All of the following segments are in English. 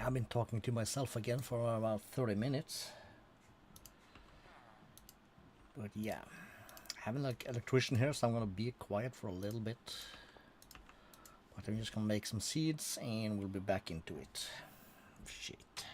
I've been talking to myself again for about 30 minutes. But yeah, I have an electrician here, so I'm gonna be quiet for a little bit. But I'm just gonna make some seeds and we'll be back into it. Shit.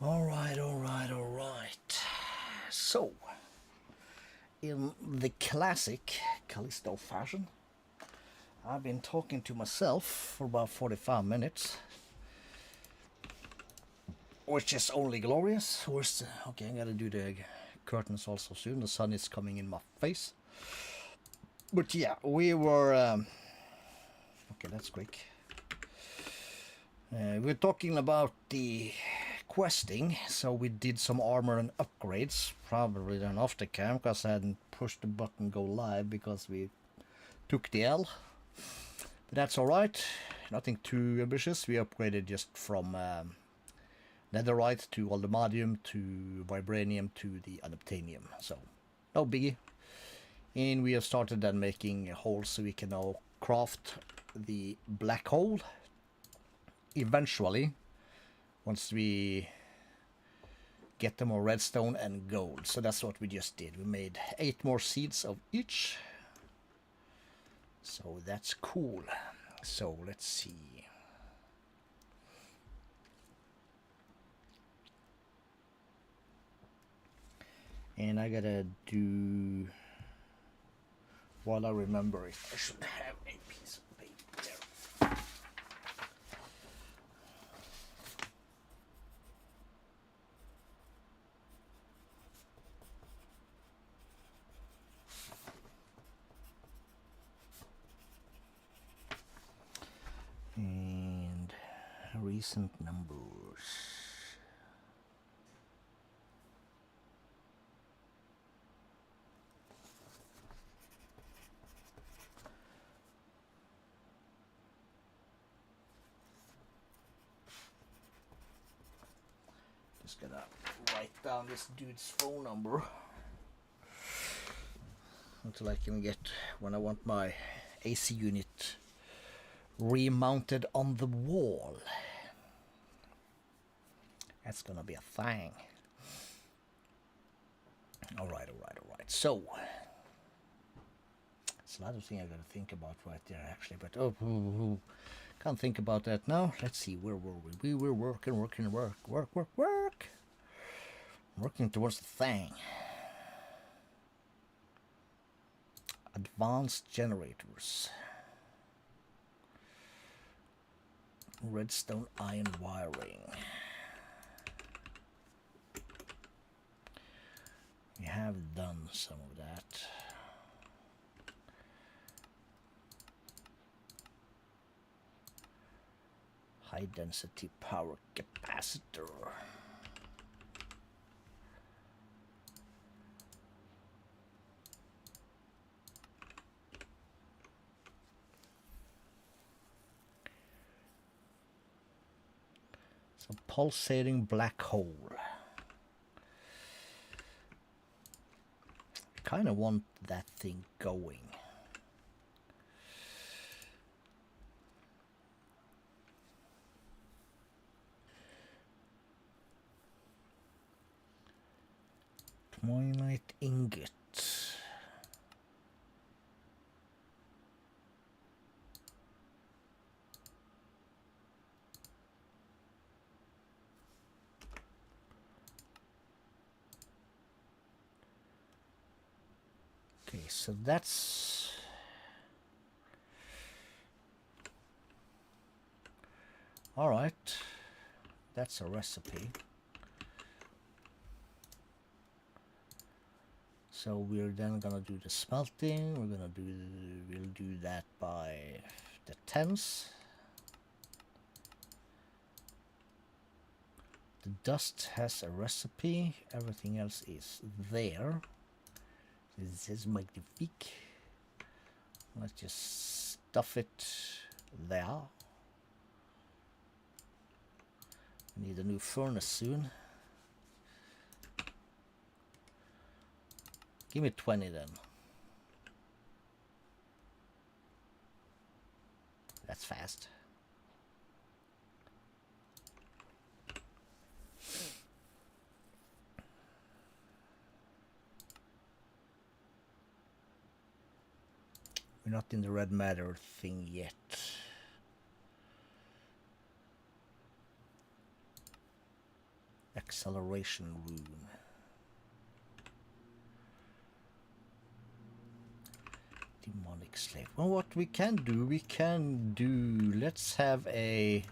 All right, all right, all right. So, in the classic Calisto fashion, I've been talking to myself for about 45 minutes. Which is only glorious. Okay, I gotta do the curtains also soon. The sun is coming in my face. But yeah, we were... okay, that's quick. We're talking about the questing, so we did some armor and upgrades, probably then off the cam, because I hadn't pushed the button go live because we took the L. But that's alright, nothing too ambitious. We upgraded just from netherite to aldemadium to vibranium to the unobtainium, so no biggie. And we have started then making holes so we can now craft the black hole eventually, once we get them more redstone and gold. So that's what we just did. We made 8 more seeds of each. So that's cool. So let's see. And I gotta do, while I remember it, I should have a piece of paper there. And recent numbers. Just gonna write down this dude's phone number until I can get, when I want my AC unit remounted on the wall. That's gonna be a thing. Alright. So, it's another thing I gotta think about right there actually, but can't think about that now. Let's see, where were we? We were working. Working towards the thing. Advanced generators. Redstone iron wiring. We have done some of that. High density power capacitor. So pulsating black hole. Kind of want that thing going. Twilight ingot. Okay, so that's all right. That's a recipe. So we're then gonna do the smelting. We'll do that by the tens. The dust has a recipe. Everything else is there. This is magnifique. Let's just stuff it there. I need a new furnace soon. Give me 20 then. That's fast. We're not in the red matter thing yet. Acceleration rune. Demonic slave. Well, what we can do, let's have a...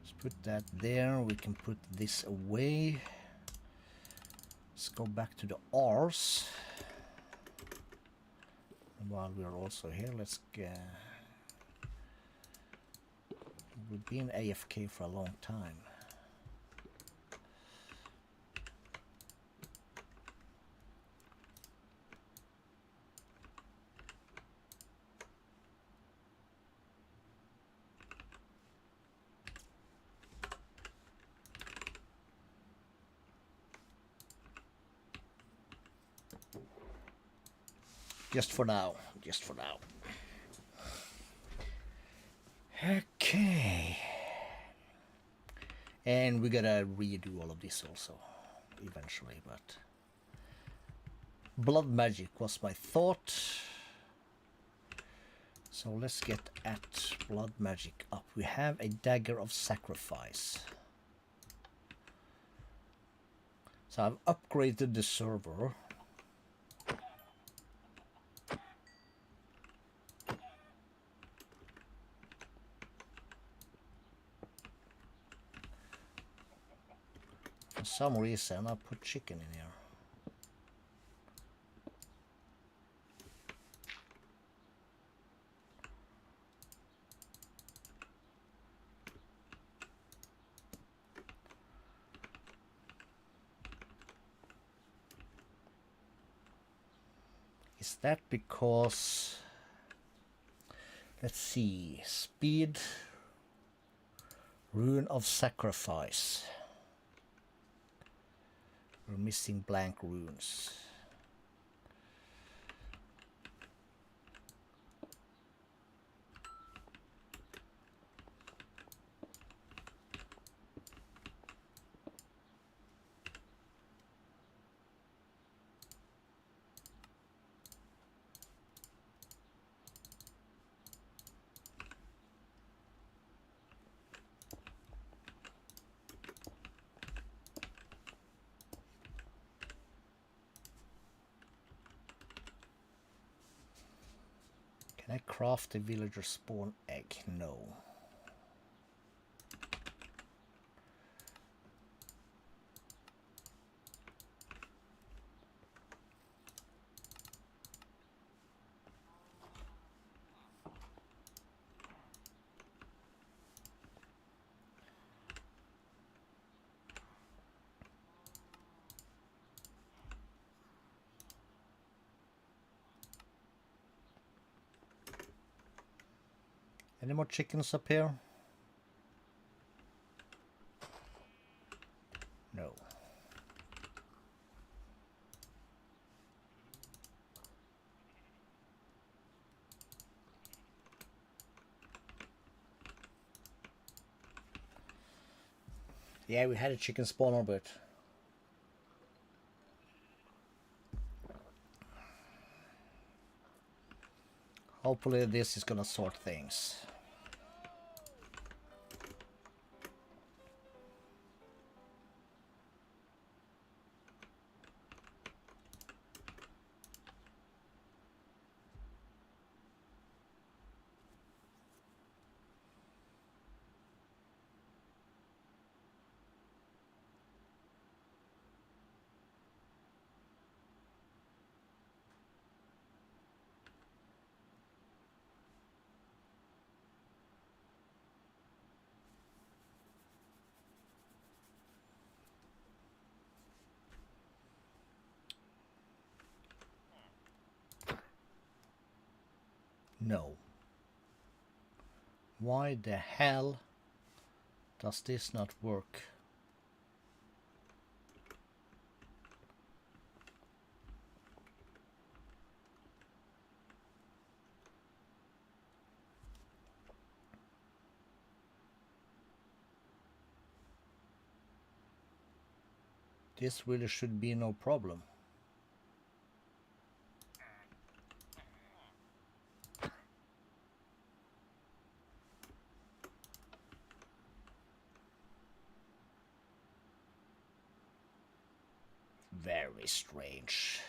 Let's put that there. We can put this away. Let's go back to the R's. While we're also here, let's get... We've been AFK for a long time. Just for now. Just for now. Okay. And we gotta redo all of this also, eventually, but... Blood magic was my thought. So let's get at blood magic up. We have a dagger of sacrifice. So I've upgraded the server. For some reason I put chicken in here. Is that because... Let's see, speed, rune of sacrifice. We're missing blank runes. Can I craft a villager spawn egg? No. Any more chickens up here? No. Yeah, we had a chicken spawner, but hopefully this is gonna sort things. No. Why the hell does this not work? This really should be no problem. Very strange.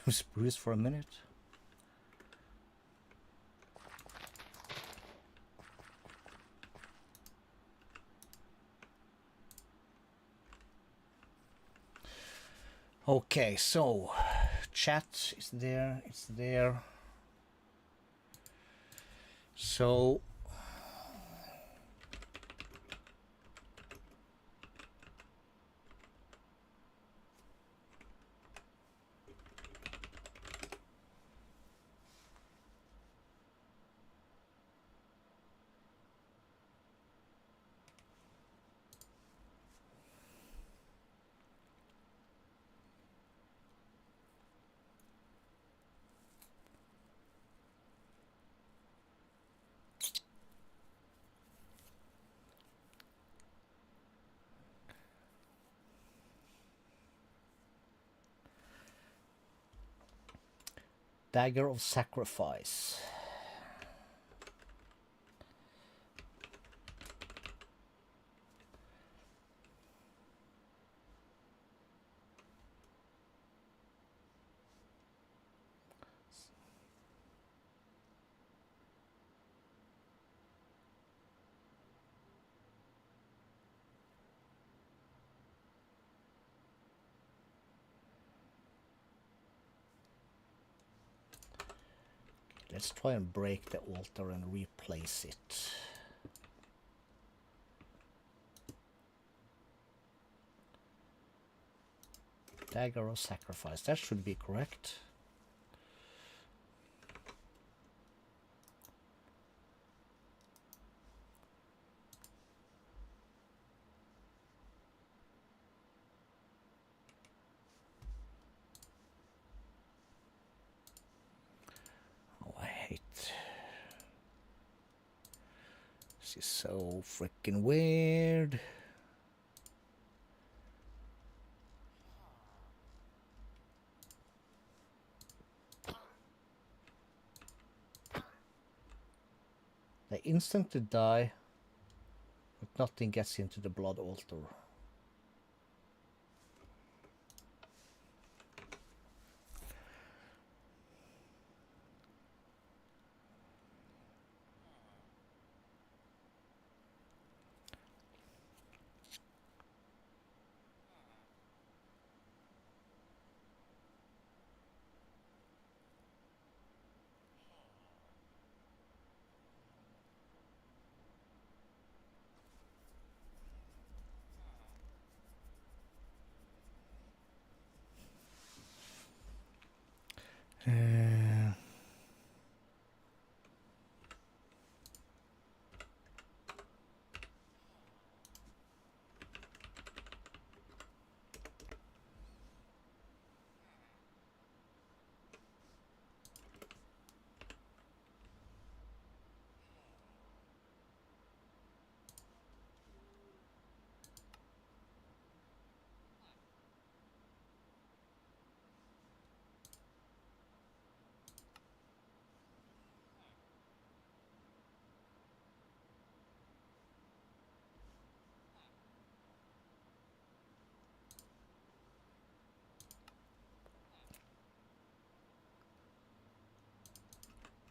Spruce for a minute. Okay, so chat is there, it's there. So Dagger of Sacrifice. Let's try and break the altar and replace it. Dagger of Sacrifice, that should be correct. Oh, I hate. This is so freaking weird. They instantly die, but nothing gets into the blood altar.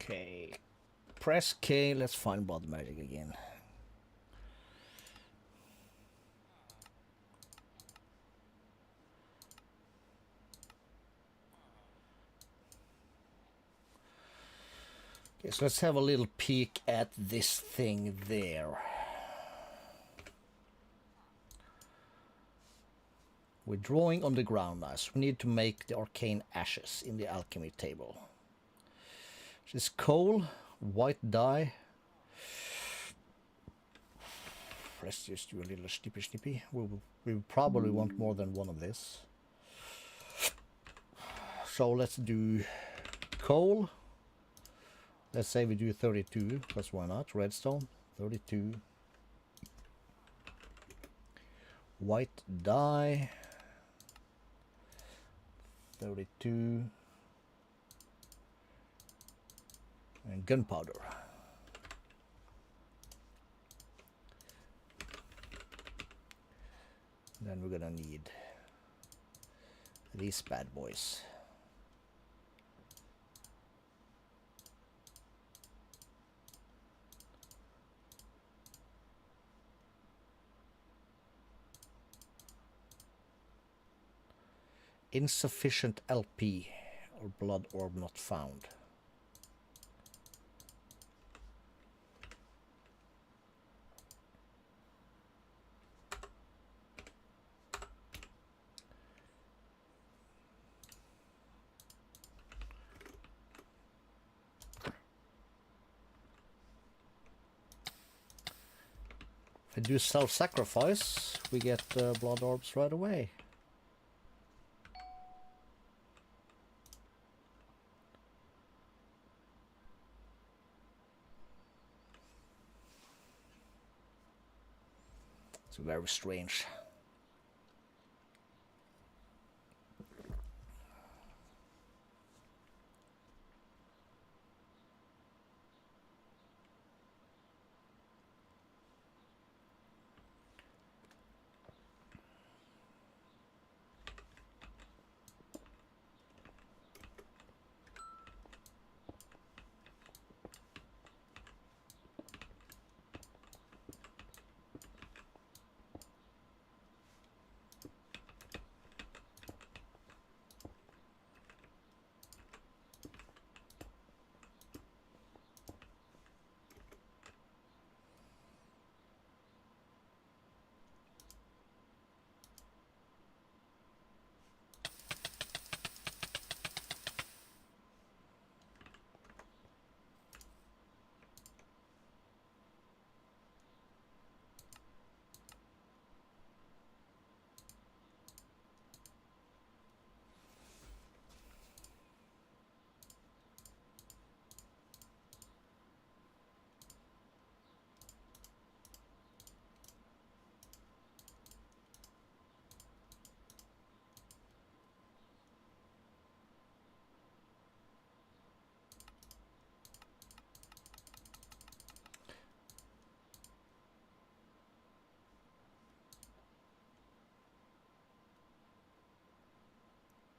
Okay, press K, let's find blood magic again. Okay, so let's have a little peek at this thing there. We're drawing on the ground now, so we need to make the arcane ashes in the alchemy table. This is coal, white dye. Let's just do a little snippy. We probably want more than one of this. So let's do coal. Let's say we do 32, because why not? Redstone, 32. White dye, 32. And gunpowder. Then we're gonna need these bad boys. Insufficient LP or blood orb not found. If we do self-sacrifice, we get blood orbs right away. It's very strange.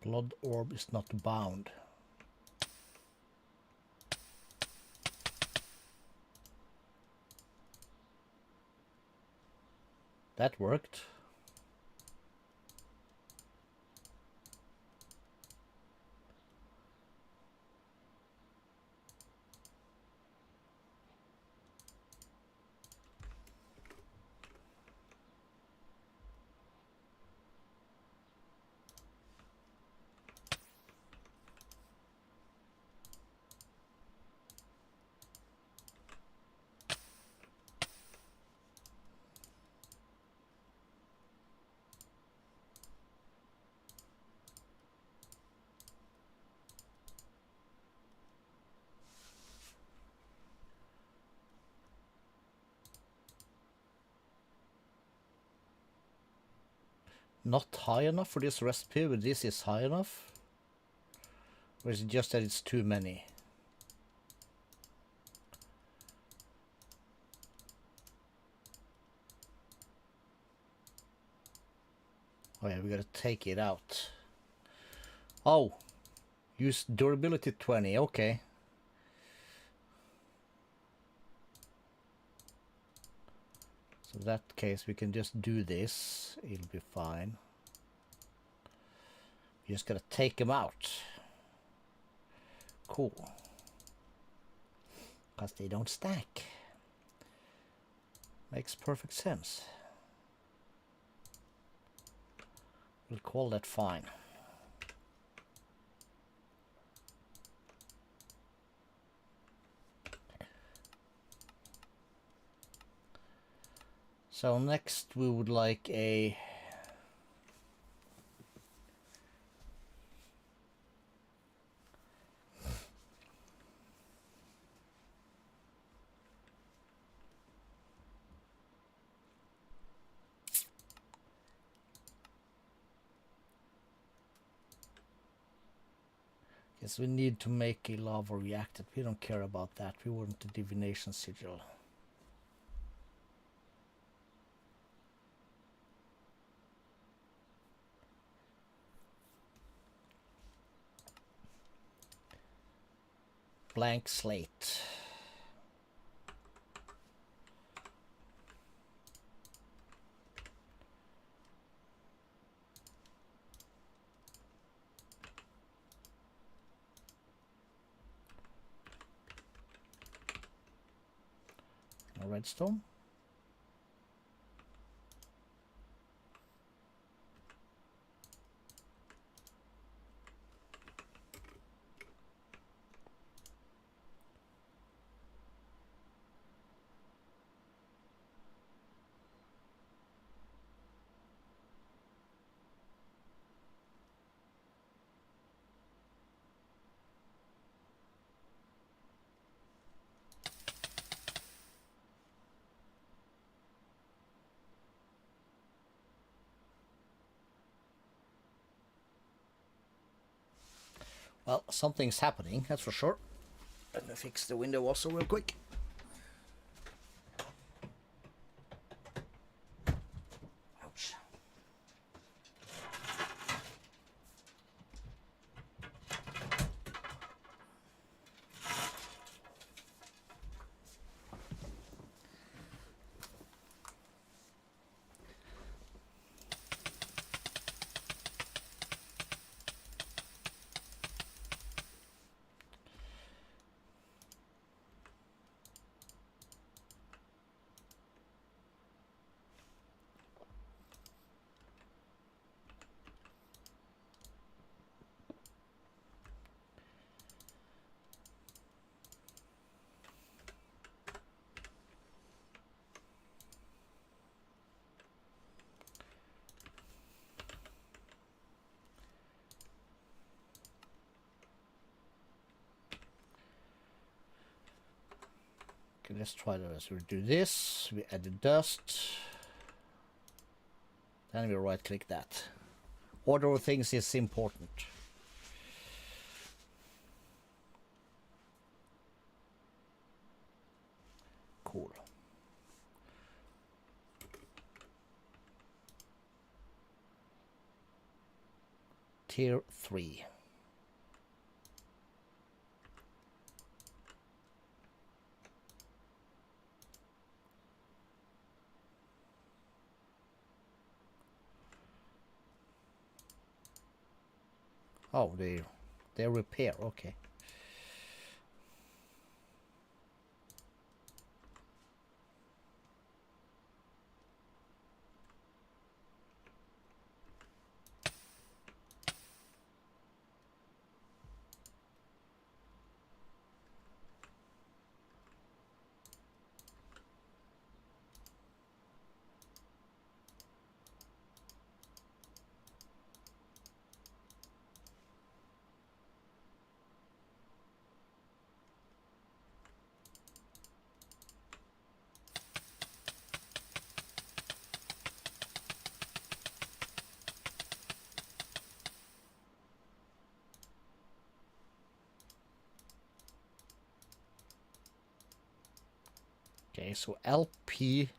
Blood orb is not bound. That worked. Not high enough for this recipe, but this is high enough? Or is it just that it's too many? Oh yeah, we gotta take it out. Oh! Use durability 20, okay. So in that case we can just do this, it'll be fine. You just gotta take them out. Cool. Because they don't stack. Makes perfect sense. We'll call that fine. So next we would like a yes, we need to make a lava reactor. We don't care about that. We want the divination sigil. Blank slate. No redstone. Well, something's happening, that's for sure. Let me fix the window also real quick. Ouch. Okay, let's try this. We'll do this. We add the dust. Then we right click that. Order of things is important. Cool. Tier 3. Oh, they repair, okay. Okay, so LP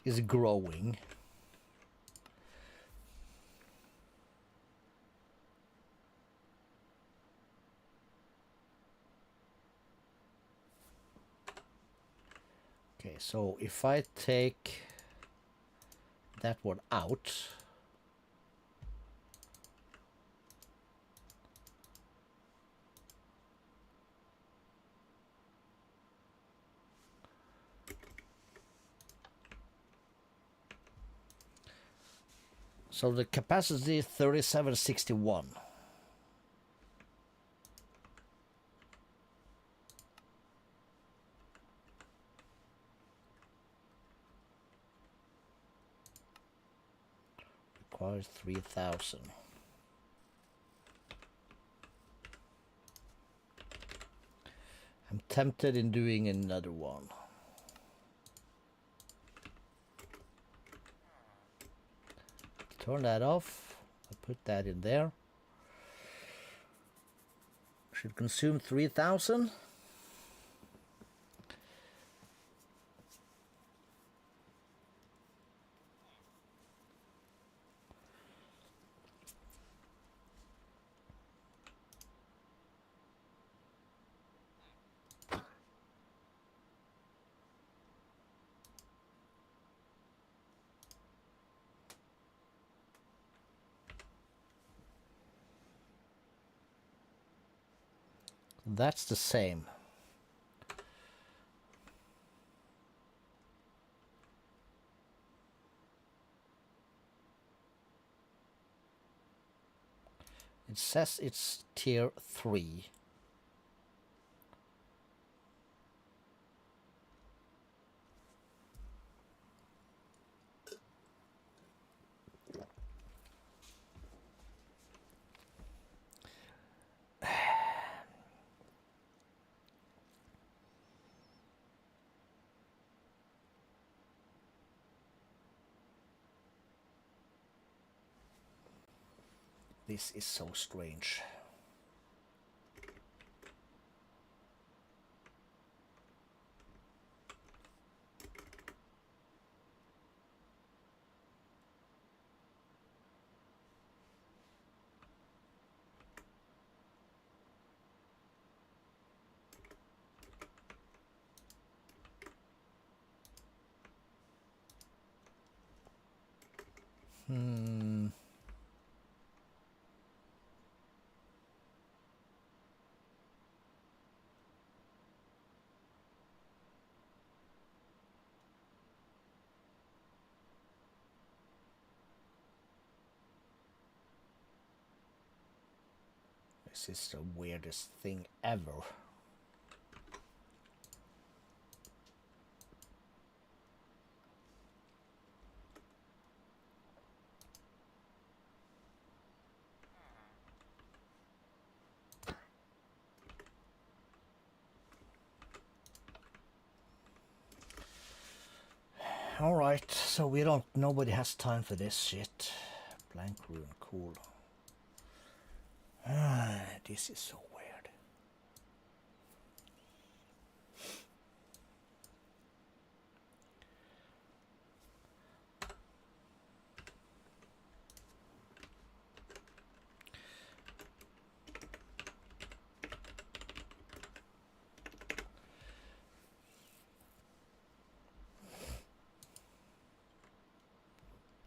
is growing. Okay, so if I take that one out, So the capacity 3761. Requires 3000. I'm tempted in doing another one. Turn that off. I'll put that in there. Should consume 3000. That's the same. It says it's tier 3. This is so strange. This is the weirdest thing ever. Alright, so nobody has time for this shit. Blank rune, cool. This is so weird.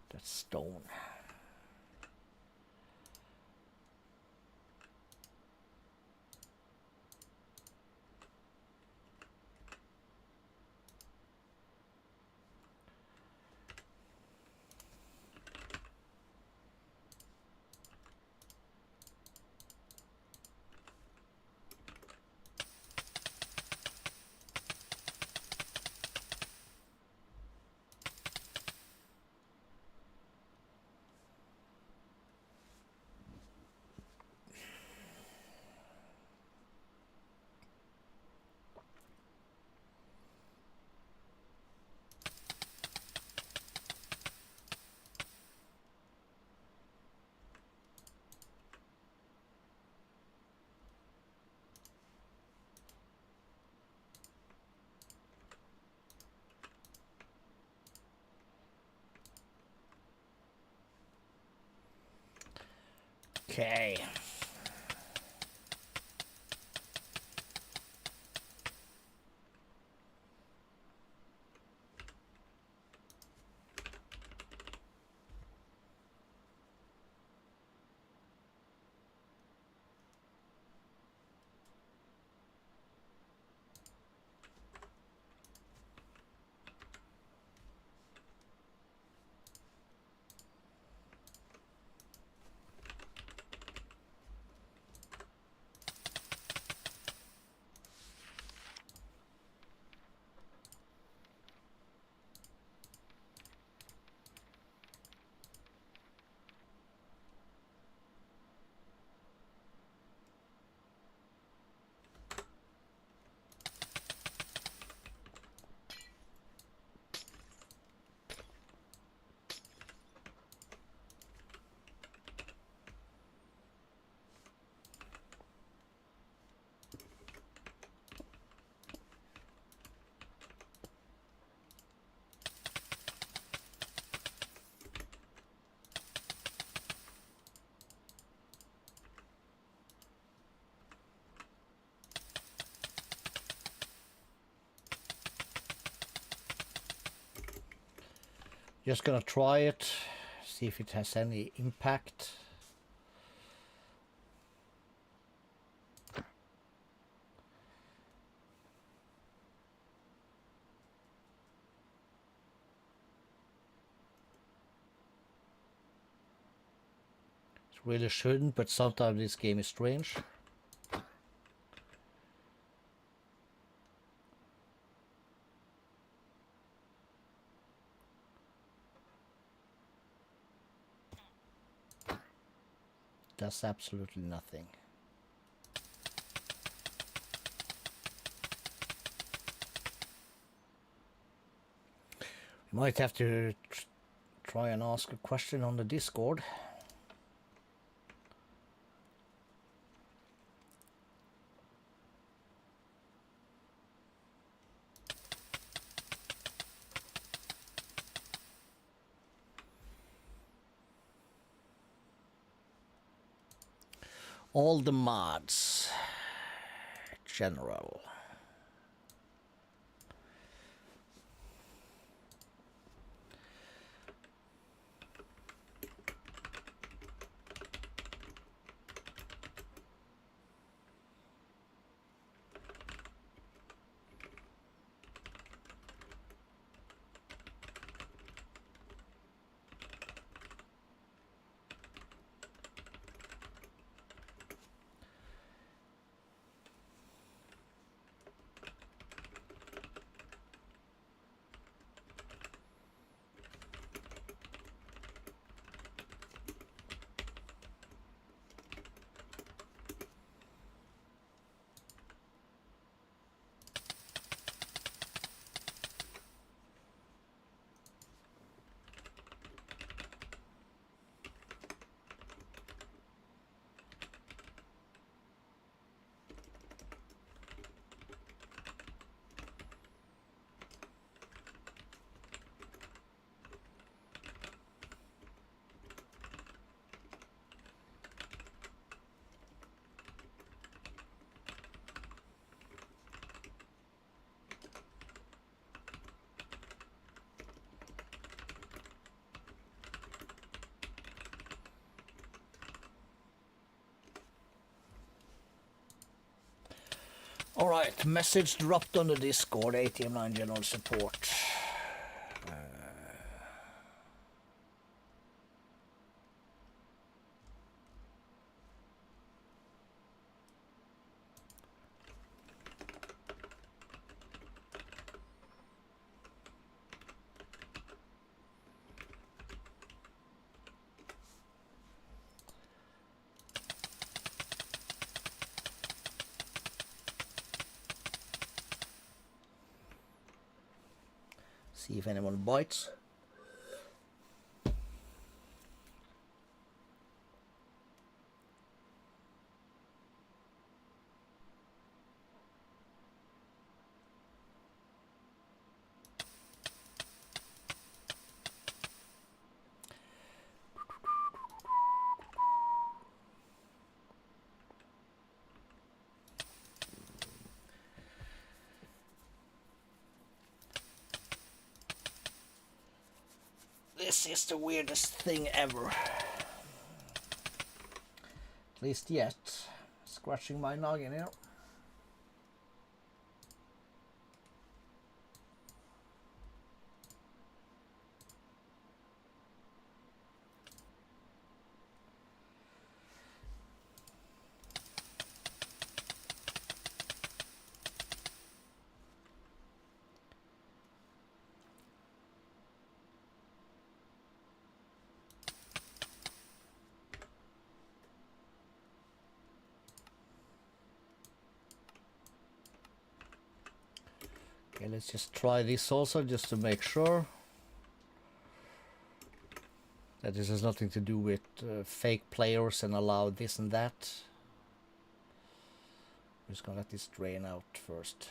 That's stone. Okay. Just gonna try it, see if it has any impact. It really shouldn't, but sometimes this game is strange. Does absolutely nothing. We might have to try and ask a question on the Discord. All the mods. General. Alright, message dropped on the Discord, ATM9 General Support. See if anyone bites. This is the weirdest thing ever. At least yet. Scratching my noggin here. Okay, let's just try this also, just to make sure that this has nothing to do with fake players and allow this and that. I'm just gonna let this drain out first.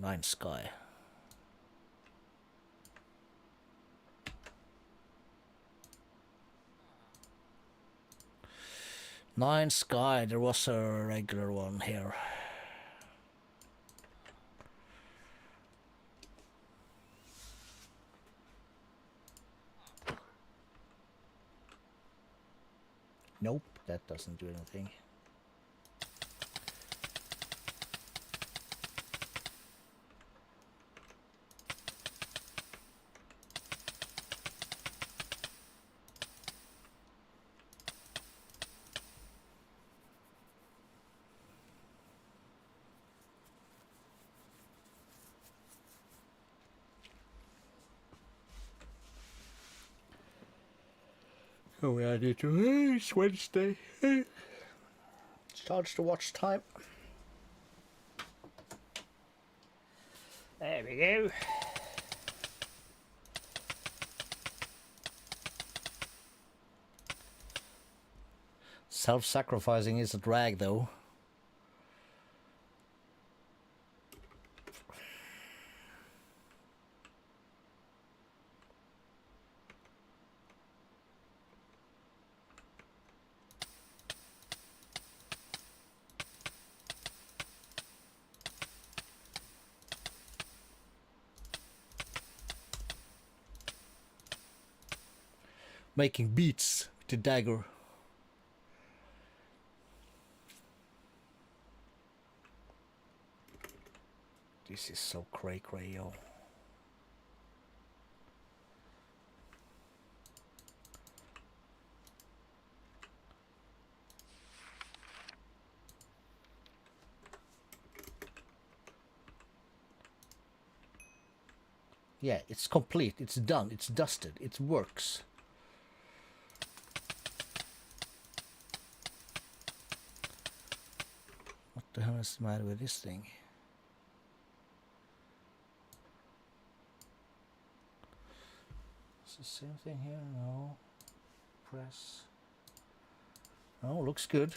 9 sky. 9 sky, there was a regular one here. Nope, that doesn't do anything. Oh, yeah, I need to. It's Wednesday. Starts to watch time. There we go. Self-sacrificing is a drag, though. Making beats with the dagger. This is so cray, yo. Yeah, it's complete, it's done, it's dusted, it works. What the hell is the matter with this thing? Is the same thing here? No. Press. Oh, looks good.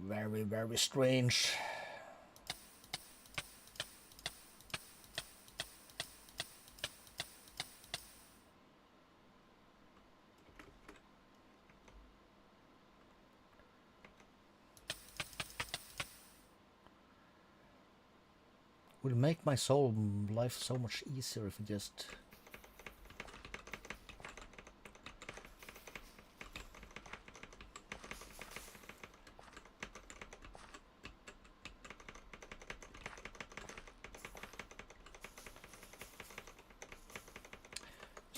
Very, very strange. Would make my soul life so much easier if it just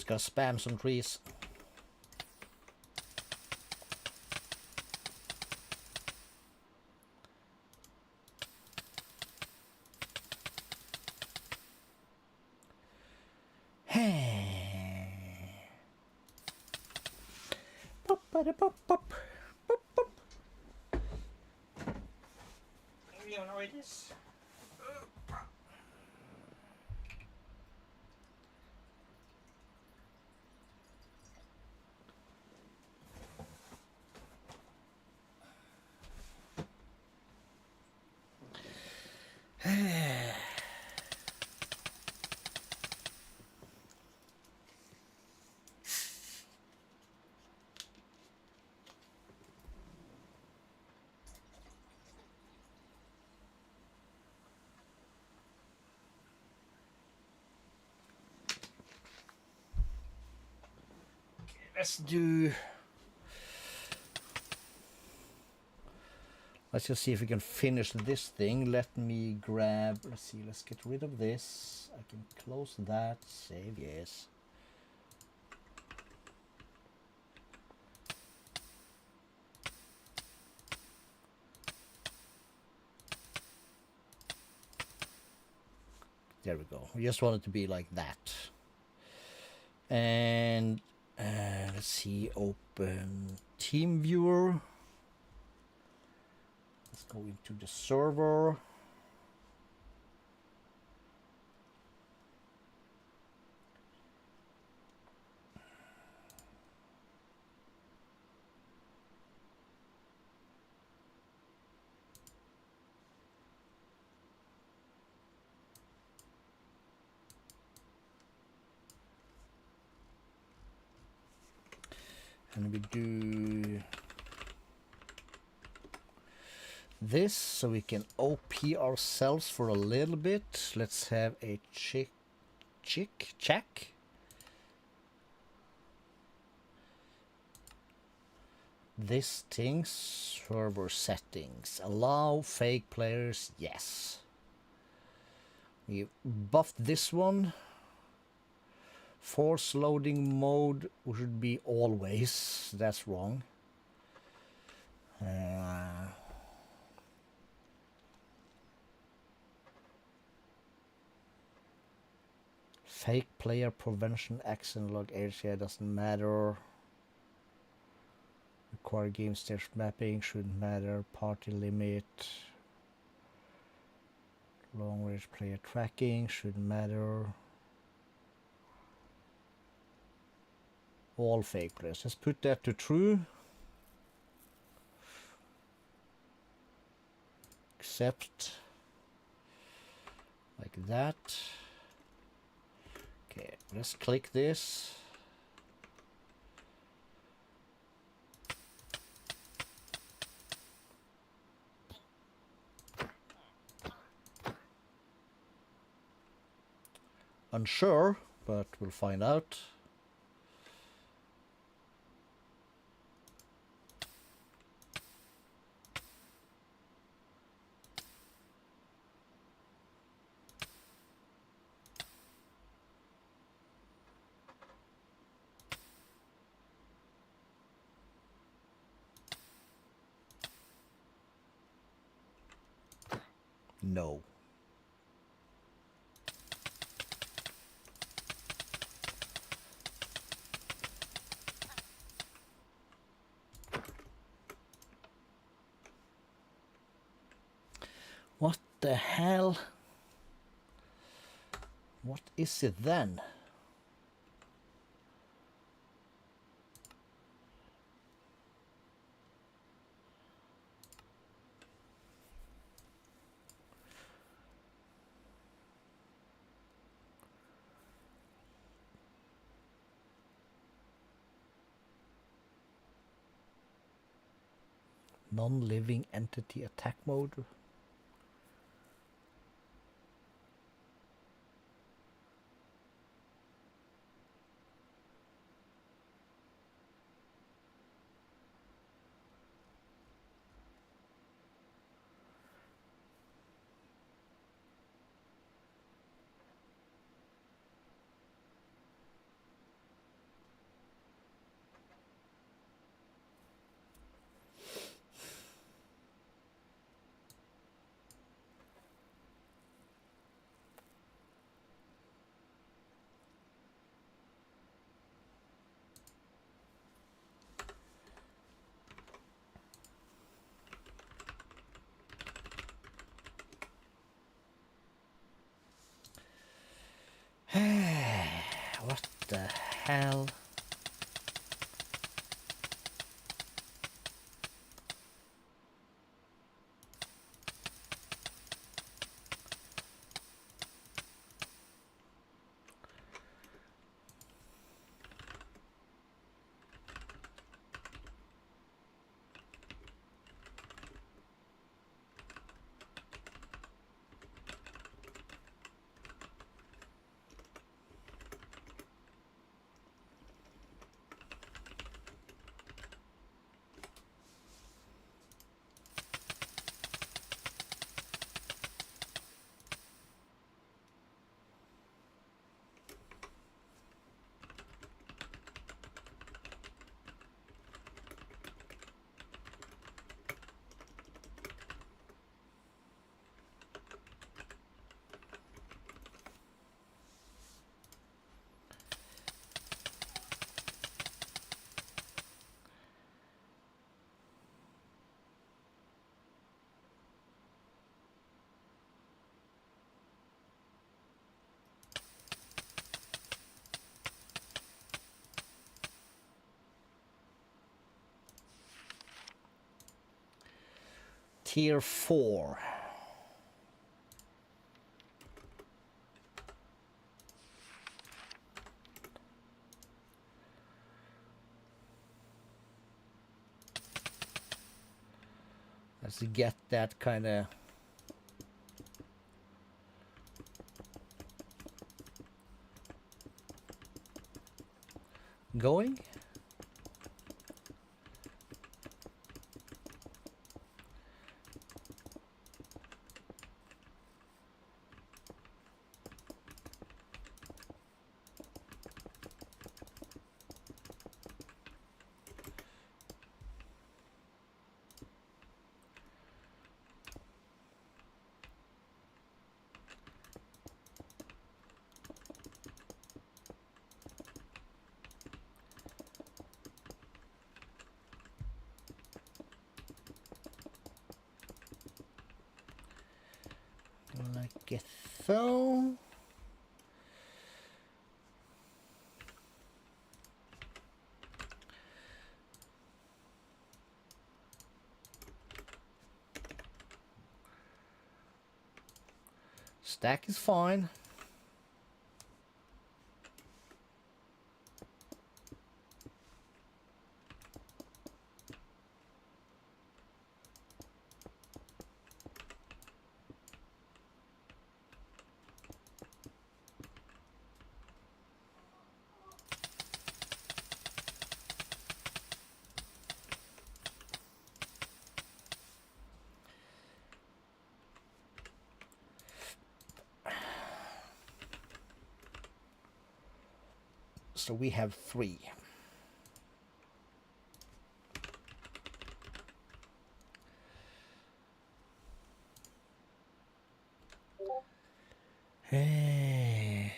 gotta spam some trees. Pop, pop, pop, pop, pop. You know what it is. Let's just see if we can finish this thing. Let me grab, let's see, let's get rid of this. I can close that, save, yes. There we go. We just want it to be like that. And let's see, open team viewer. Let's go into the server. And we do this so we can OP ourselves for a little bit. Let's have a check. This thing, server settings, allow fake players, yes. We buffed this one. Force loading mode should be always, that's wrong. Fake player prevention, action log area doesn't matter. Require game stage mapping shouldn't matter. Party limit. Long range player tracking shouldn't matter. All fake players. Let's put that to true. Accept. Like that. Okay, let's click this. Unsure, but we'll find out. No. What the hell? What is it then? Non-living entity attack mode. What the hell? Tier 4. to get that kind of going. Like so. Stack is fine. So we have 3. Hey.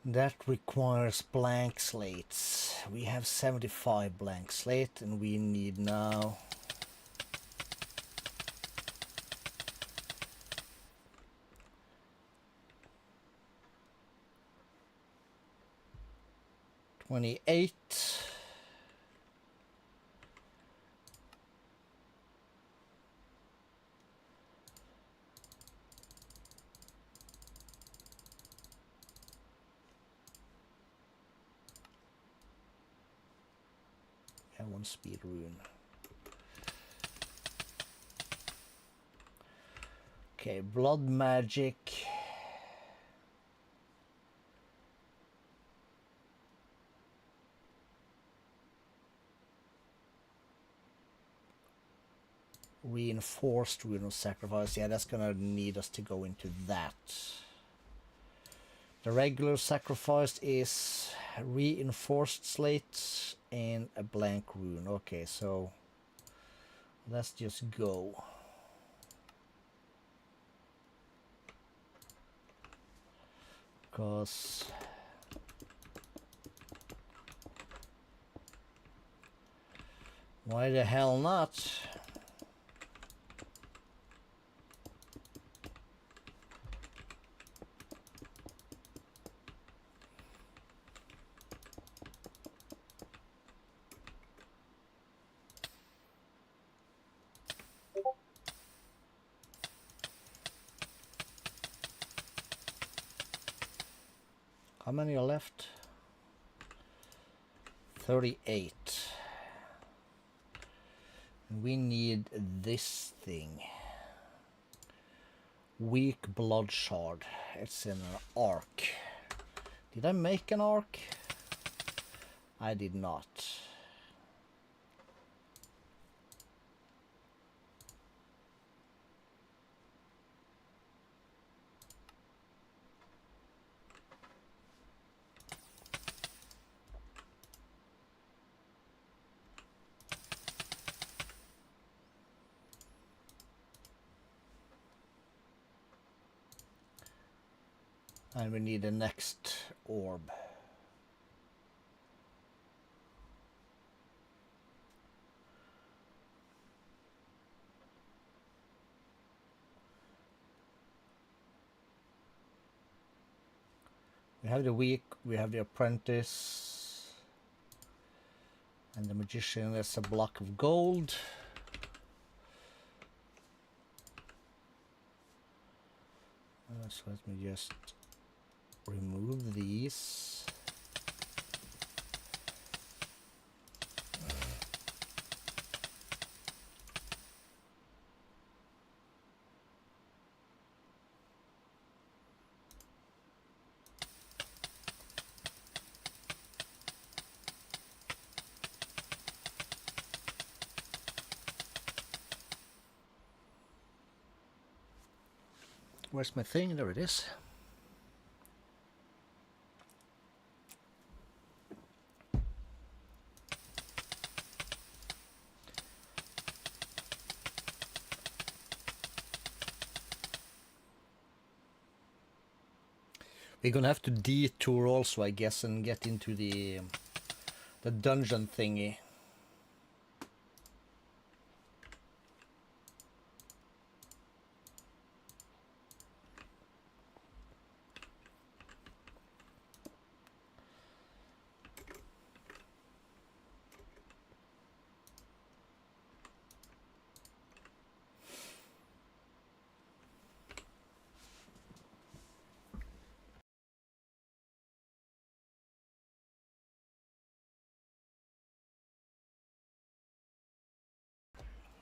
That requires blank slates. We have 75 blank slate and we need now $28. And 1 speed rune. Okay, blood magic. Reinforced rune of sacrifice. Yeah, that's gonna need us to go into that. The regular sacrifice is reinforced slate and a blank rune. Okay, so let's just go. Because why the hell not? How many are left? 38. We need this thing. Weak blood shard. It's in an arc. Did I make an arc? I did not. And we need the next orb. We have the weak, we have the apprentice, and the magician. That's a block of gold. So let me just remove these. Where's my thing? There it is. We're gonna have to detour also, I guess, and get into the dungeon thingy.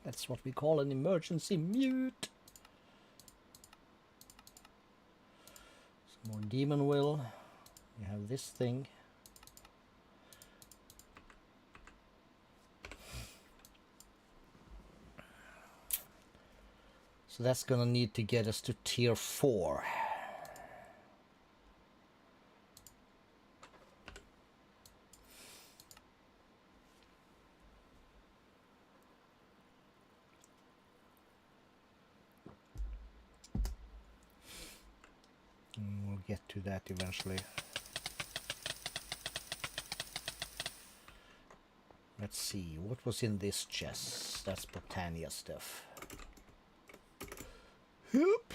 That's what we call an emergency mute. Some more demon will. We have this thing. So that's gonna need to get us to tier 4. We'll get to that eventually. Let's see, what was in this chest? That's Britannia stuff. Hoop.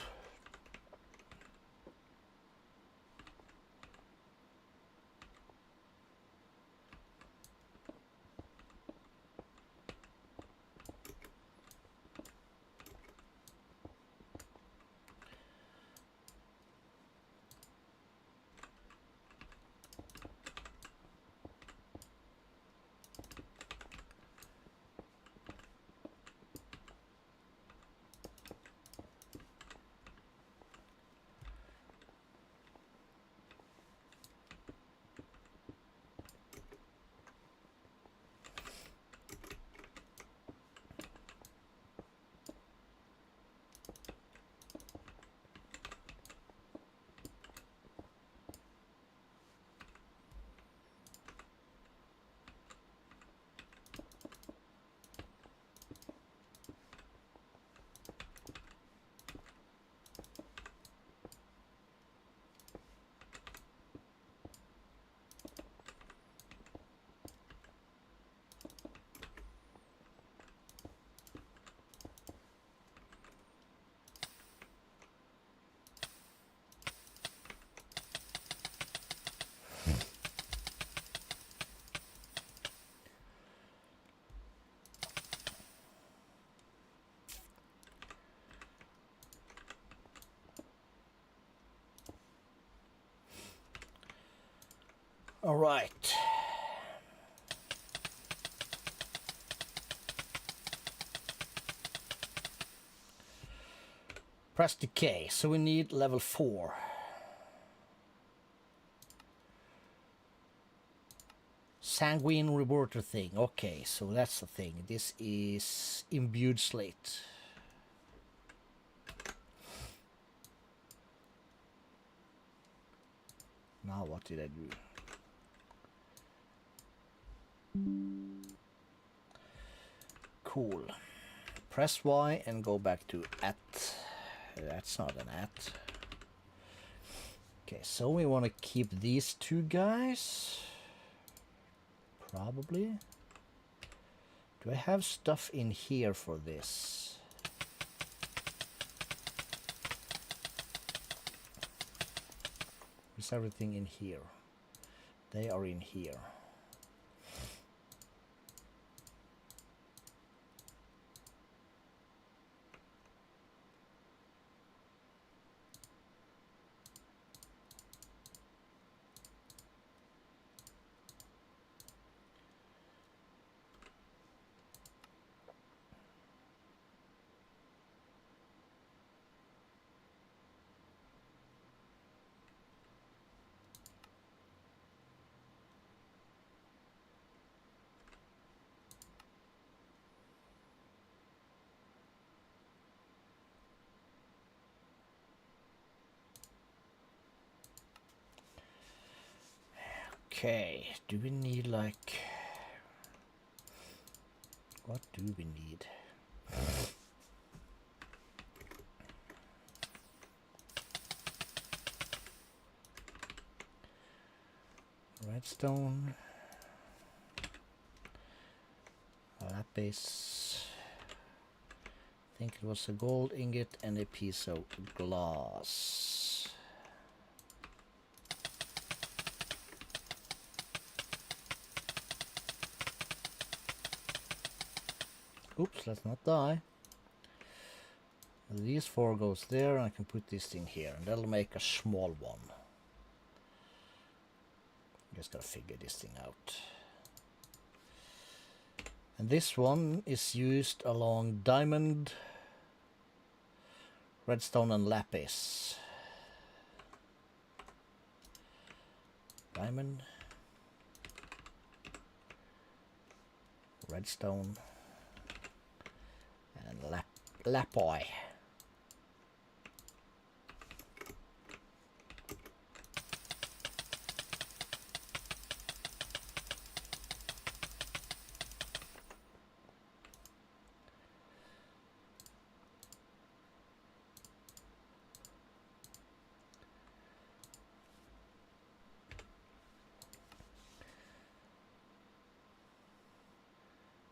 All right. Press decay, so we need level 4. Sanguine reverter thing. Okay, so that's the thing. This is imbued slate. Now what did I do? Cool. Press Y and go back to at. That's not an at. Okay, so we want to keep these two guys. Probably. Do I have stuff in here for this? Is everything in here? They are in here. Okay, do we need like... What do we need? Redstone. Lapis. I think it was a gold ingot and a piece of glass. Oops, let's not die. These four goes there, and I can put this thing here, and that'll make a small one. Just gotta figure this thing out. And this one is used along diamond, redstone, and lapis. Diamond, redstone, and lapis.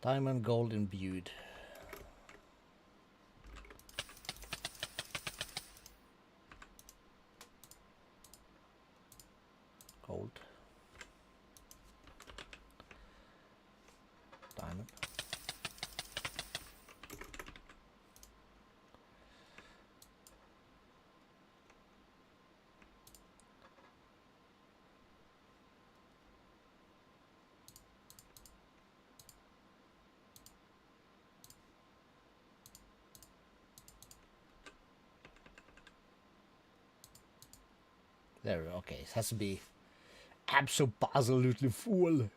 Diamond, gold imbued. Gold. Diamond. There, okay, it has to be absolutely full.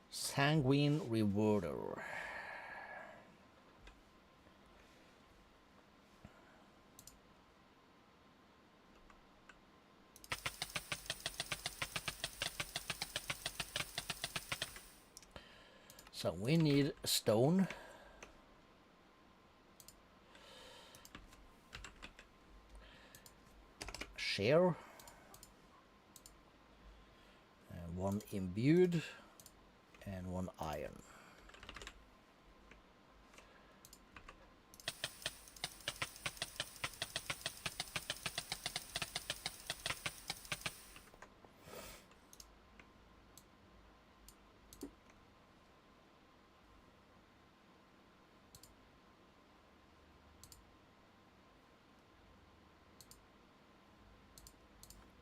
Sanguine rewarder. So we need stone. Share. And one imbued. And one iron.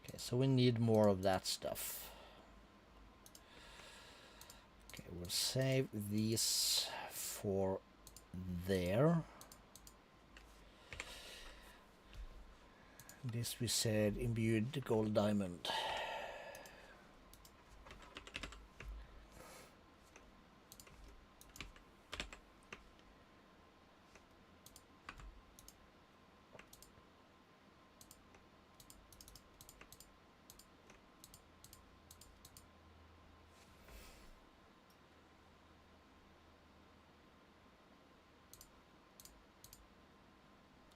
Okay, so we need more of that stuff. We'll save these for there. This we said imbued gold diamond.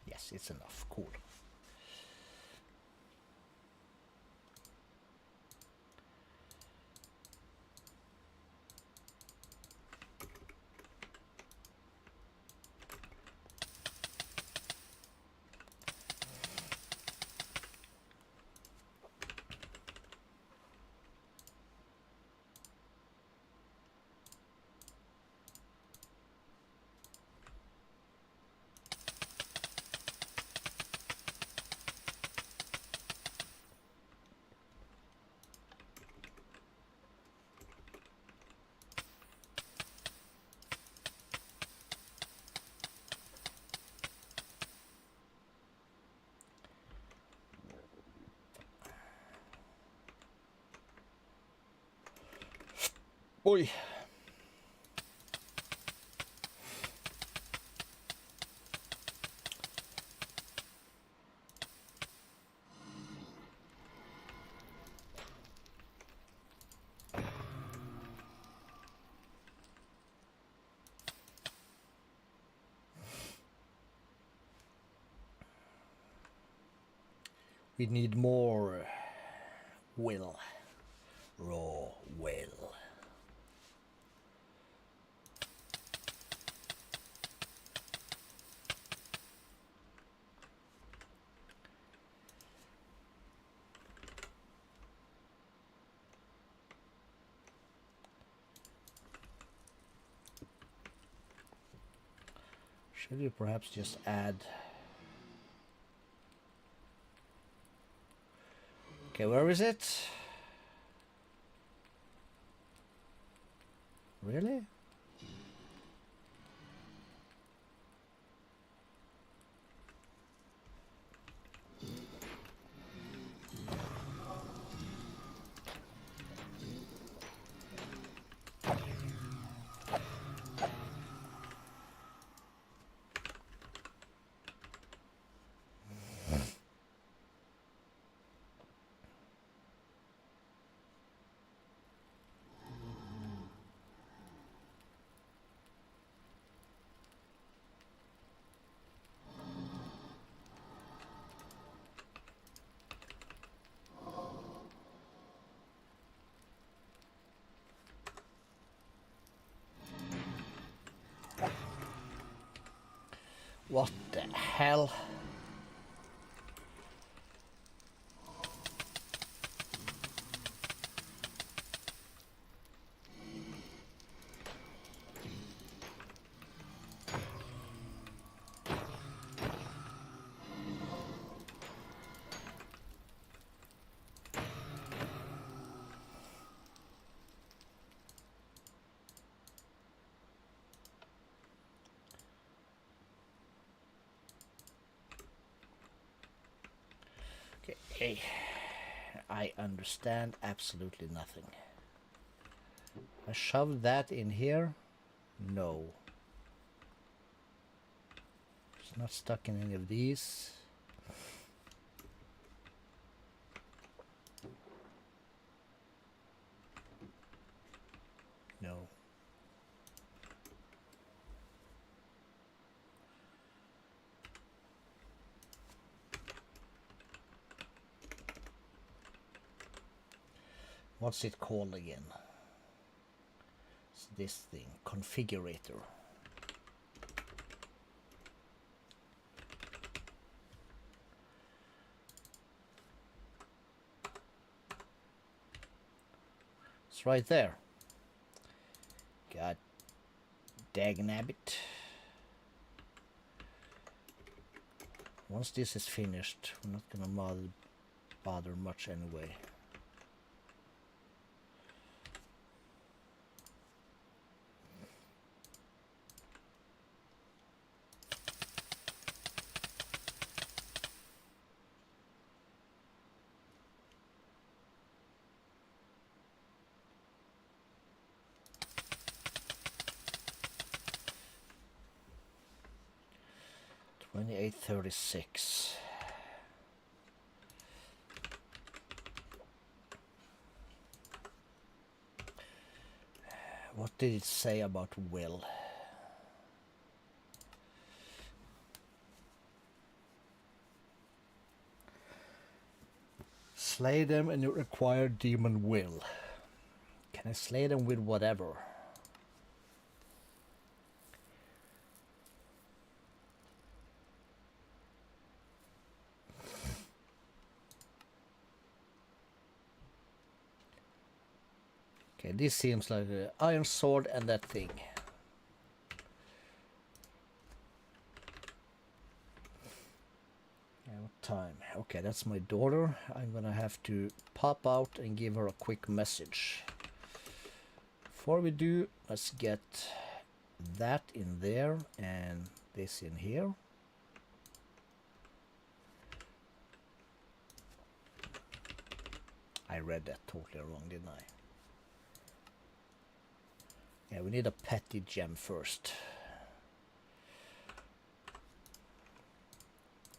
Yes, it's enough. Cool. Oi. We need more will. Raw will. Should you perhaps just add... Okay, where is it? Really? What the hell? Okay, I understand absolutely nothing. I shoved that in here? No. It's not stuck in any of these. No. What's it called again? It's this thing, configurator. It's right there. God dagnabbit. Once this is finished, we're not gonna bother much anyway. 2836. What did it say about will? Slay them and you acquire demon will. Can I slay them with whatever? Okay, this seems like an iron sword and that thing. What time? Okay, that's my daughter. I'm gonna have to pop out and give her a quick message. Before we do, let's get that in there and this in here. I read that totally wrong, didn't I? Yeah, we need a petty gem first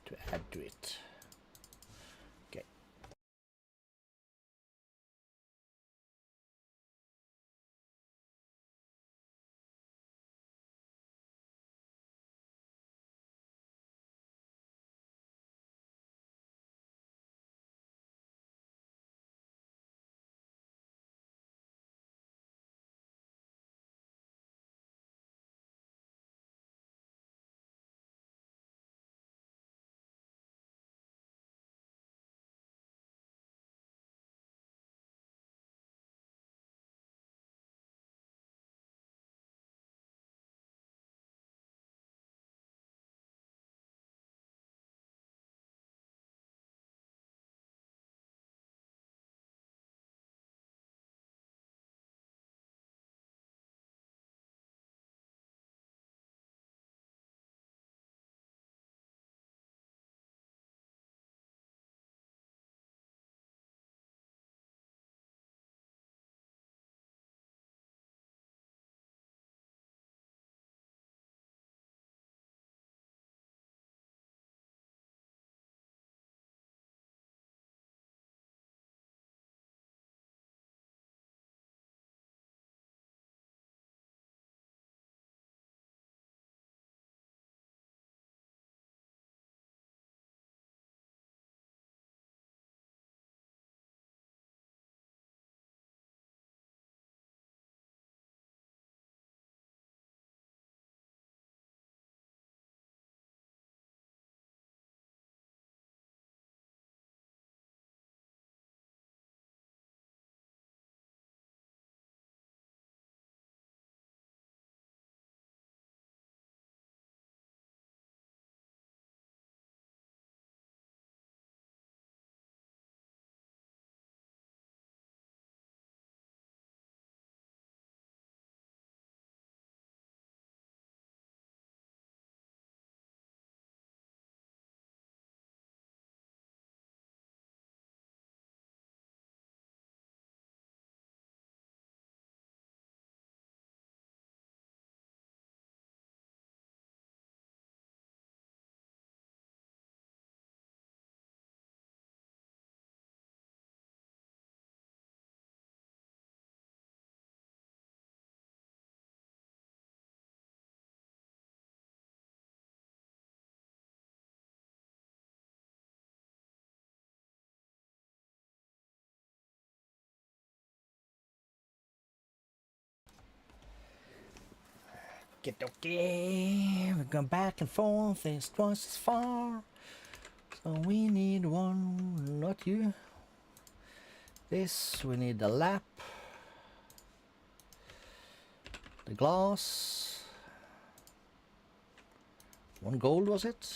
to add to it. Okay. Okay, we're going back and forth, it's twice as far. So we need one, not you. This, we need the lap. The glass. One gold, was it?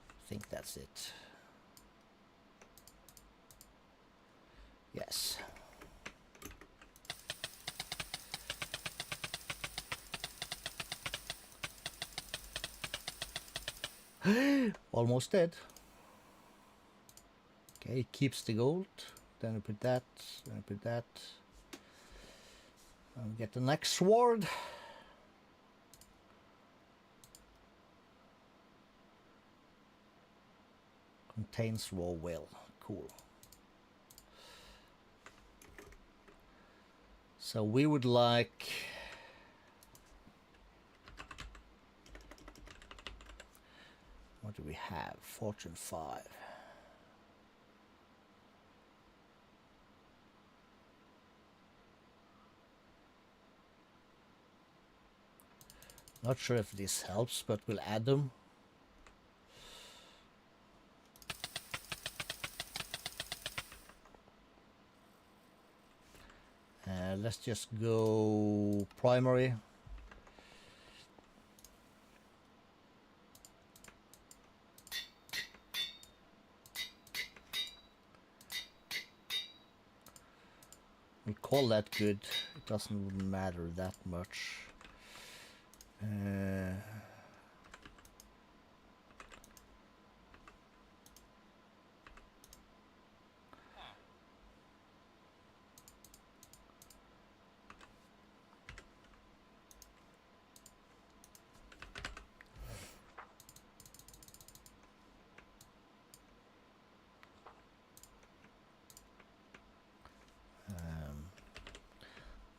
I think that's it. Yes. Almost dead. Okay, it keeps the gold. Then I put that, then I put that. I'll get the next sword. Contains raw will. Cool. So we would like... What do we have? Fortune 5. Not sure if this helps, but we'll add them. Let's just go primary. We call that good. It doesn't matter that much.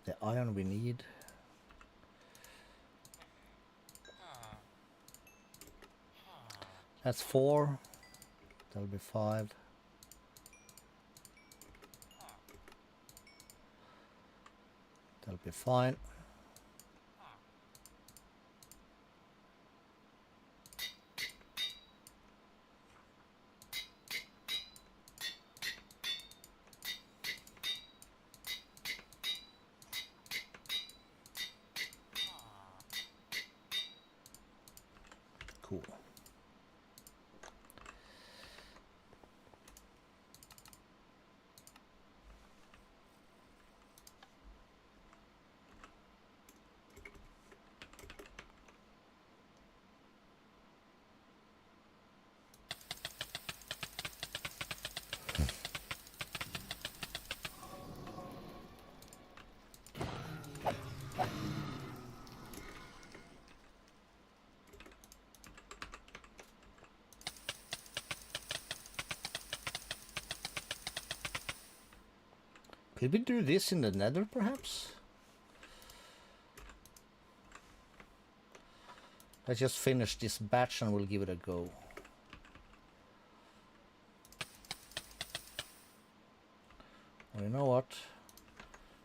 The iron we need. That's 4. That'll be 5. That'll be fine. Cool. Could we do this in the nether, perhaps? Let's just finish this batch and we'll give it a go. Well, you know what?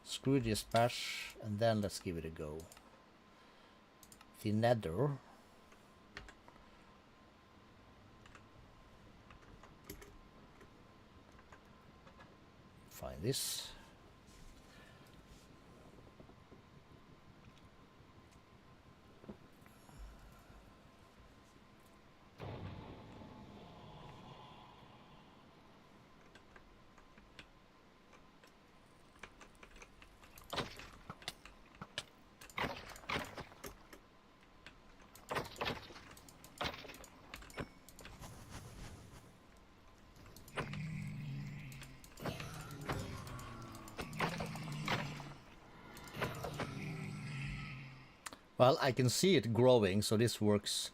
Screw this batch and then let's give it a go. The nether. Find this. Well, I can see it growing, so this works.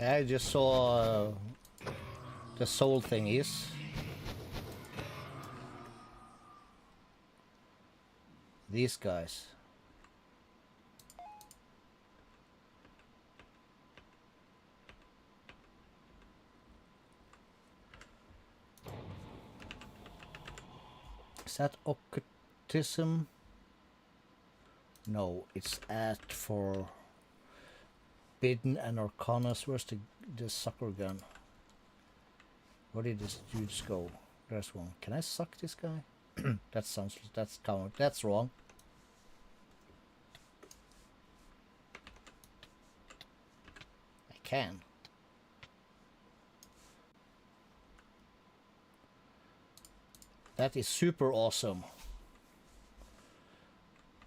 I just saw the soul thing is. These guys. Is that occultism? No, it's at for Bidden and Arcanas. Where's the sucker gun? Where did this dude go? There's one. Can I suck this guy? That's wrong. I can. That is super awesome.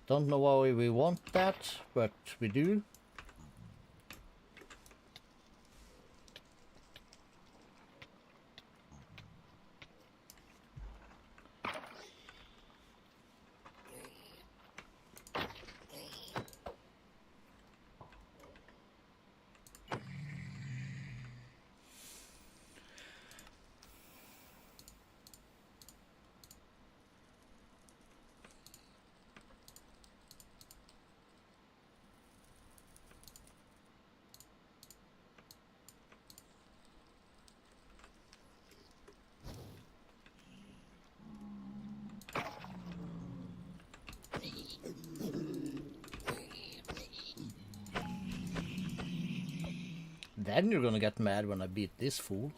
Don't know why we want that, but we do. Then you're gonna get mad when I beat this fool.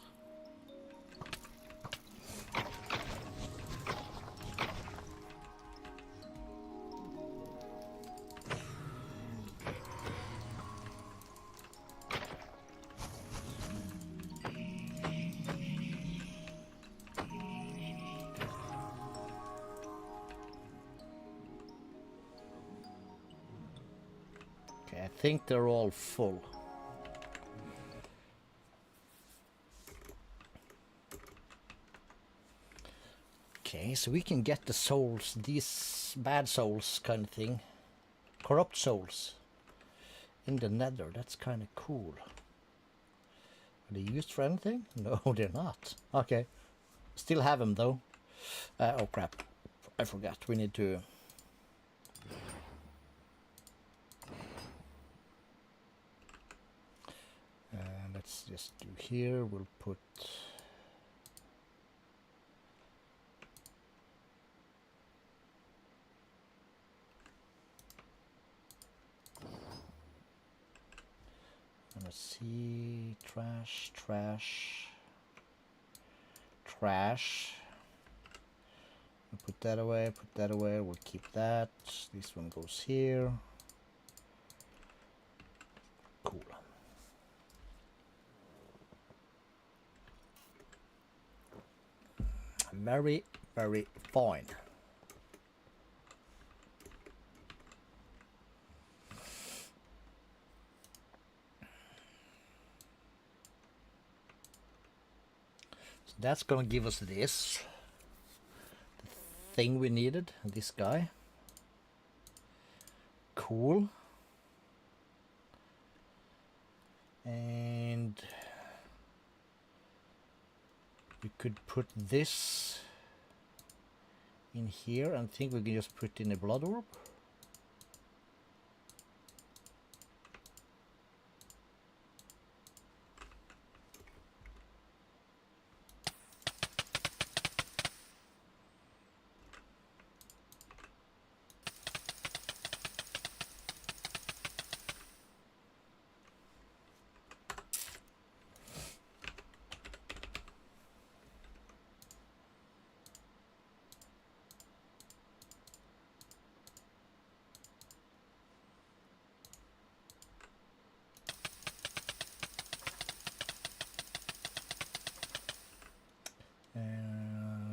Okay, I think they're all full. Okay, so we can get the souls, these bad souls kind of thing. Corrupt souls. In the nether, that's kind of cool. Are they used for anything? No, they're not. Okay. Still have them though. Oh crap. I forgot. We need to... let's just do here. We'll put... Let's see, trash, trash, trash. We'll put that away, we'll keep that. This one goes here. Cool. Very, very fine. That's gonna give us this the thing we needed, this guy. Cool. And we could put this in here and think we can just put in a blood orb.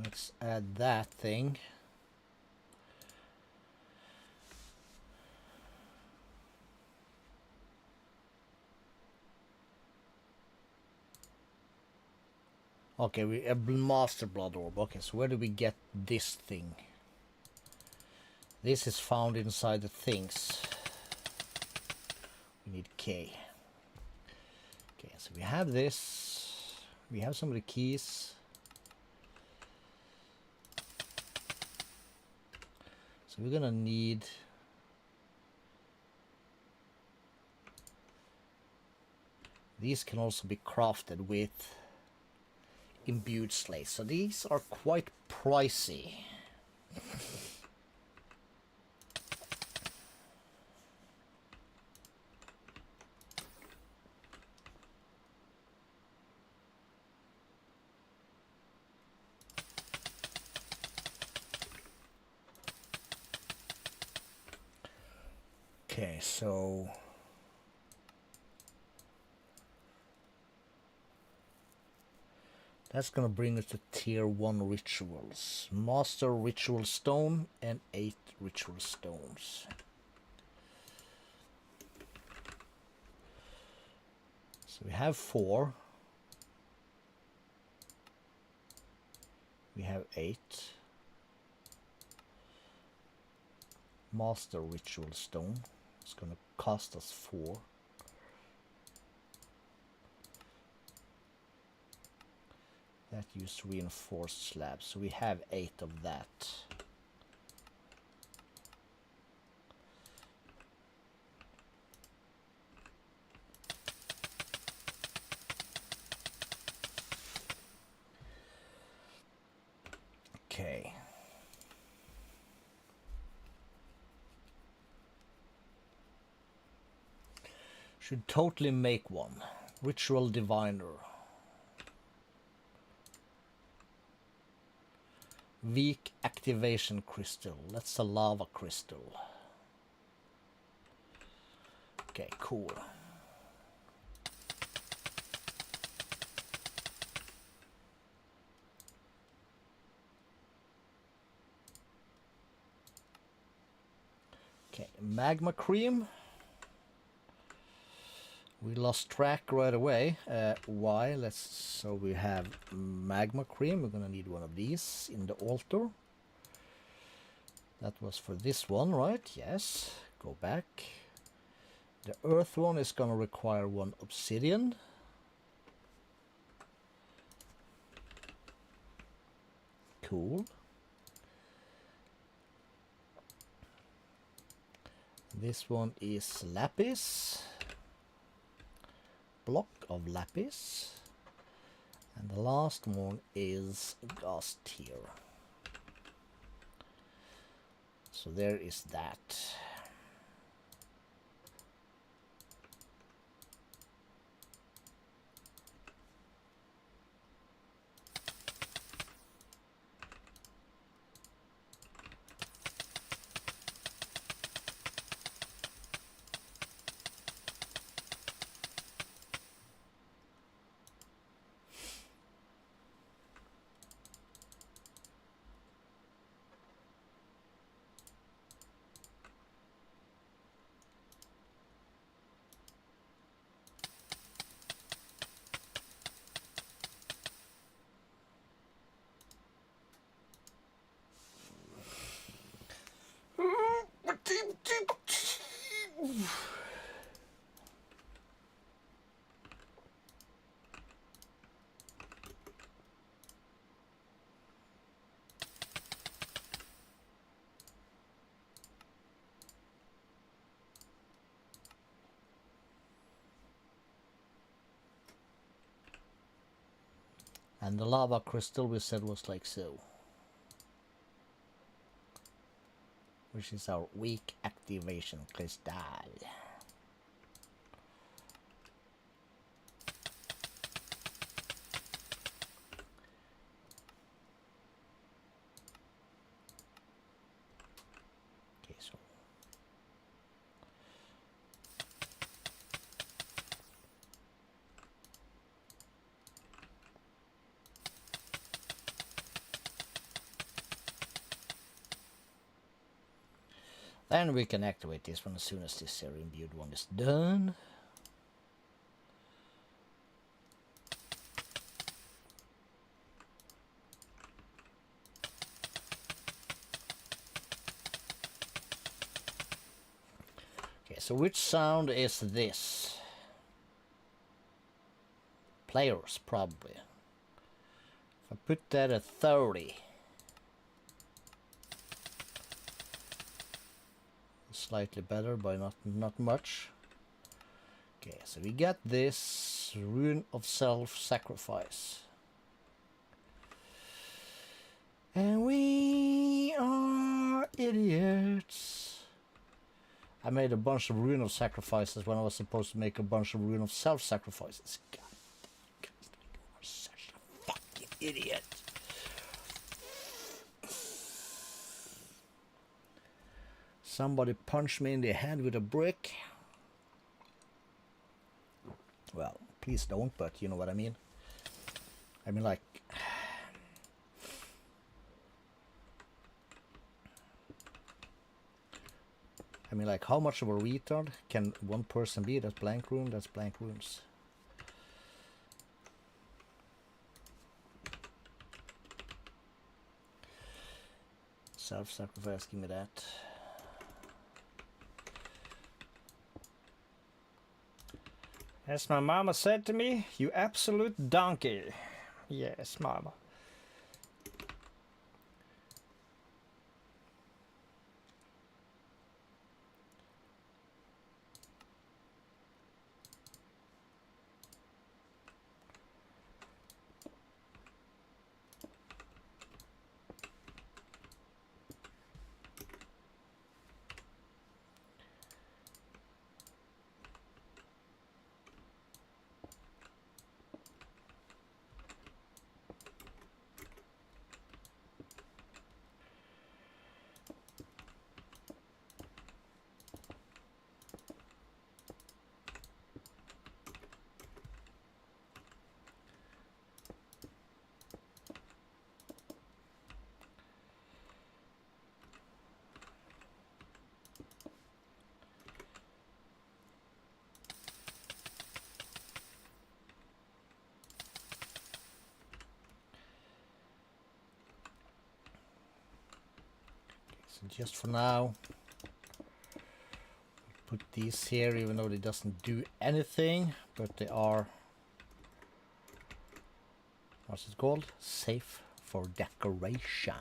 Let's add that thing. Okay, we have master blood orb. Okay, so where do we get this thing? This is found inside the things. We need K. Okay, So we have this. We have some of the keys. So we're gonna need these. Can also be crafted with imbued slates. So these are quite pricey. Okay, so that's gonna bring us to tier 1 rituals. Master ritual stone and 8 ritual stones. So we have 4. We have 8. Master ritual stone. It's gonna cost us 4. That used reinforced slabs, so we have 8 of that. Okay. Should totally make one. Ritual diviner. Weak activation crystal. That's a lava crystal. Okay, cool. Okay, magma cream. We lost track right away. Why? So we have magma cream. We're gonna need one of these in the altar. That was for this one, right? Yes. Go back. The earth one is gonna require 1 obsidian. Cool. This one is lapis. Block of lapis. And the last one is gas tier. So there is that. And the lava crystal we said was like so. Which is our weak activation crystal. Okay, so then we can activate this one as soon as this imbued one is done. Okay, so which sound is this? players, probably. If I put that at 30. Slightly better, but not much. Okay, so we got this Rune of Self-Sacrifice. And we are idiots. I made a bunch of Rune of Sacrifices when I was supposed to make a bunch of Rune of Self-Sacrifices. God, you are such a fucking idiot. Somebody punched me in the head with a brick. Well, please don't, but you know what I mean. I mean, like... how much of a retard can one person be? That's blank room, that's blank rooms. Self-sacrifice, give me that. As my mama said to me, you absolute donkey. Yes, mama. So just for now, put these here, even though they doesn't do anything, but they are, what's it called? Safe for decoration.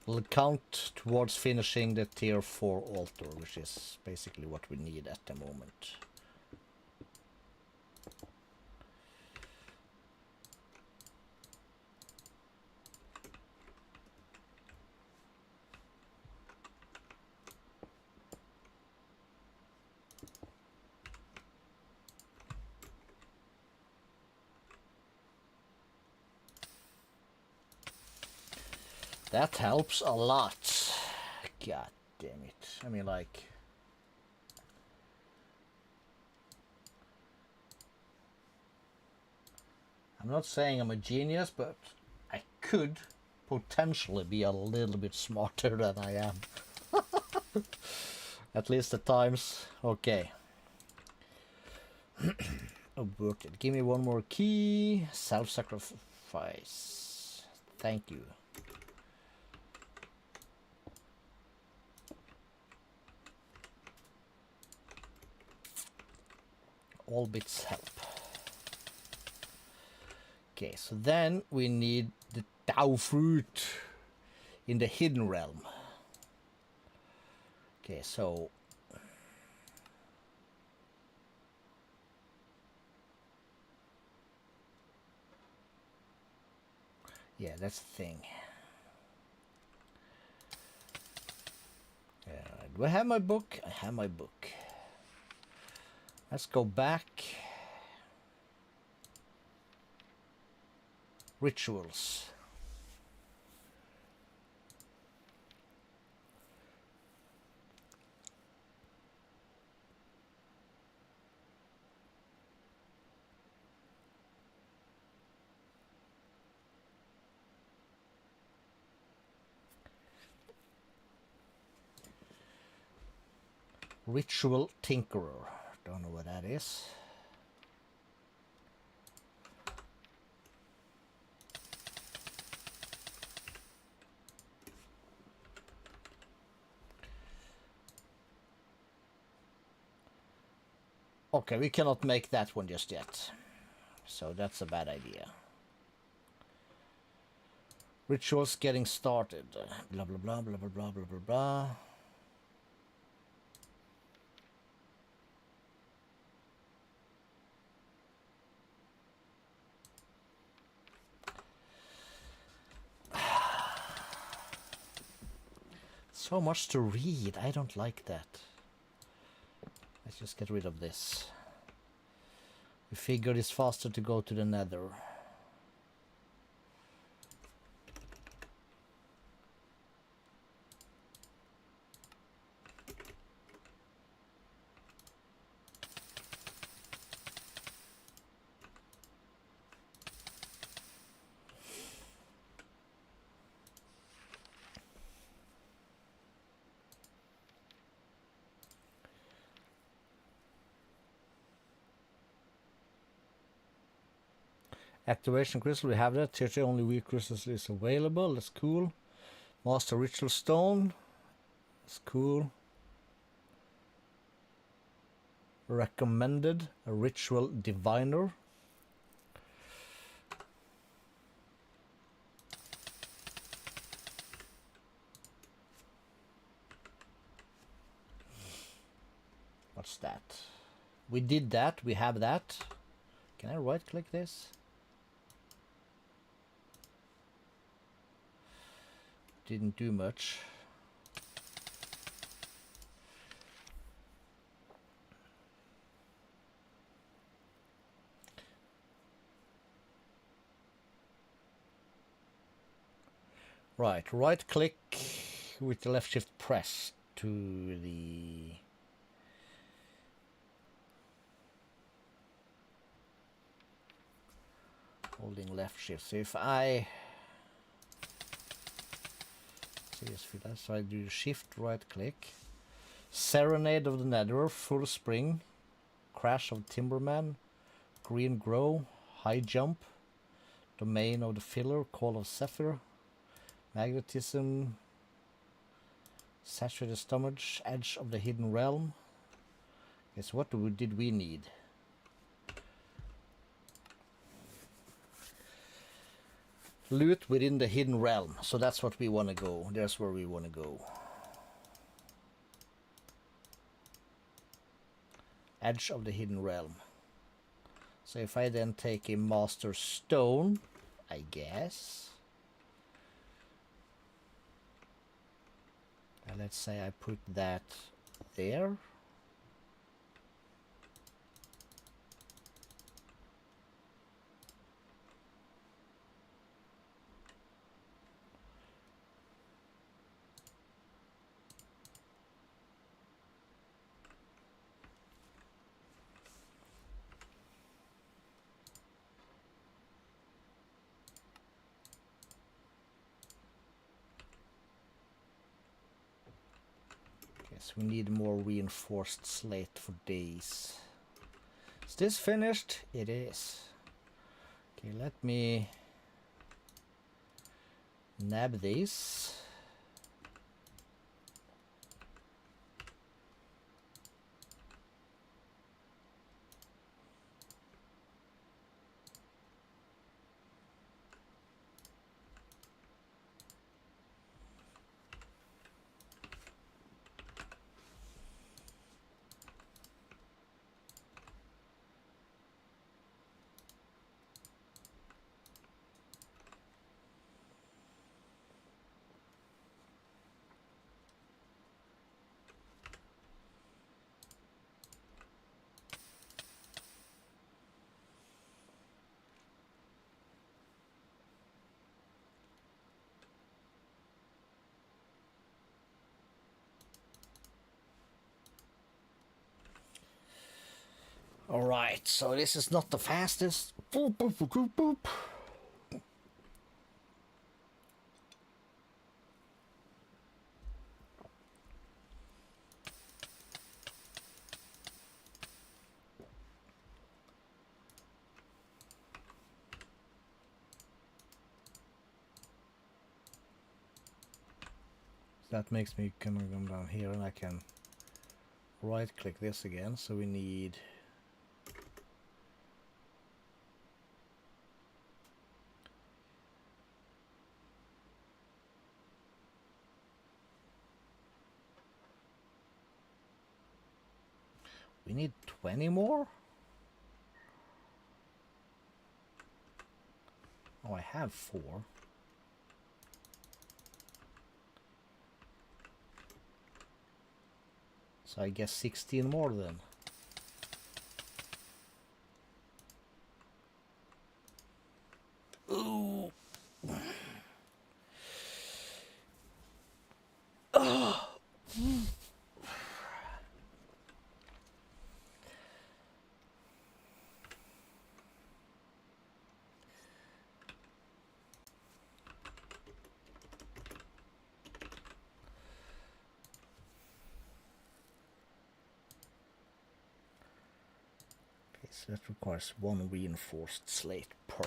We'll count towards finishing the tier 4 altar, which is basically what we need at the moment. That helps a lot. God damn it. I mean, like... I'm not saying I'm a genius, but I could potentially be a little bit smarter than I am. At least at times. Okay. Aborted. Give me one more key. Self-sacrifice. Thank you. All bits help. Okay, so then we need the Tao fruit in the hidden realm. Okay, so yeah, that's the thing. Do I have my book? I have my book. Let's go back. Rituals. Ritual Tinkerer. Don't know what that is. Okay, we cannot make that one just yet. So that's a bad idea. Rituals getting started. Blah, blah, blah, blah, blah, blah, blah, blah, blah. So much to read. I don't like that. Let's just get rid of this. We figured it's faster to go to the Nether. Activation crystal, we have that. Tier 2 only weak crystals is available. That's cool. Master ritual stone. That's cool. Recommended a ritual diviner. What's that? We did that. We have that. Can I right click this? Didn't do much. Right click with the left shift press to the holding left shift. So if I so I do shift right click, Serenade of the Nether, Full Spring, Crash of Timberman, Green Grow, High Jump, Domain of the Filler, Call of Zephyr, Magnetism, Saturated Stomach, Edge of the Hidden Realm. Guess what did we need? Loot within the Hidden Realm. So that's what we want to go. That's where we want to go. Edge of the Hidden Realm. So if I then take a Master Stone, I guess. And let's say I put that there. We need more reinforced slate for days. Is this finished? It is. Okay, let me nab these. Alright, so this is not the fastest. Boop, boop, boop, boop, boop. That makes me come down here and I can right click this again. So we need We need 20 more? Oh, I have 4. So I guess 16 more then. Ooh. Oh. Okay, so that requires 1 reinforced slate per.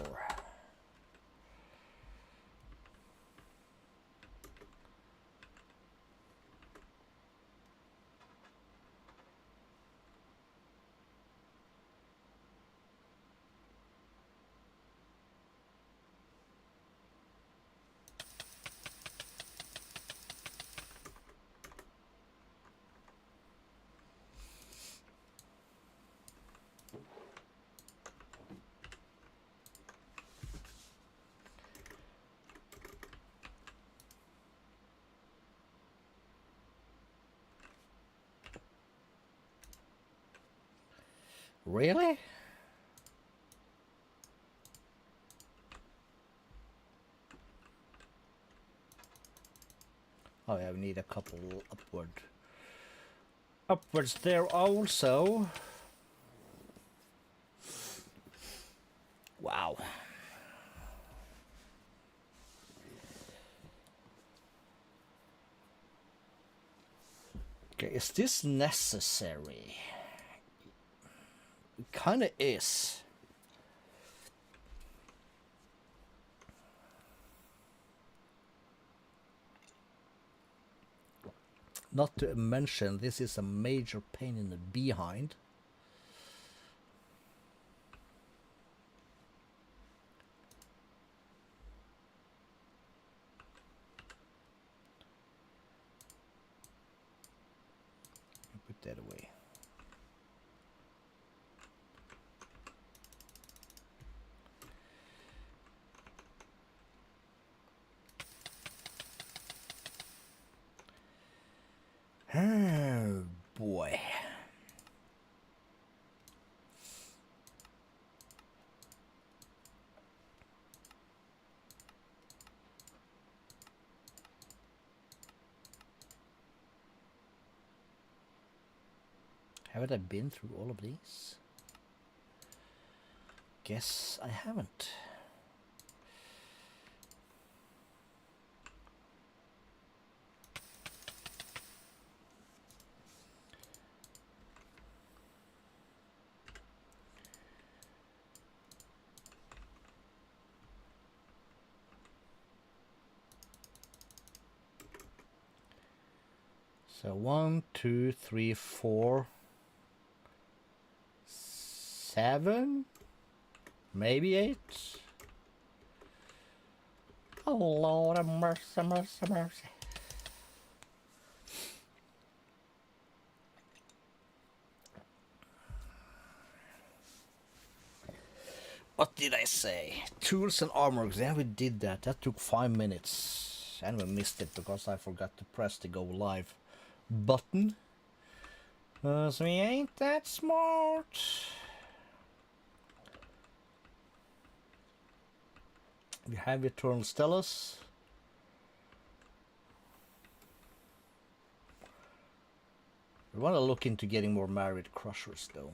Really? Oh yeah, we need a couple upwards there also. Wow. Okay, is this necessary? It kinda is. Not to mention, this is a major pain in the behind. Put that away. Oh boy. Haven't I been through all of these? Guess I haven't. So 1, 2, 3, 4, 7, maybe 8. Oh Lord of mercy, mercy, mercy. What did I say? Tools and armor. Yeah, we did that. That took 5 minutes. And we missed it because I forgot to press the go live button. So we ain't that smart. We have Eternal Stellas. We want to look into getting more Married Crushers though.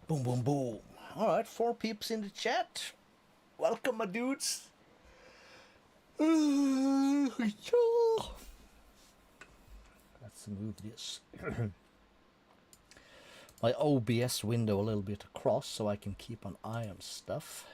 Boom, boom, boom. Alright, 4 peeps in the chat. Welcome, my dudes. Let's move this. my OBS window a little bit across so I can keep an eye on stuff.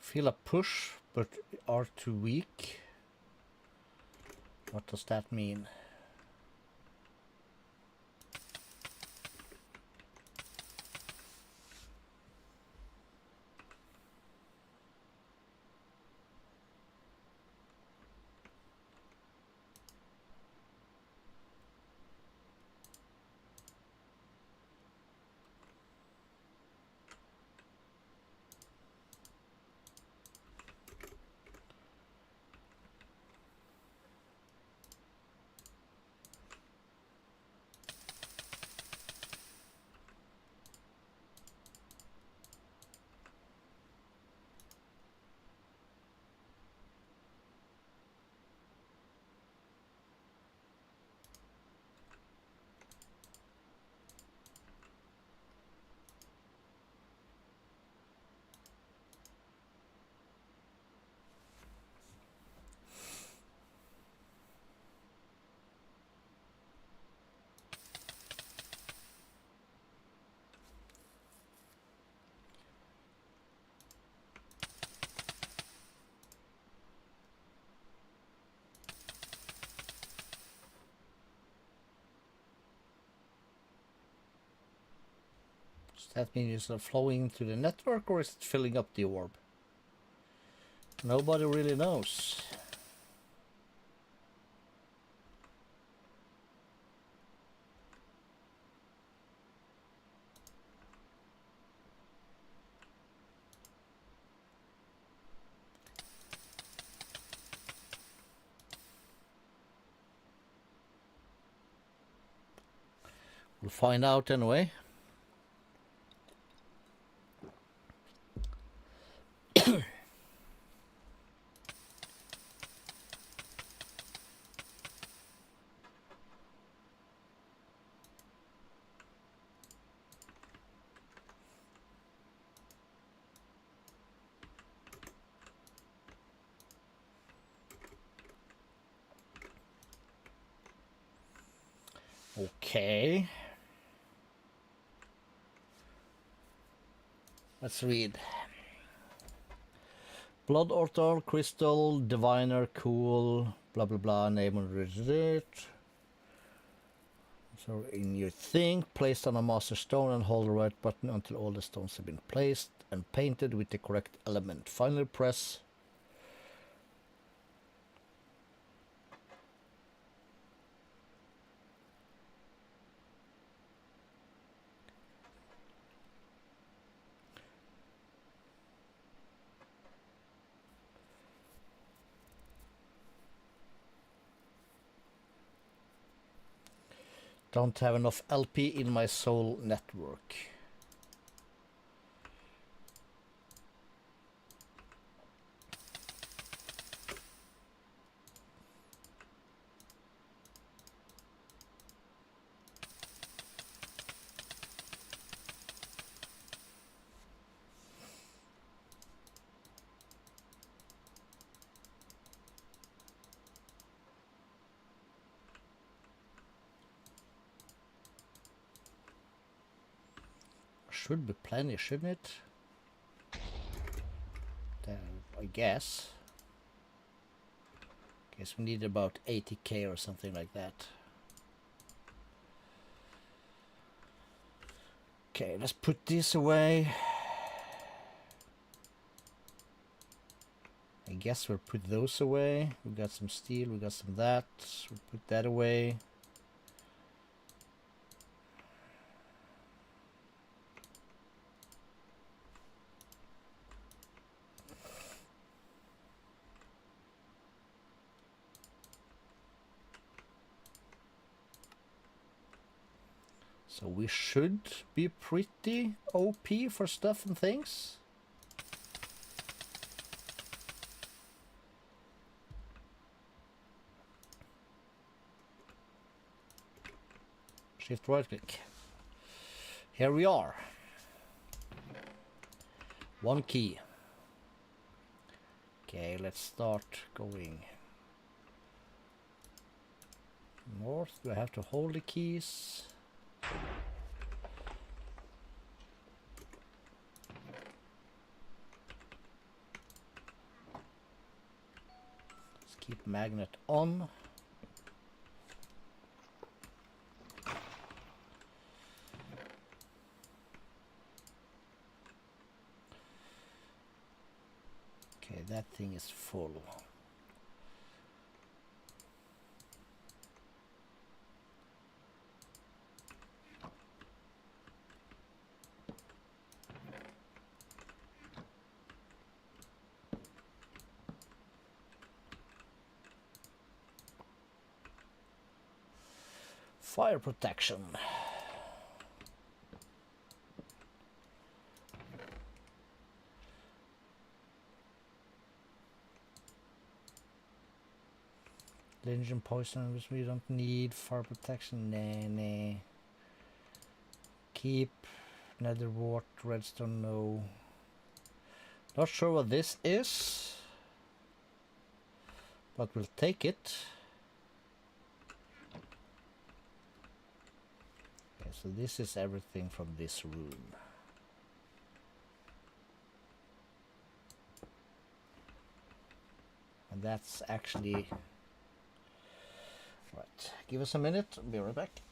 Feel a push, but are too weak. What does that mean? Does that mean it's flowing to the network, or is it filling up the orb? Nobody really knows. We'll find out anyway. Okay. Let's read. Blood Ortal, Crystal, Diviner, Cool, blah blah blah, name and result. So in your thing, placed on a master stone and hold the right button until all the stones have been placed and painted with the correct element. Finally press. Don't have enough LP in my soul network. Should be plenty, shouldn't it? I guess. Guess we need about 80k or something like that. Okay, let's put this away. I guess we'll put those away. We got some steel, we got some that. We'll put that away. So we should be pretty OP for stuff and things. Shift right click. Here we are. One key. Okay, let's start going north. Do I have to hold the keys? Let's keep magnet on. Okay, that thing is full. Fire protection. Engine poison, which we don't need. Fire protection, nah. Keep. Nether wart, redstone, no. Not sure what this is, but we'll take it. Okay, so this is everything from this room. And that's actually... Right, give us a minute, I'll be right back.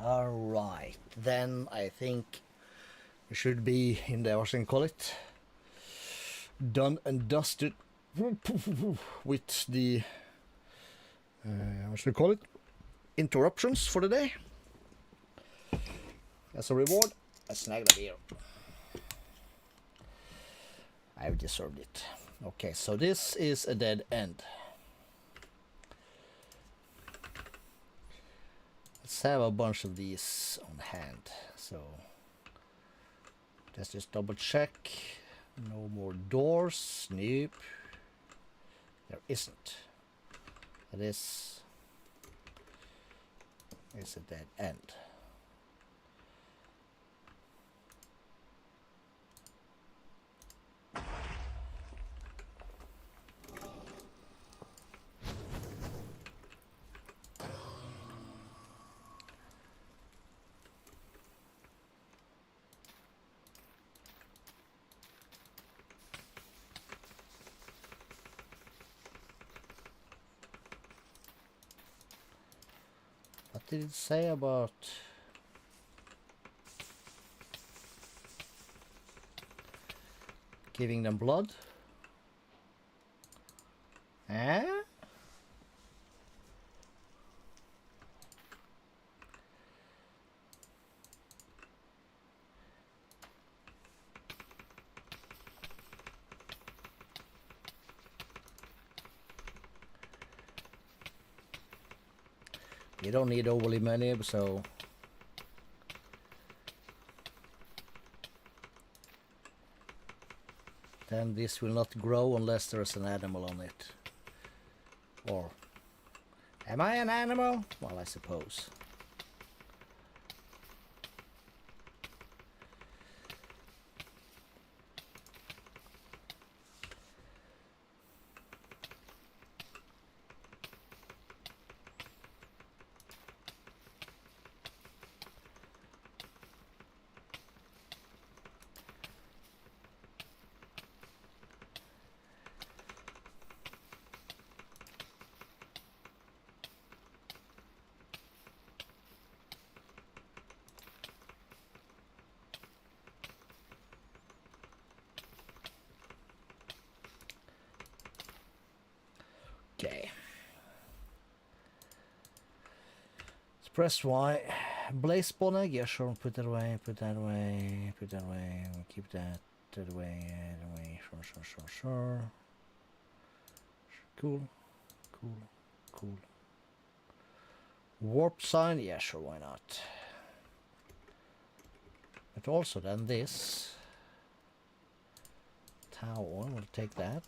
Alright, then I think we should be in the, what can I call it, done and dusted with the, what should we call it, interruptions for the day. As a reward, I snagged a beer. I've deserved it. Okay, so this is a dead end. Let's have a bunch of these on hand. So let's just double check. No more doors. Nope. There isn't. This is a dead end. What did it say about giving them blood? Eh? You don't need overly many, so then this will not grow unless there's an animal on it. Or am I an animal? Well, I suppose. Okay. Let's press Y. Blaze spawn egg? Yeah, sure. Put that away, put that away, put that away. We'll keep that away, that away. Sure. Cool. Warp sign? Yeah, sure, why not? But also then this. Tower, we'll take that.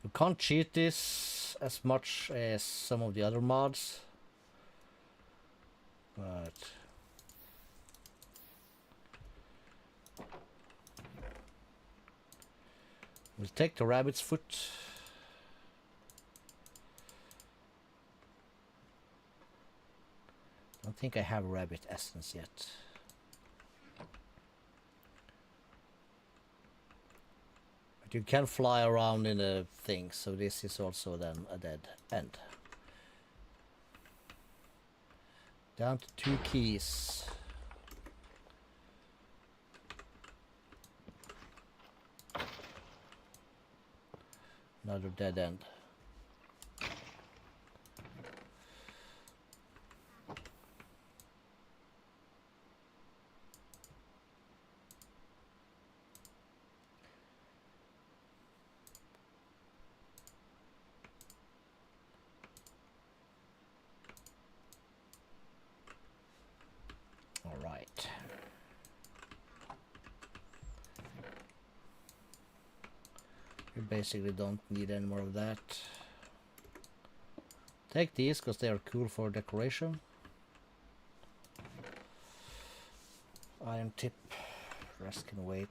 You can't cheat this as much as some of the other mods, but we'll take the rabbit's foot. I don't think I have rabbit essence yet. But you can fly around in the thing, so this is also then a dead end. Down to 2 keys. Another dead end. All right. You basically don't need any more of that. Take these because they are cool for decoration. Iron tip, rest can wait.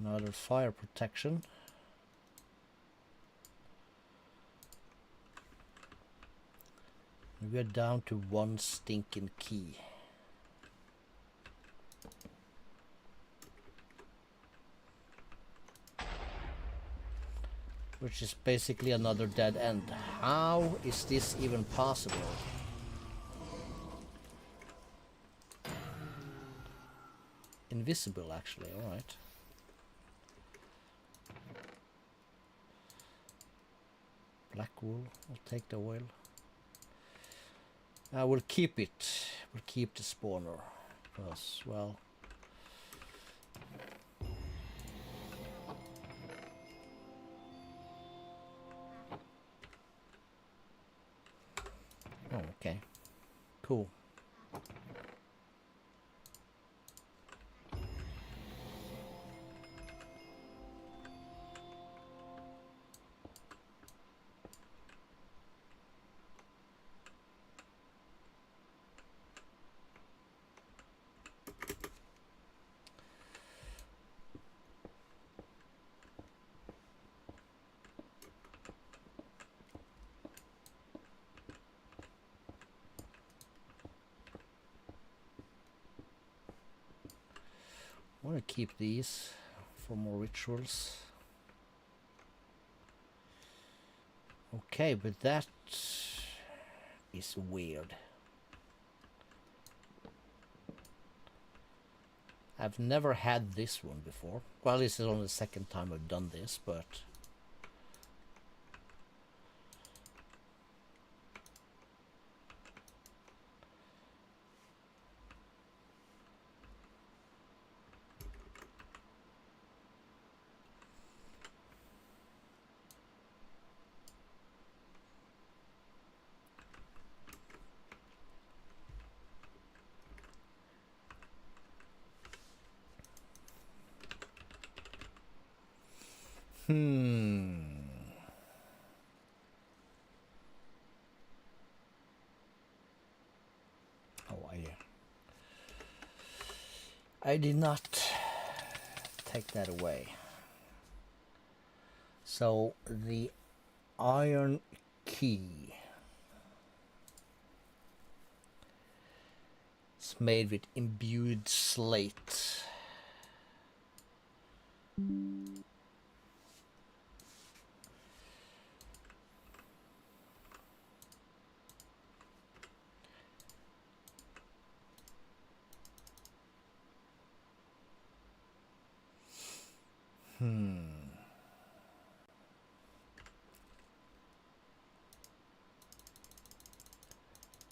Another fire protection. We're down to one stinking key. Which is basically another dead end. How is this even possible? Invisible, actually, alright. Black wool, I'll take the oil. I will keep it. We'll keep the spawner. Because, well... Oh, okay. Cool. I want to keep these for more rituals. Okay, but that is weird. I've never had this one before. Well, this is only the second time I've done this, but... Oh, I did not take that away. So the iron key is made with imbued slate.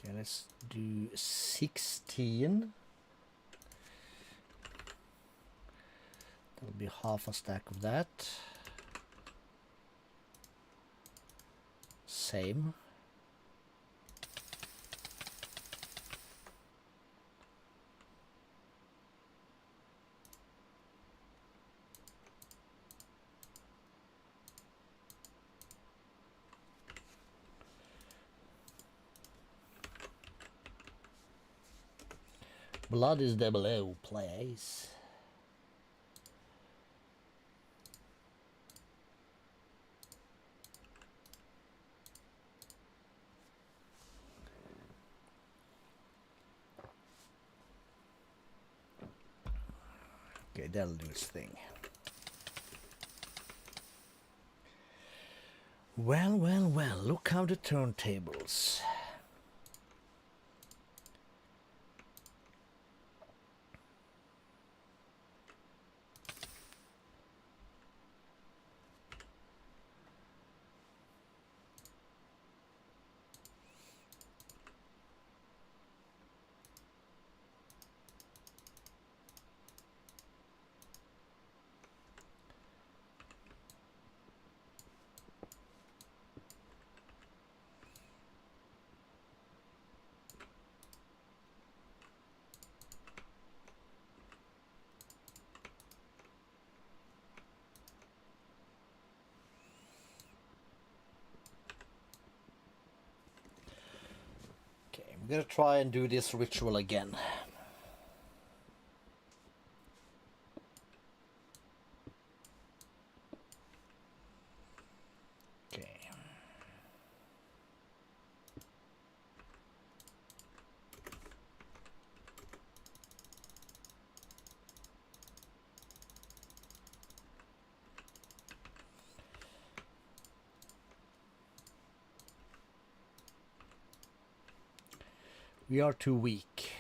Okay, let's do 16. That'll be half a stack of that. Same. Blood is double O, please. Okay, that'll do its thing. Well, well, well, look how the turntables. I'm gonna try and do this ritual again. Okay. We are too weak.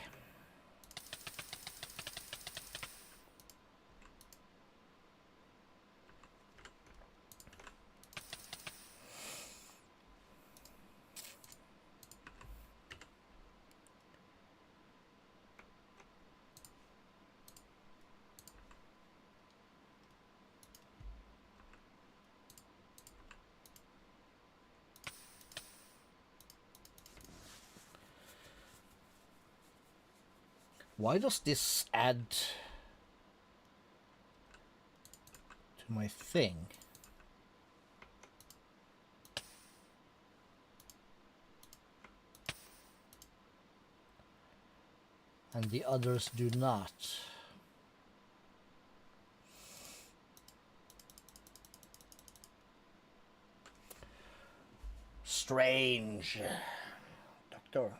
Why does this add to my thing? And the others do not. Strange. Doctor.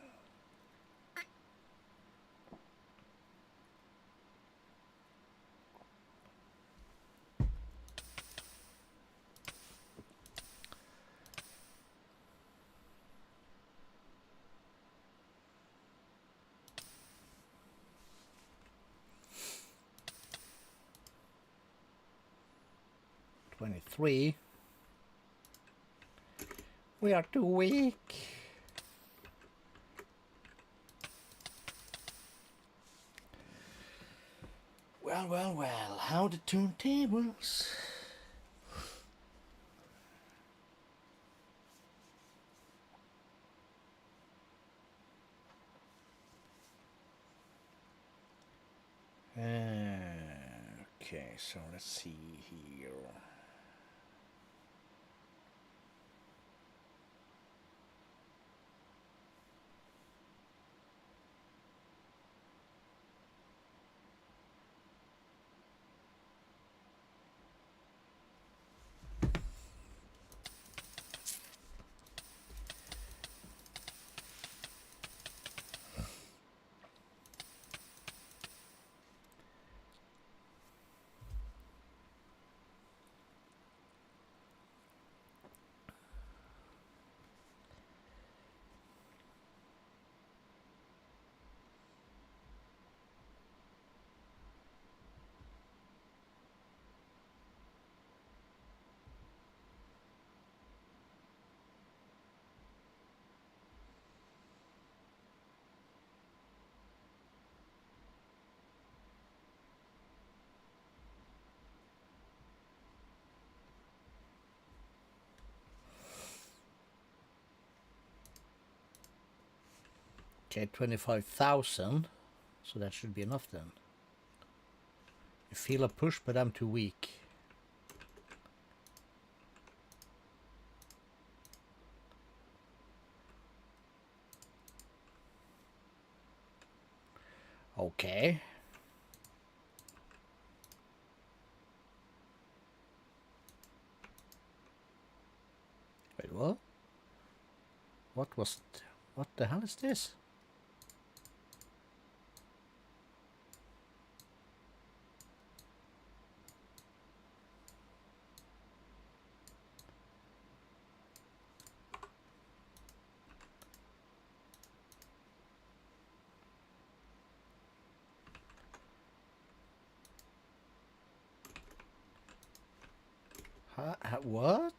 $23. We are too weak. Well, well, well. How the turntables? Okay, so let's see here. Okay, 25,000. So that should be enough then. I feel a push, but I'm too weak. Okay. Wait, what? What was it? What the hell is this? What?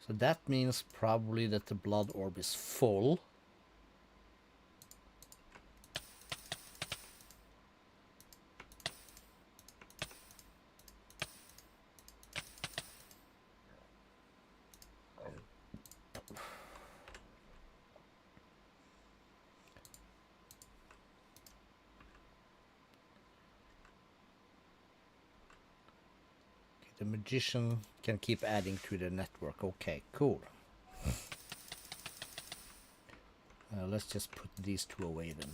So that means probably that the blood orb is full. The magician can keep adding to the network. Okay, cool. Let's just put these two away then.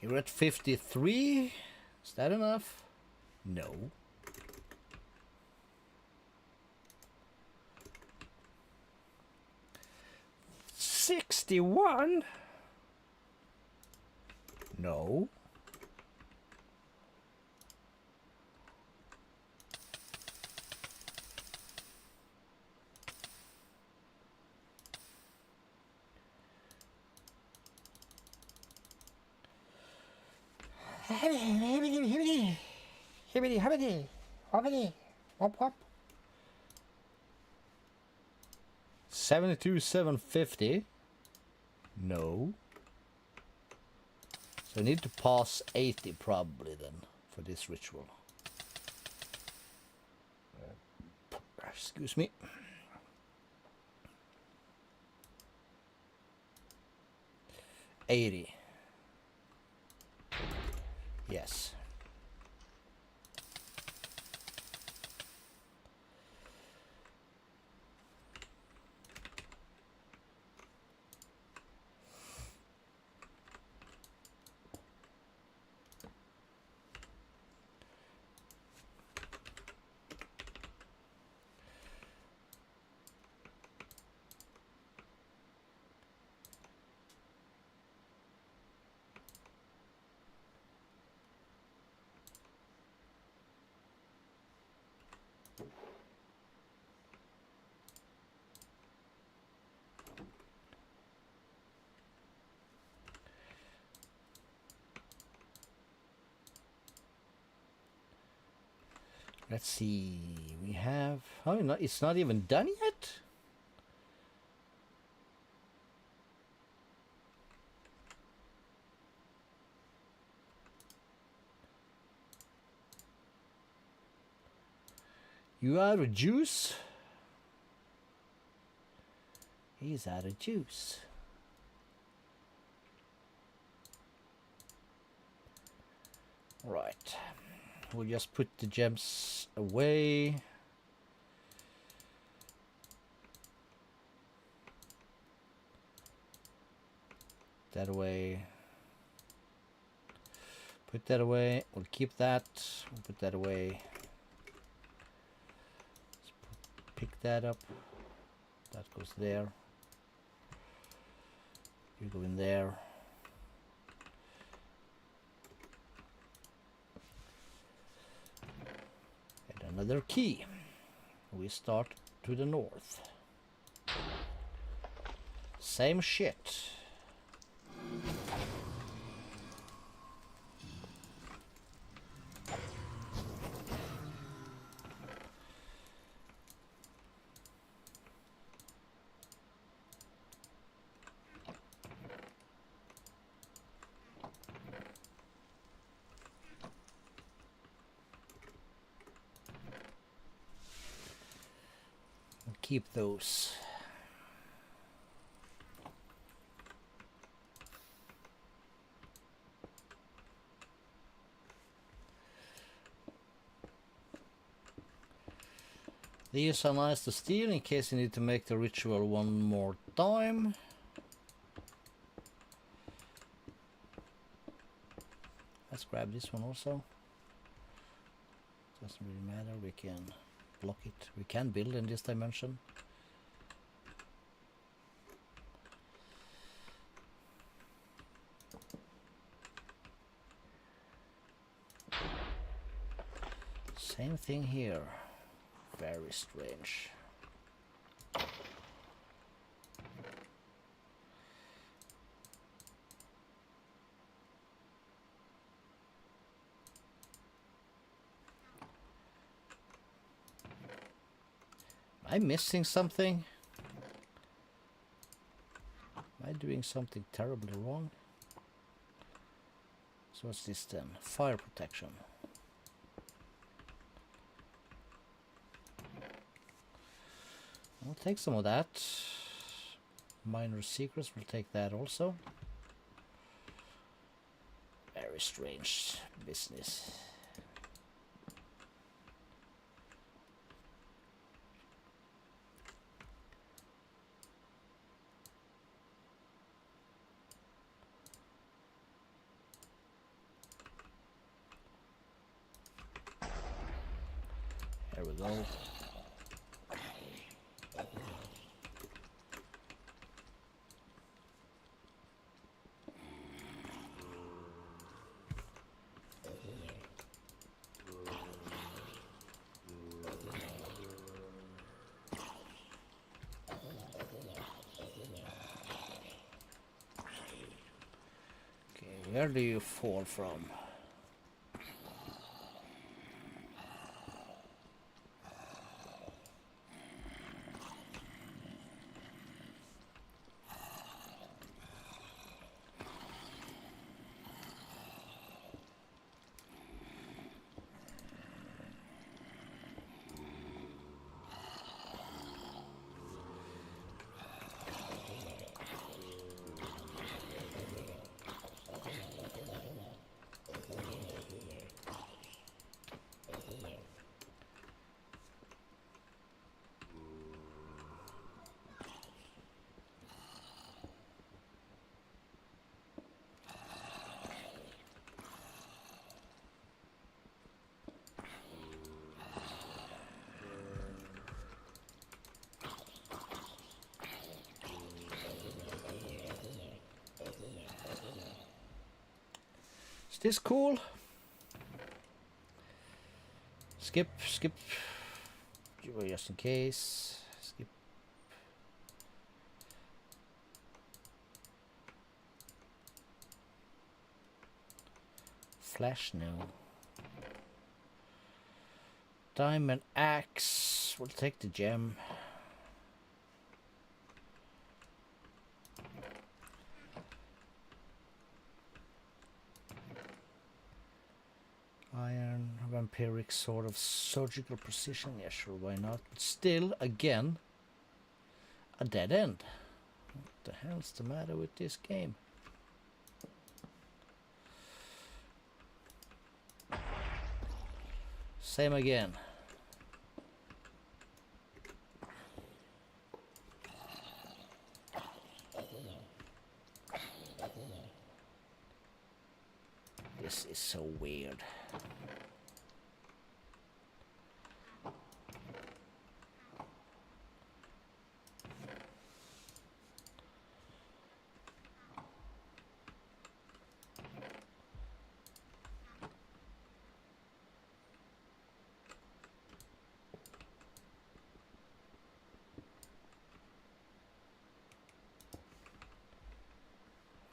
You're at 53. Is that enough? No. $61? No. Hibbity, hibbity, hobbity, wop wop. 72,750. No. So I need to pass 80 probably then for this ritual. Excuse me. $80. Yes. Let's see. We have. Oh, no, it's not even done yet. You out of juice? He's out of juice. Right. We'll just put the gems away. That away. Put that away. We'll keep that. We'll put that away. Pick that up. That goes there. You go in there. And another key. We start to the north. Same shit. Keep those. These are nice to steal in case you need to make the ritual one more time. Let's grab this one also. Doesn't really matter, we can block it. We can build in this dimension. Same thing here. Very strange. Am I missing something? Am I doing something terribly wrong? So what's this then? Fire protection. I'll take some of that. Minor secrets, we'll take that also. Very strange business. There we go. Okay, where do you fall from? Is this cool? Skip, just in case. Skip. Flash now. Diamond axe. We'll take the gem. Iron, vampiric sword of surgical precision. Yeah, sure, why not? But still, again, a dead end. What the hell's the matter with this game? Same again. This is so weird.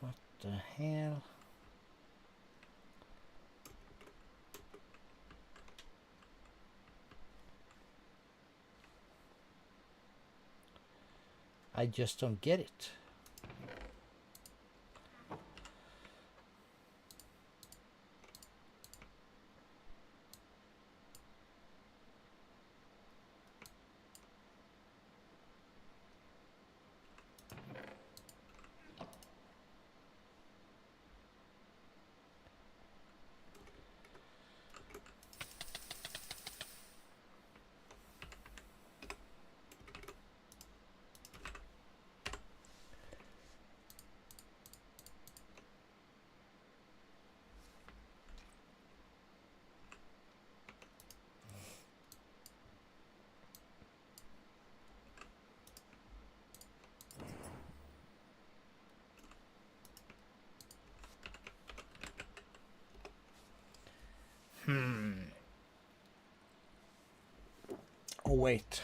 What the hell? I just don't get it. Oh wait.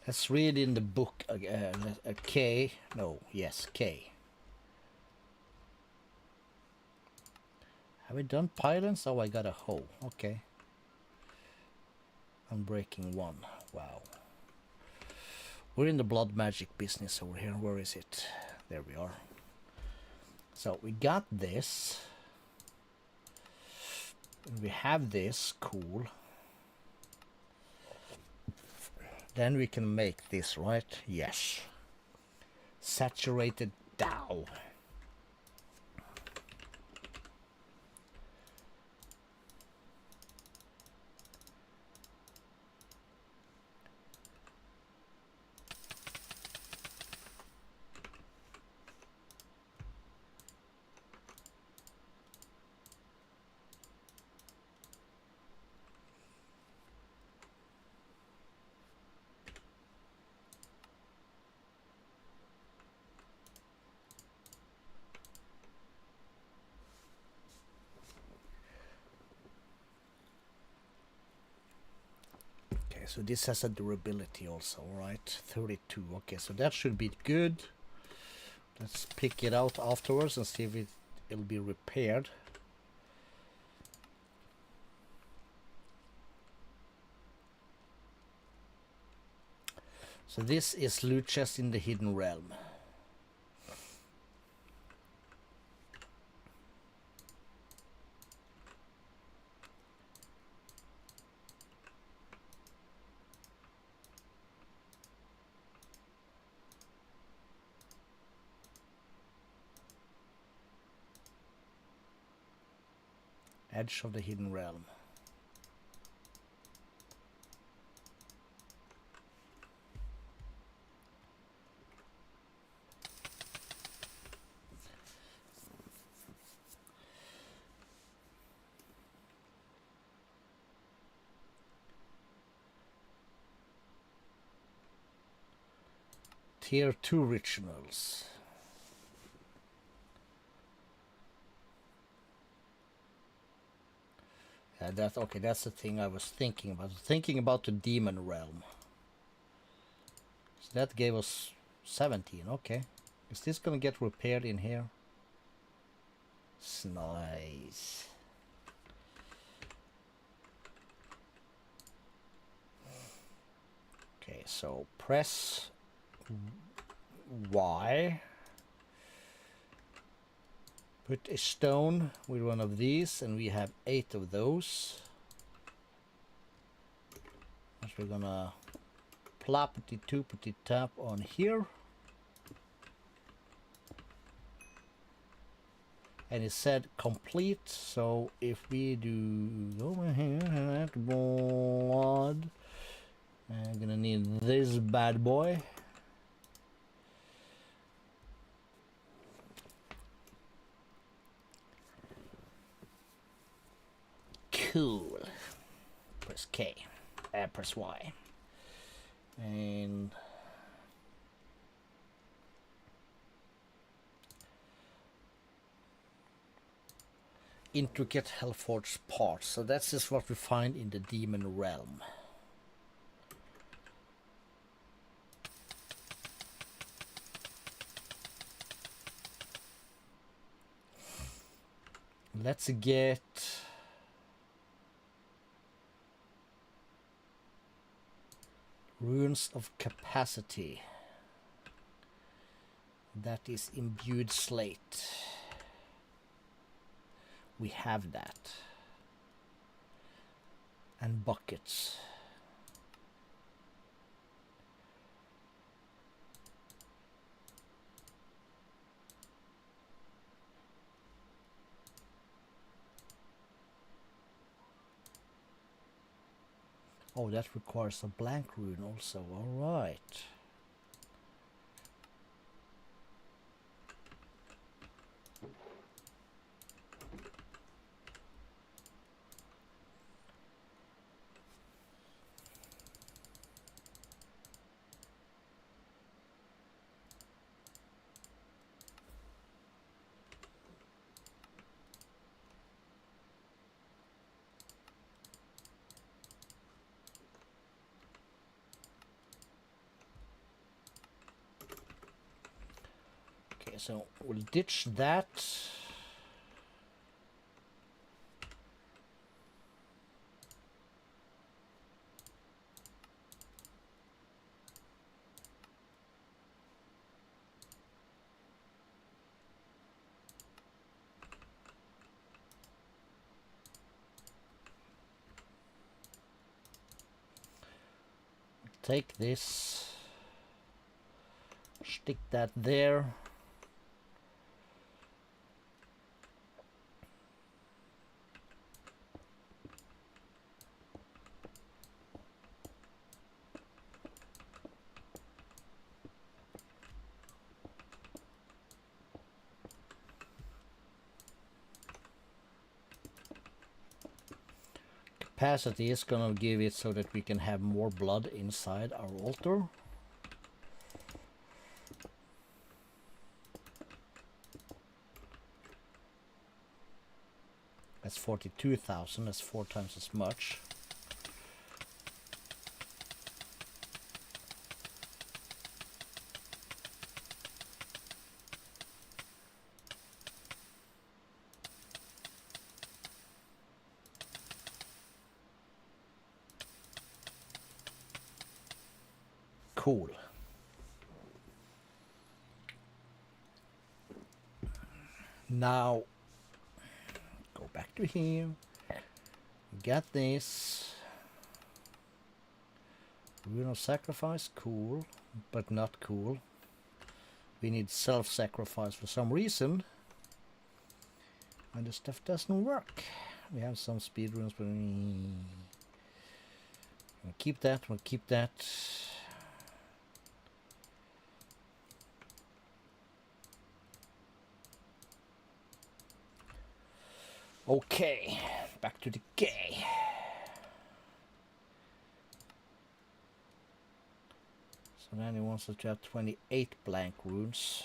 Let's read in the book K. No, yes, K. Have we done pylons? Oh, I got a hoe. Okay. Unbreaking one. Wow. We're in the blood magic business over here. Where is it? There we are. So we got this. We have this. Cool. Then we can make this, right? Yes. Saturated Dow. Okay, so this has a durability also, right? 32. Okay, so that should be good. Let's pick it out afterwards and see if it'll be repaired. So this is loot chest in the hidden realm. Edge of the hidden realm. Tier 2 rituals. Yeah, okay, that's the thing I was thinking about. Thinking about the demon realm. So that gave us 17, okay. Is this gonna get repaired in here? It's nice. Okay, so press Y. Put a stone with one of these, and we have 8 of those. So we're gonna ploppity toopity tap on here. And it said complete, so if we do over here and that blood, I'm gonna need this bad boy. Cool. Press K. Press Y. And intricate Hellforged parts. So that's just what we find in the demon realm. Let's get runes of capacity. That is imbued slate. We have that. And buckets. Oh, that requires a blank rune also. All right. Okay, so we'll ditch that. Take this, stick that there. Capacity is gonna give it so that we can have more blood inside our altar. That's 42,000, that's 4 times as much. Cool. Now, go back to here. Get this. Rune of Sacrifice, cool, but not cool. We need self-sacrifice for some reason. And the stuff doesn't work. We have some speed runes, but we'll keep that, we'll keep that. Okay, back to the gay. So then he wants us to have 28 blank runes.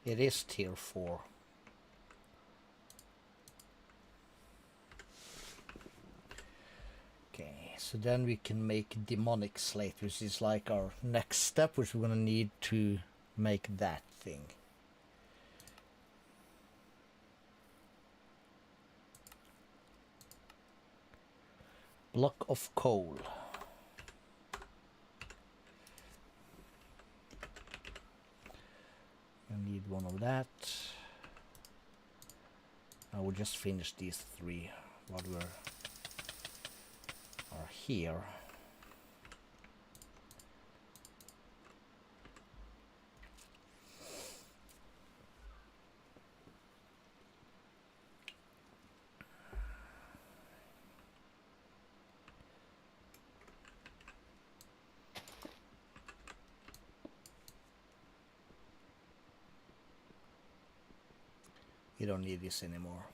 It is tier 4. Okay, so then we can make demonic slate, which is like our next step, which we're gonna need to make that thing. Block of coal. I need one of that. I will just finish these 3 while we are here. You don't need this anymore.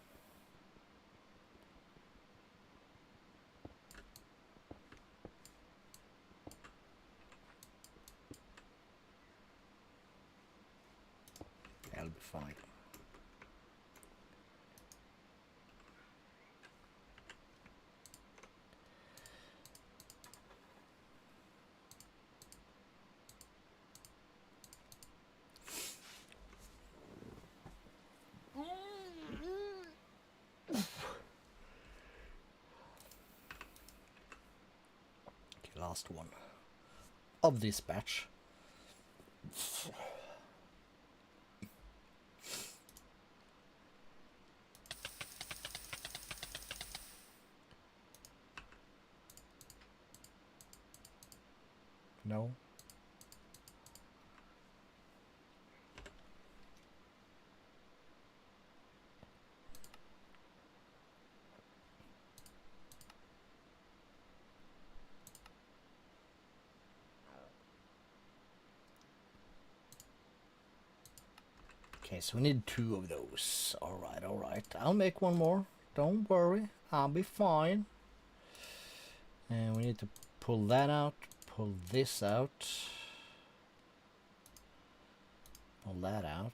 That'll be fine. Last one of this batch. No. Okay, so we need 2 of those. Alright, alright. I'll make one more. Don't worry. I'll be fine. And we need to pull that out. Pull this out. Pull that out.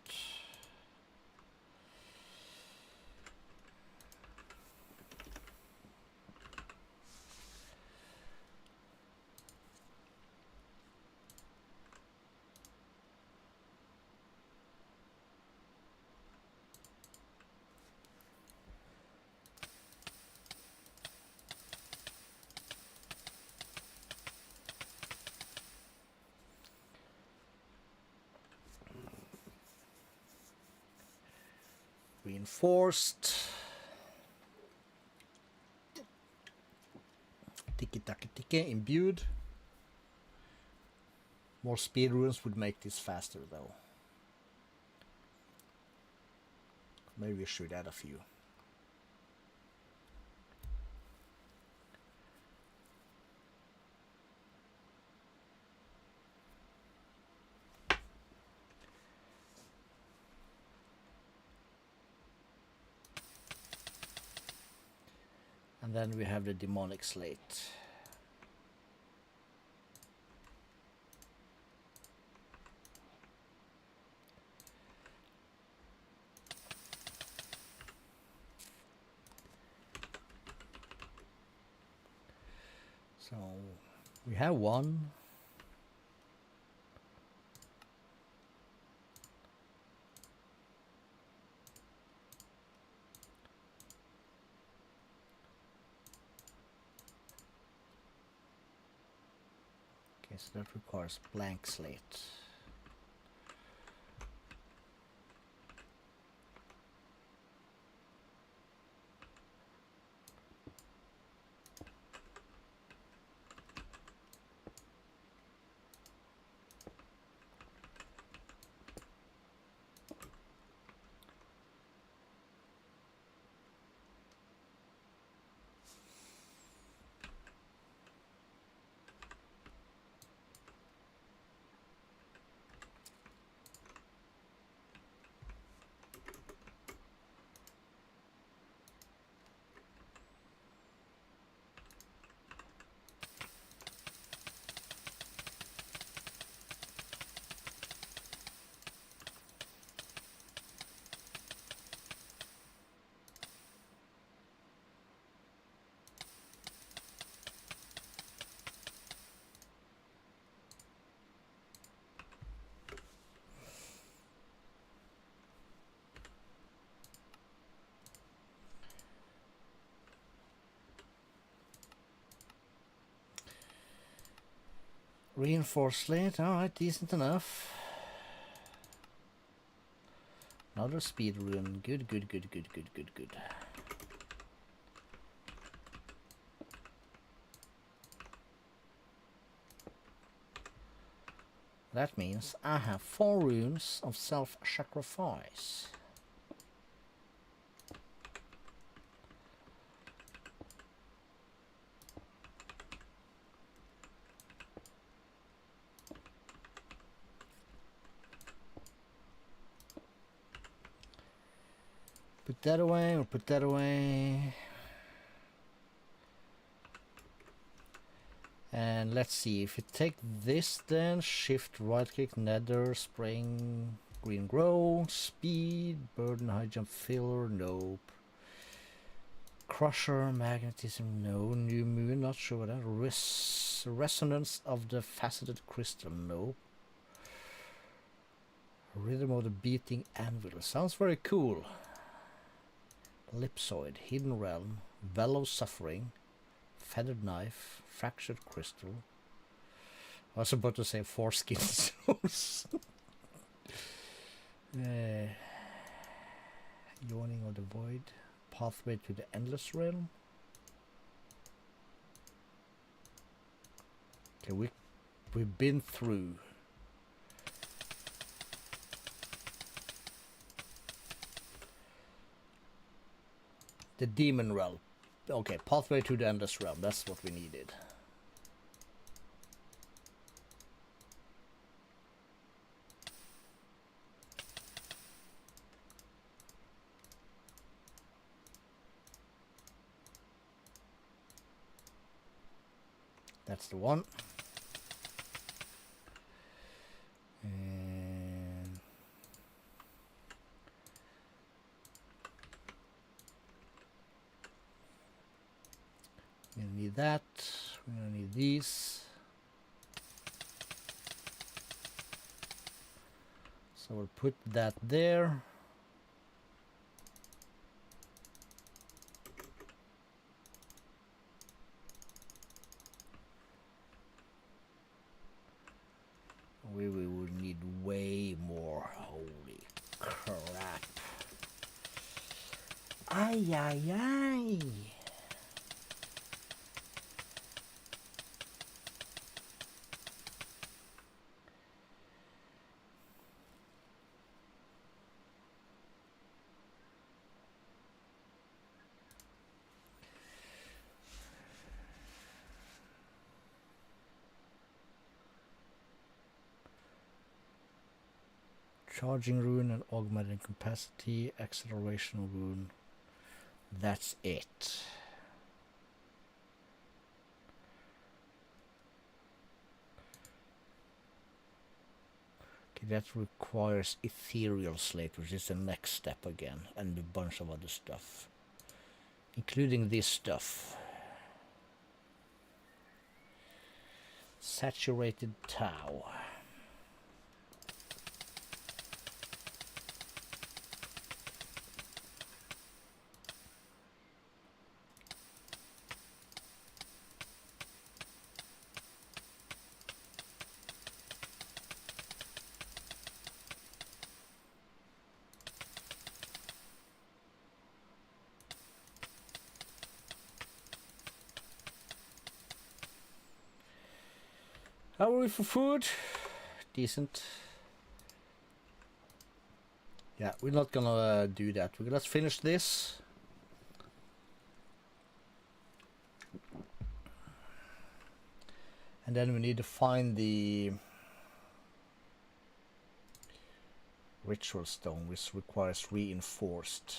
Reinforced. Tiki taki tiki, imbued. More speed runes would make this faster though. Maybe we should add a few. And then we have the demonic slate. So we have one. Okay, so that requires blank slate. Reinforced slate, alright, decent enough. Another speed rune, good. That means I have 4 runes of self-sacrifice. Put that away, or put that away. And let's see, if you take this then, shift right click, nether, spring, green grow, speed, burden, high jump filler, nope. Crusher, magnetism, no. New moon, not sure what that. Resonance of the faceted crystal, no. Rhythm of the beating anvil, sounds very cool. Ellipsoid, hidden realm, bellow suffering, feathered knife, fractured crystal. I was about to say foreskin souls. Yawning of the void, pathway to the endless realm. Okay, we've been through. The demon realm. Okay, pathway to the endless realm. That's what we needed. That's the one. And we're gonna need that. We're gonna need these. So we'll put that there. We will need way more. Holy crap. Ay, ay, ay. Charging rune and augmenting capacity, acceleration rune. That's it. Okay, that requires ethereal slate, which is the next step again, and a bunch of other stuff, including this stuff. Saturated tau. How are we for food? Decent. Yeah, we're not gonna do that. Let's finish this. And then we need to find the ritual stone, which requires reinforced.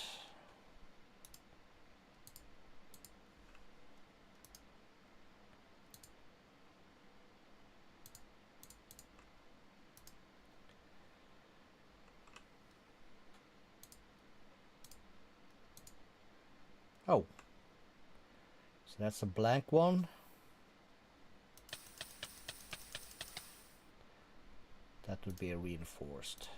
Oh, so that's a blank one. That would be a reinforced.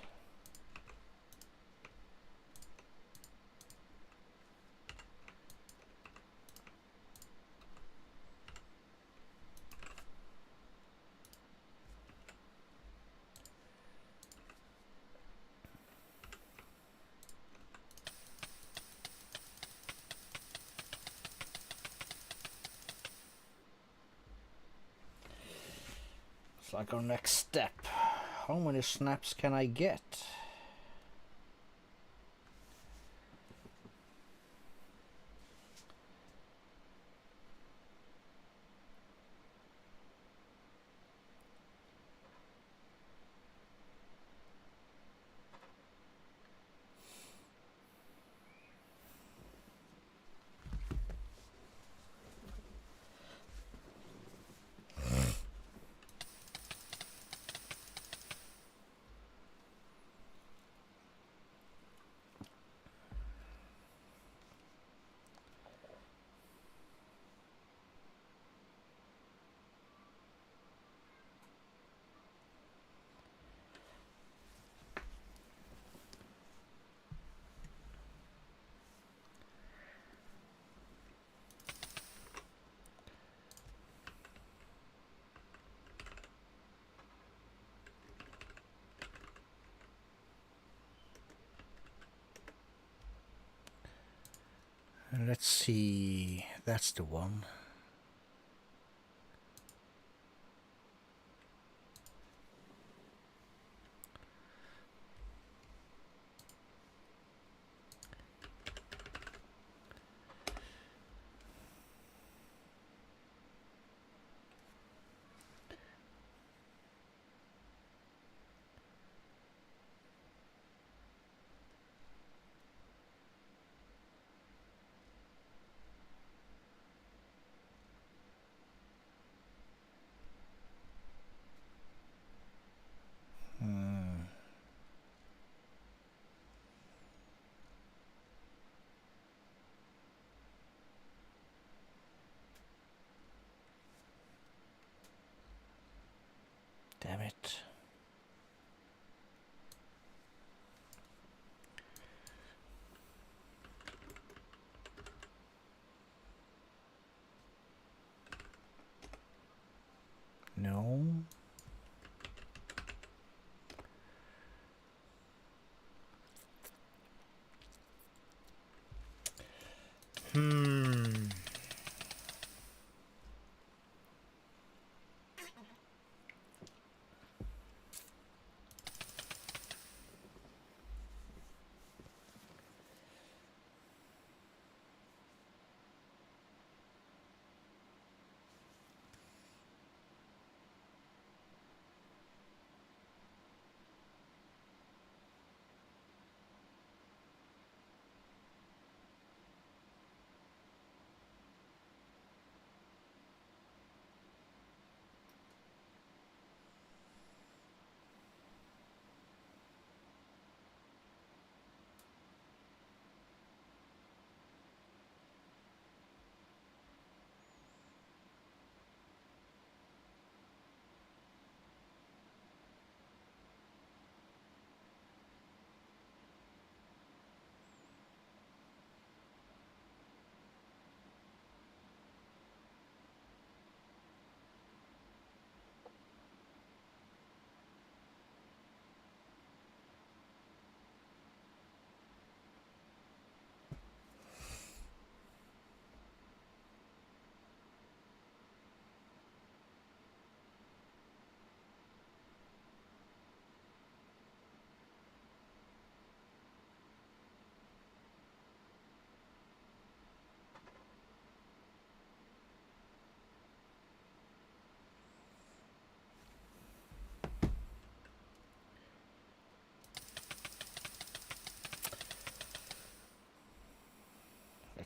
It's like our next step. How many snaps can I get? Let's see, that's the one. Damn it. No.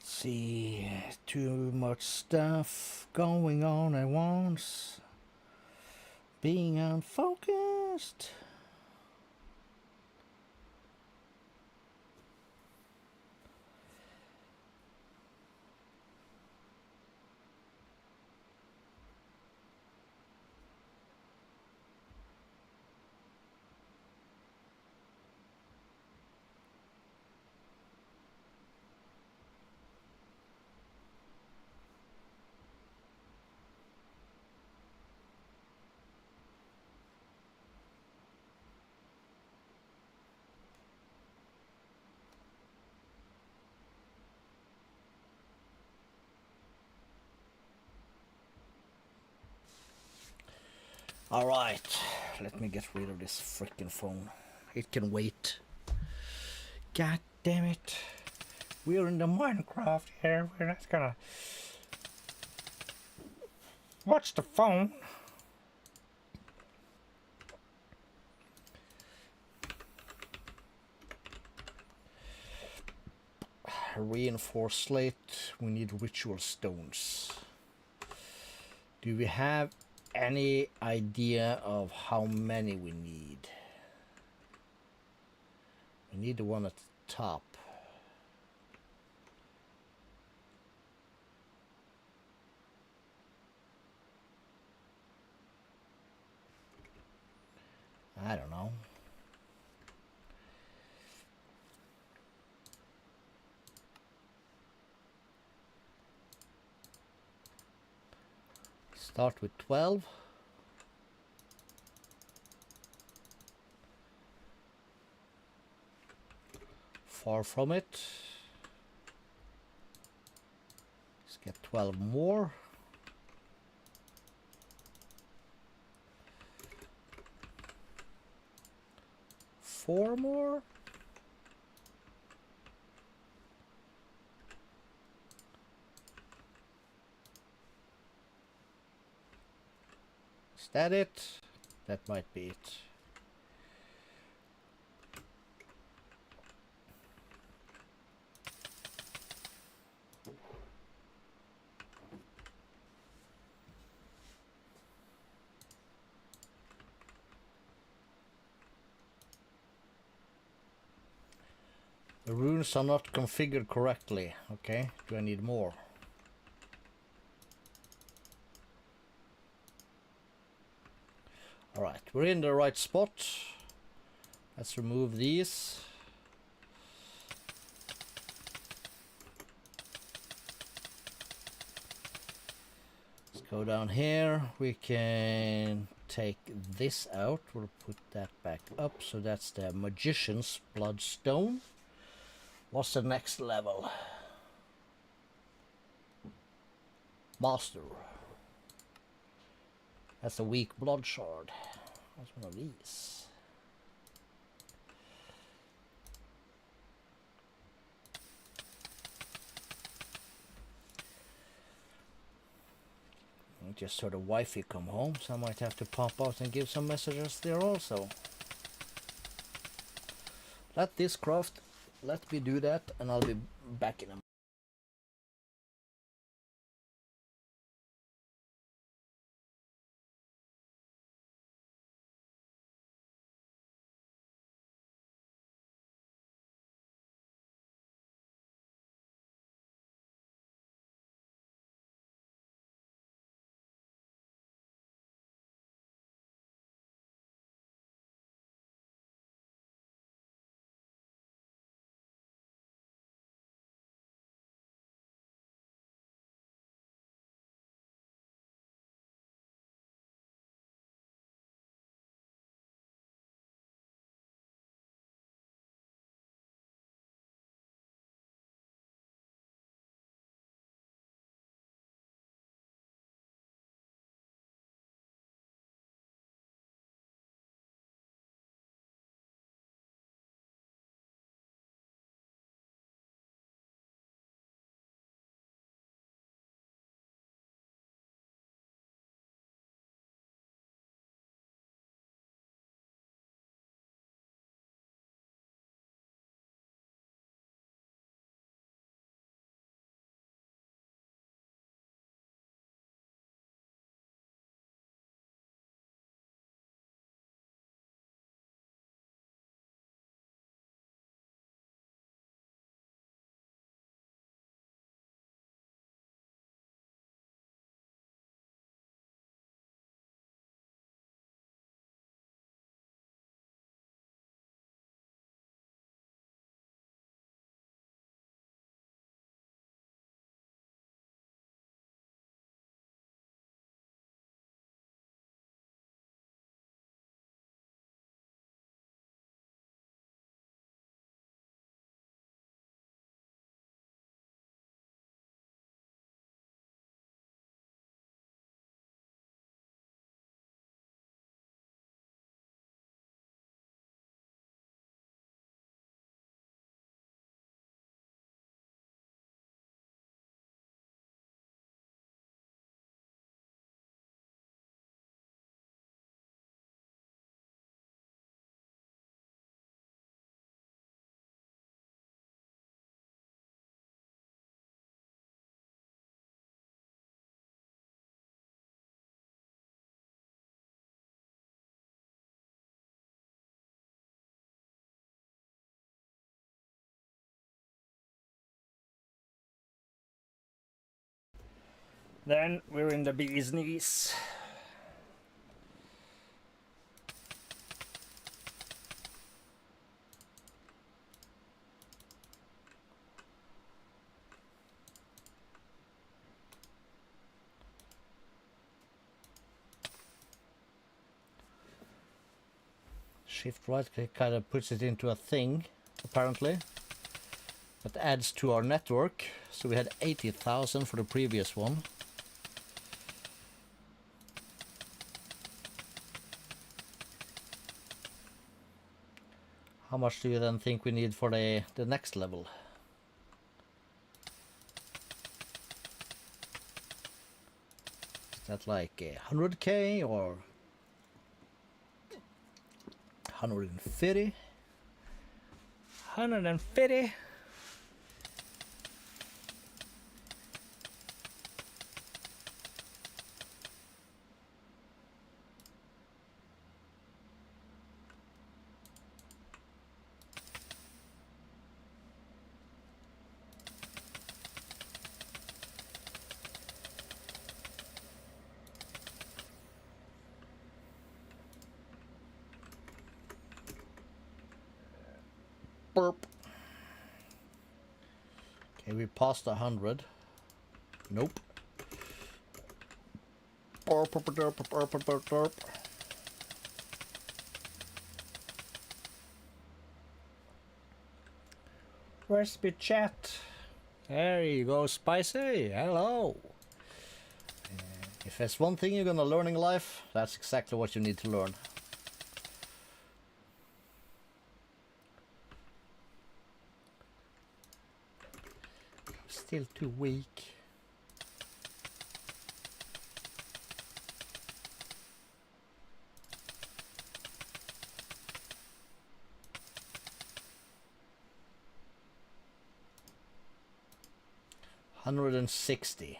See, too much stuff going on at once. Being unfocused. Alright, let me get rid of this freaking phone. It can wait. God damn it. We're in the Minecraft here. We're not gonna watch the phone. Reinforced slate. We need ritual stones. Do we have any idea of how many we need? We need the one at the top. I don't know. Start with 12. Far from it. Let's get 12 more. Four more. Is that it? That might be it. The runes are not configured correctly. Okay, do I need more? Alright, we're in the right spot. Let's remove these. Let's go down here. We can take this out. We'll put that back up. So that's the Magician's Bloodstone. What's the next level? Master. That's a weak blood shard. That's one of these. I just saw the wifey come home, so I might have to pop out and give some messages there also. Let this craft. Let me do that, and I'll be back in a minute. Then we're in the bee's knees. Shift right click kind of puts it into a thing, apparently. That adds to our network. So we had 80,000 for the previous one. How much do you then think we need for the next level? Is that like 100k or 150? 150? Burp. Okay, we passed 100. Nope. Burp, burp, burp, burp, burp, burp, burp. Where's the chat? There you go, Spicy. Hello. If there's one thing you're gonna learn in life, that's exactly what you need to learn. Still too weak. $160.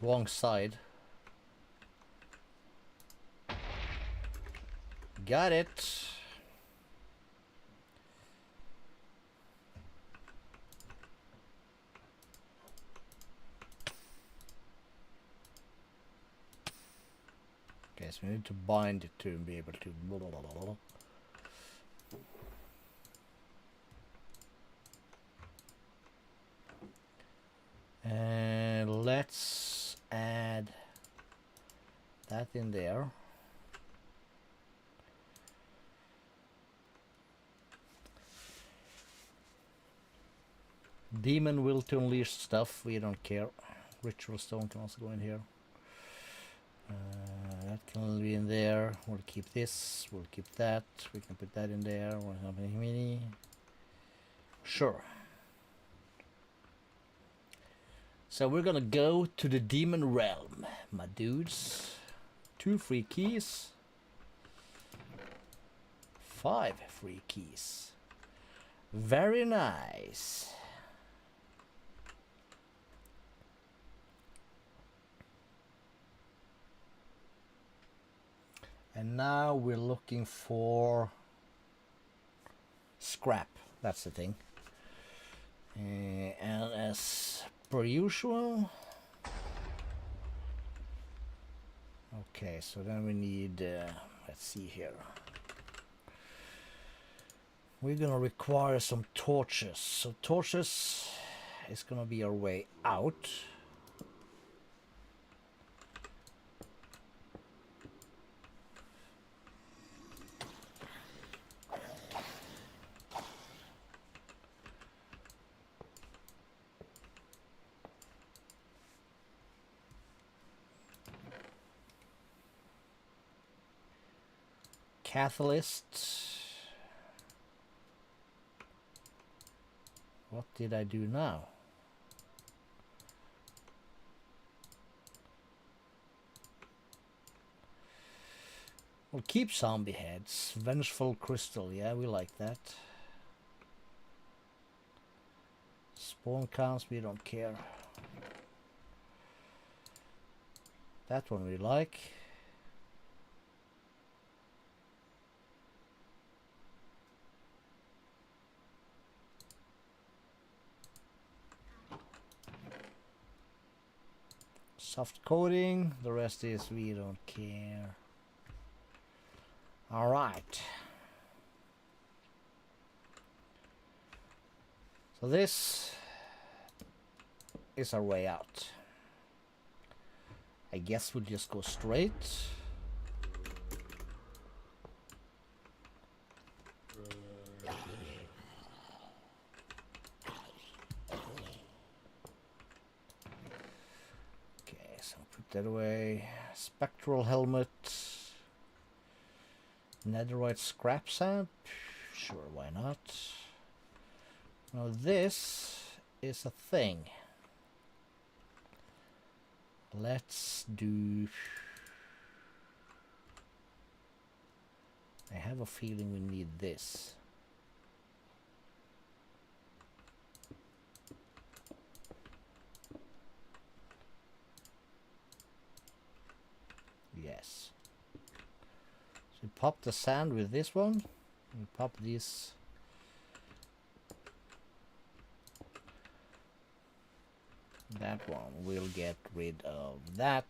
Wrong side. Got it. Okay, so we need to bind it to be able to blah, blah, blah, blah. And let's add that in there. Demon will to unleash stuff, we don't care. Ritual stone can also go in here. That can be in there. We'll keep this, we'll keep that. We can put that in there. Or something mini. Sure. So we're gonna go to the demon realm, my dudes. 2 free keys. 5 free keys. Very nice. And now we're looking for scrap. That's the thing. And as per usual. Okay, so then we need, let's see here. We're gonna require some torches. So torches is gonna be our way out. Catalyst. What did I do now? We'll keep zombie heads. Vengeful crystal, yeah, we like that. Spawn counts, we don't care. That one we like. soft coating. The rest is we don't care. All right. So this is our way out. I guess we'll just go straight. Okay, so put that away. Spectral helmet. Netherite scrap sand. Sure, why not? Now this is a thing. Let's do... I have a feeling we need this. Yes. So we pop the sand with this one. We pop these. That one will get rid of that.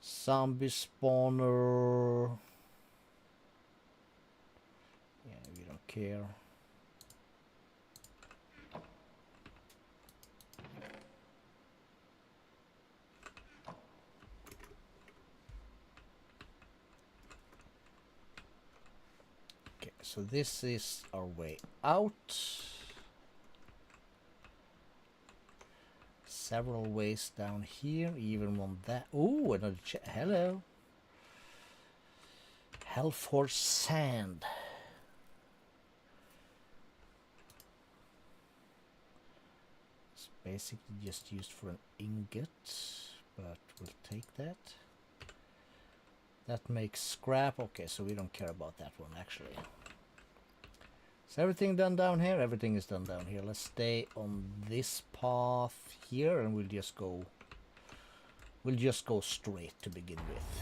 Zombie spawner. Yeah, we don't care. Okay, so this is our way out. Several ways down here, even one that. Oh, another hello. Hellforge sand. It's basically just used for an ingot, but we'll take that. That makes scrap. Okay, so we don't care about that one actually. Is everything done down here? Everything is done down here. Let's stay on this path here and we'll just go straight to begin with.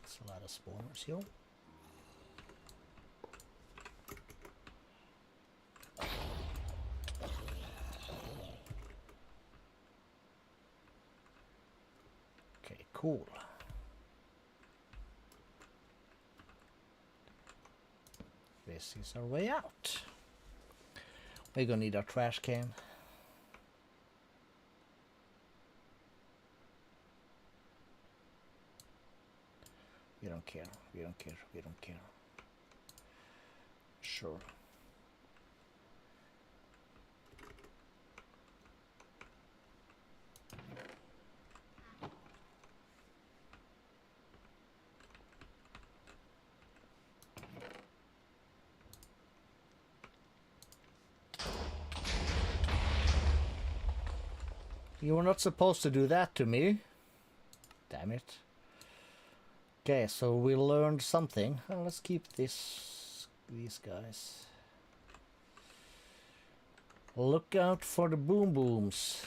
It's a lot of spawners here. Cool. This is our way out. We're gonna need our trash can. We don't care. We don't care. We don't care. Sure. You were not supposed to do that to me. Damn it. Okay, so we learned something. Let's keep these guys. Look out for the boom booms.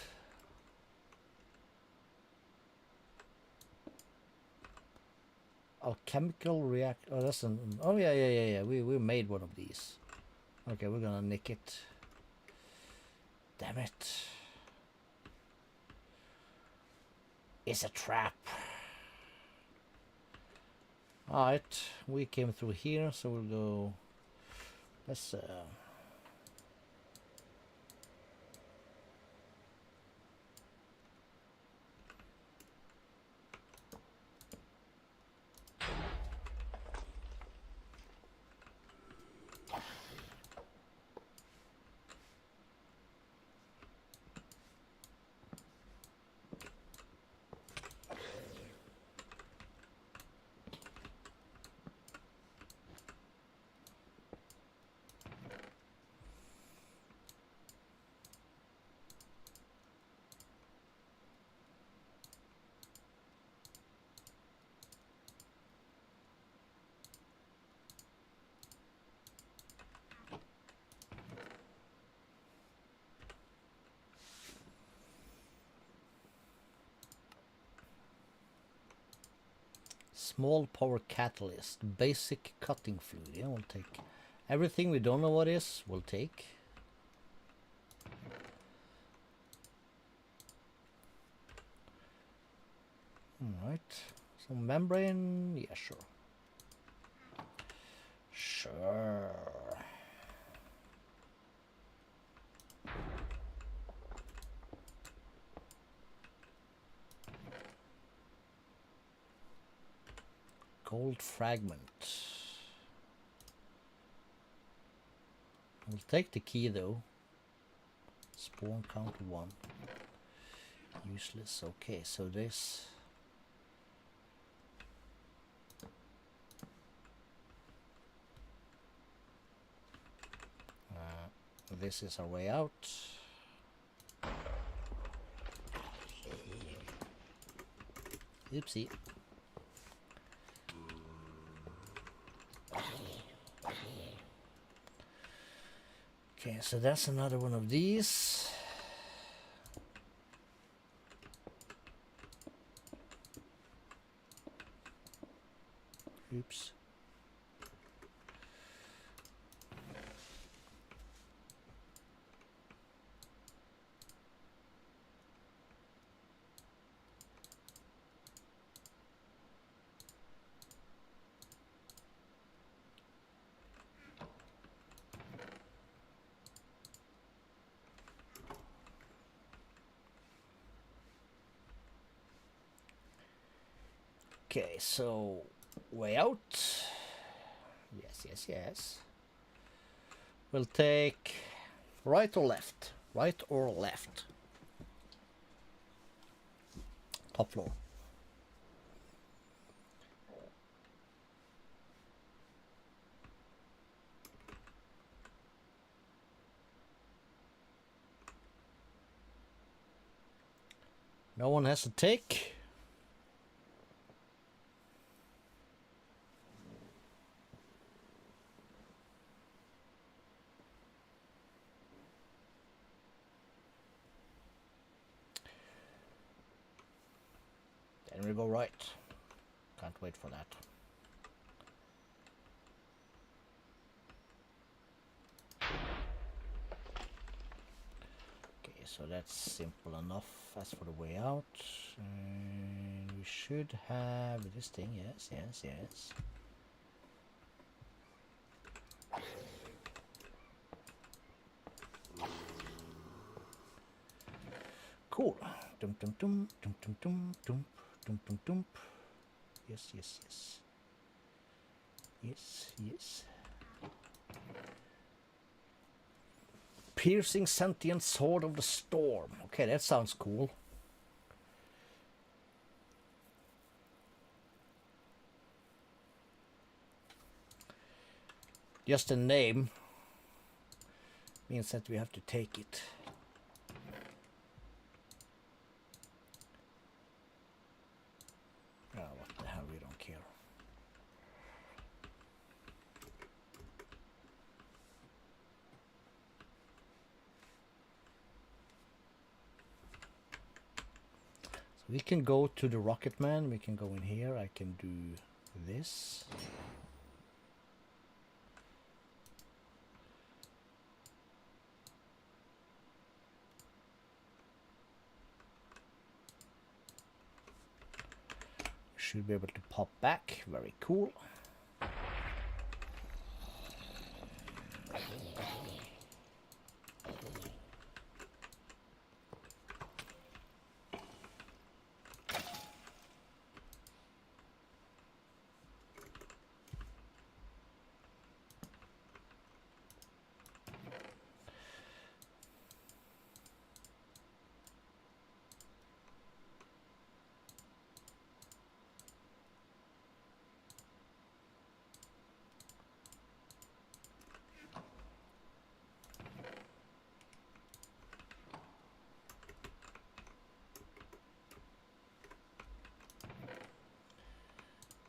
Alchemical react. Oh, that's an. Oh yeah. We made one of these. Okay, we're gonna nick it. Damn it. It's a trap. Alright, we came through here, so we'll go. Let's Small power catalyst, basic cutting fluid. Yeah, we'll take everything we don't know what is. We'll take. All right. Some membrane. Yeah, sure. Sure. Gold fragment. We'll take the key though. Spawn count 1. Useless. Okay, so this. This is our way out. Oopsie. Okay, so that's another one of these. Oops. Okay, so way out. Yes, yes, yes. We'll take right or left. Right or left. Top floor. No one has to take. Then we go right. Can't wait for that. Okay, so that's simple enough as for the way out. And we should have this thing, yes, yes, yes. Cool. Dum dum dum dum dum dum dum dum dum dum. Yes, yes, yes. Yes, yes. Piercing sentient sword of the storm. Okay, that sounds cool. Just the name means that we have to take it. Oh, what the hell, we don't care. So we can go to the Rocket Man. We can go in here. I can do this. Should be able to pop back. Very cool.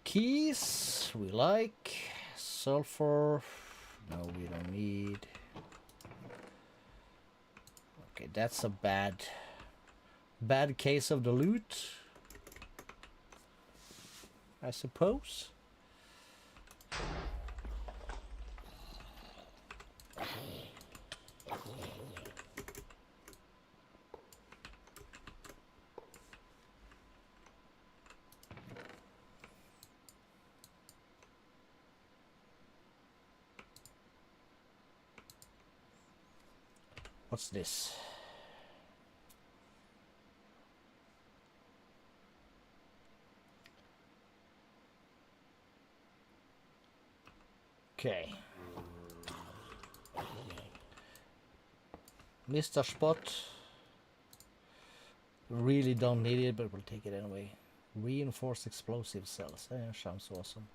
Keys we like. Sulfur, no, we don't need. Okay, that's a bad case of the loot. I suppose. What's this? Okay. Missed a spot. Really don't need it, but we'll take it anyway. Reinforced explosive cells. Yeah, sounds awesome.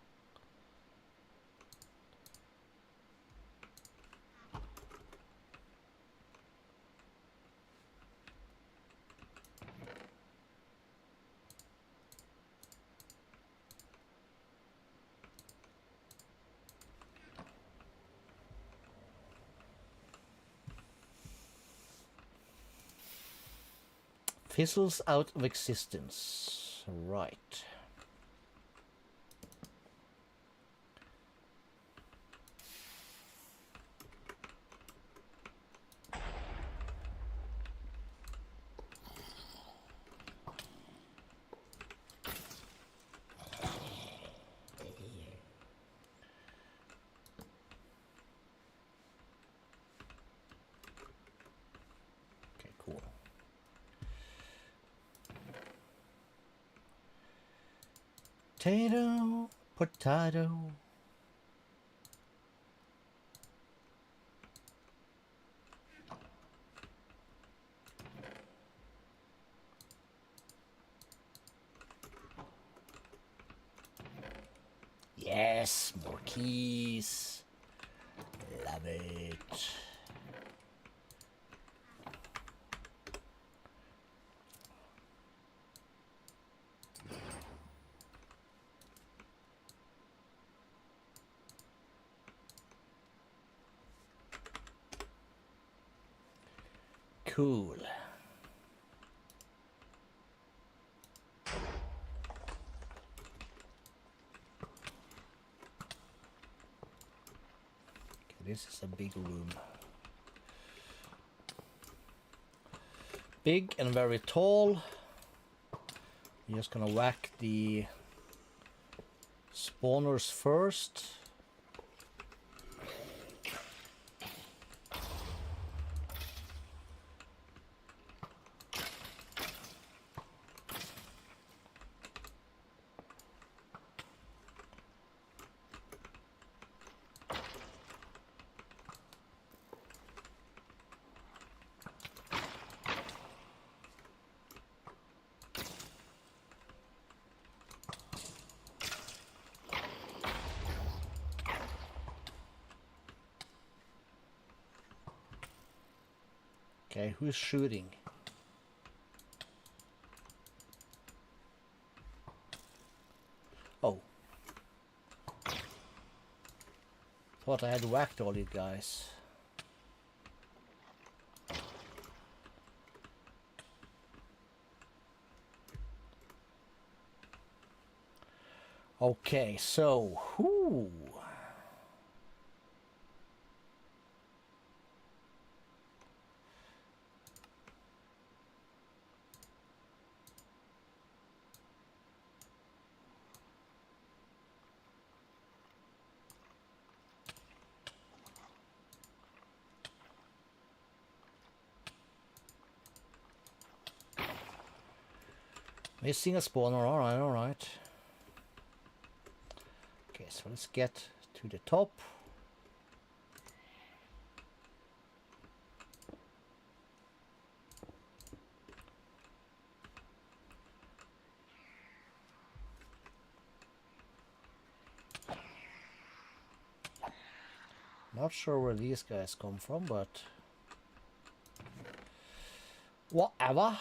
Fizzles out of existence. Right. Okay, cool. Potato, potato. Yes, more keys. Love it. Cool. This is a big room. Big and very tall. I'm just gonna whack the spawners first. Okay, who's shooting? Oh. Thought I had whacked all you guys. Okay, so whoo. Missing a spawner, alright, alright. Okay, so let's get to the top. Not sure where these guys come from, but whatever.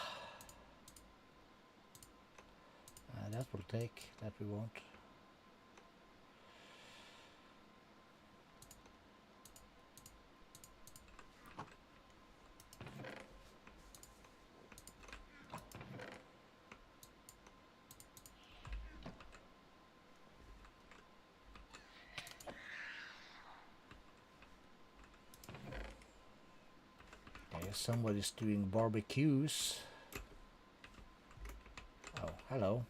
That will take, that we won't. Okay, somebody's doing barbecues. Oh, hello.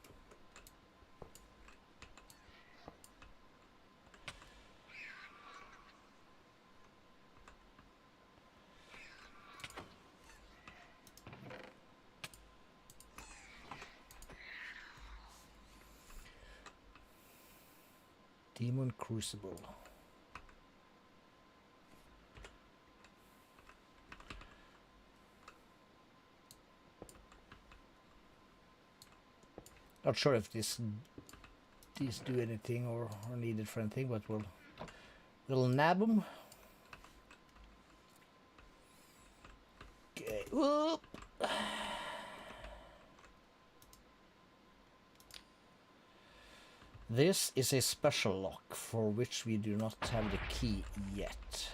Demon Crucible. Not sure if these do anything or are needed for anything, but we'll nab them. Okay. Whoop. This is a special lock for which we do not have the key yet.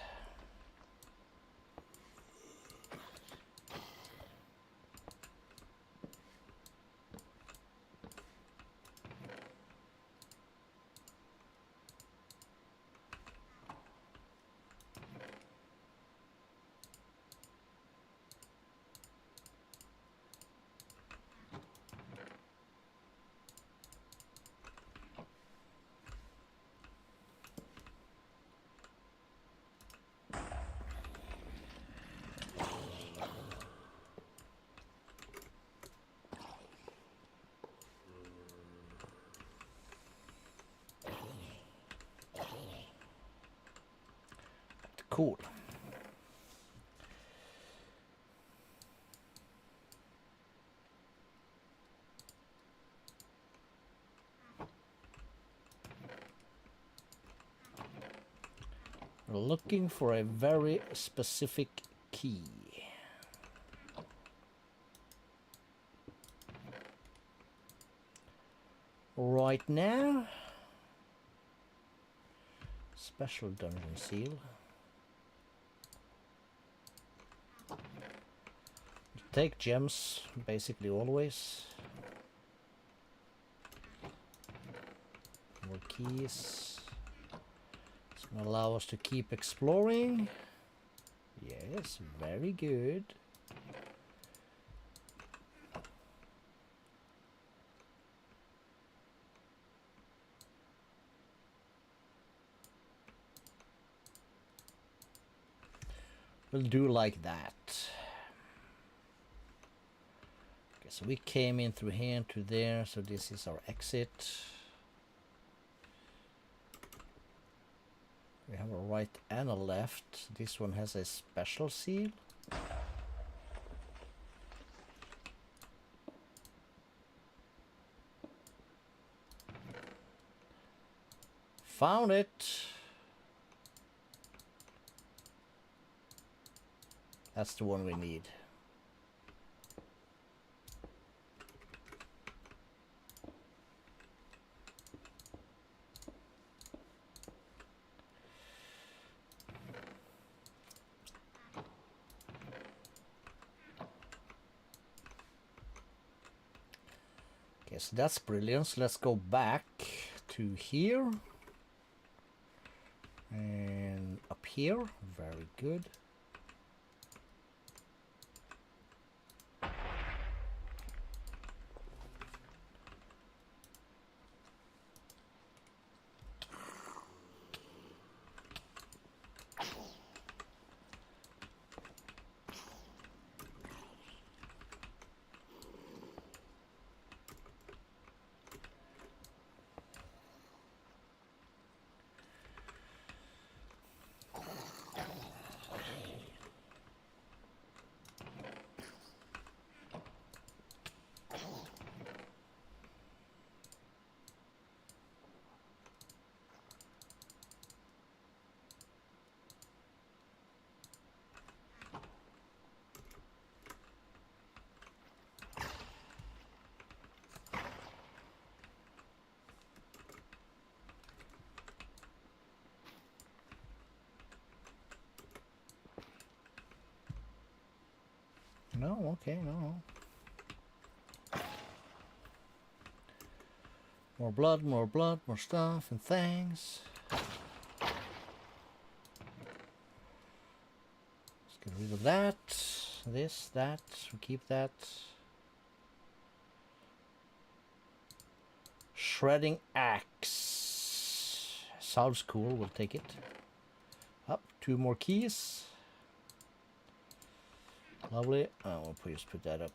Cool. We're looking for a very specific key. Right now, special dungeon seal. Take gems basically always. More keys. It's gonna allow us to keep exploring. Yes, very good. We'll do like that. Okay, so we came in through here to there, so this is our exit. We have a right and a left. This one has a special seal. Found it. That's the one we need. Okay, so that's brilliant. So let's go back to here. And up here. Very good. No, okay, no. More blood, more stuff and things. Let's get rid of that. this, that, we keep that. Shredding axe. Sounds cool, we'll take it. Up, 2 more keys. Lovely. Oh, we'll just put that up.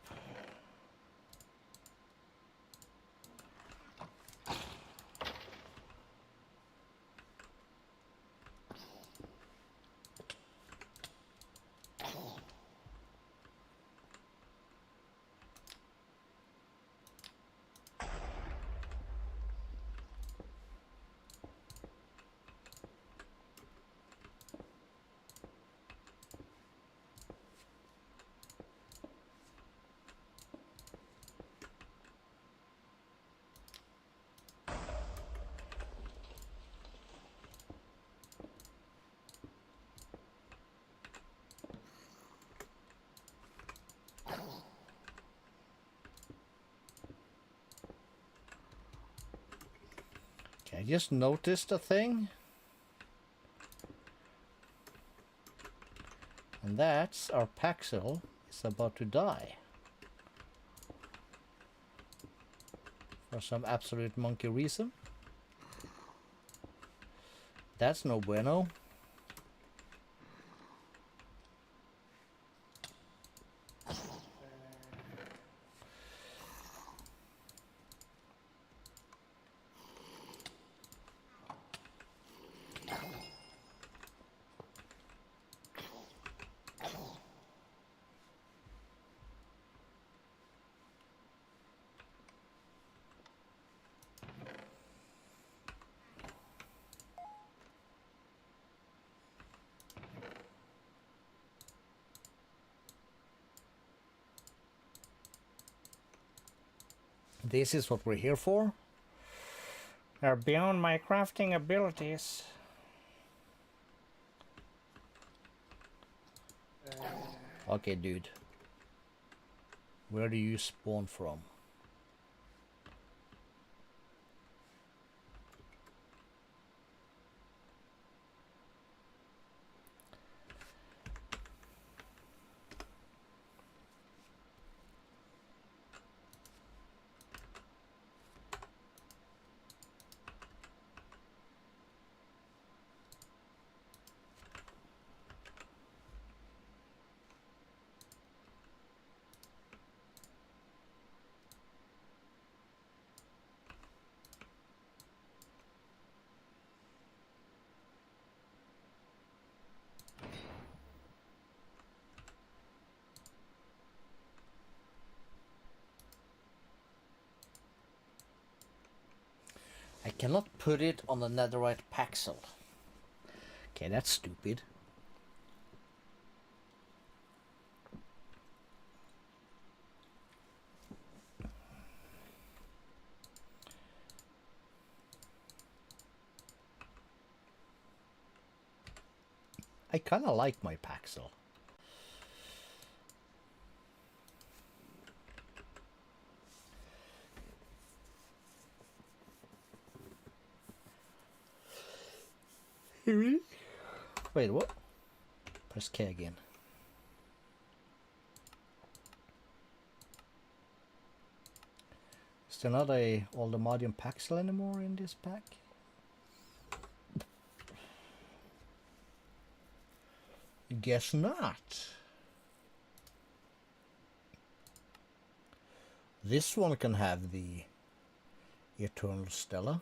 I just noticed a thing. And that's our Paxil is about to die. For some absolute monkey reason. That's no bueno. This is what we're here for. They're beyond my crafting abilities. Okay, dude. Where do you spawn from? I cannot put it on the netherite Paxil. Okay, that's stupid. I kind of like my Paxil. Wait, what? Press K again. Is there not a Aldemadium Paxil anymore in this pack? Guess not. This one can have the Eternal Stella.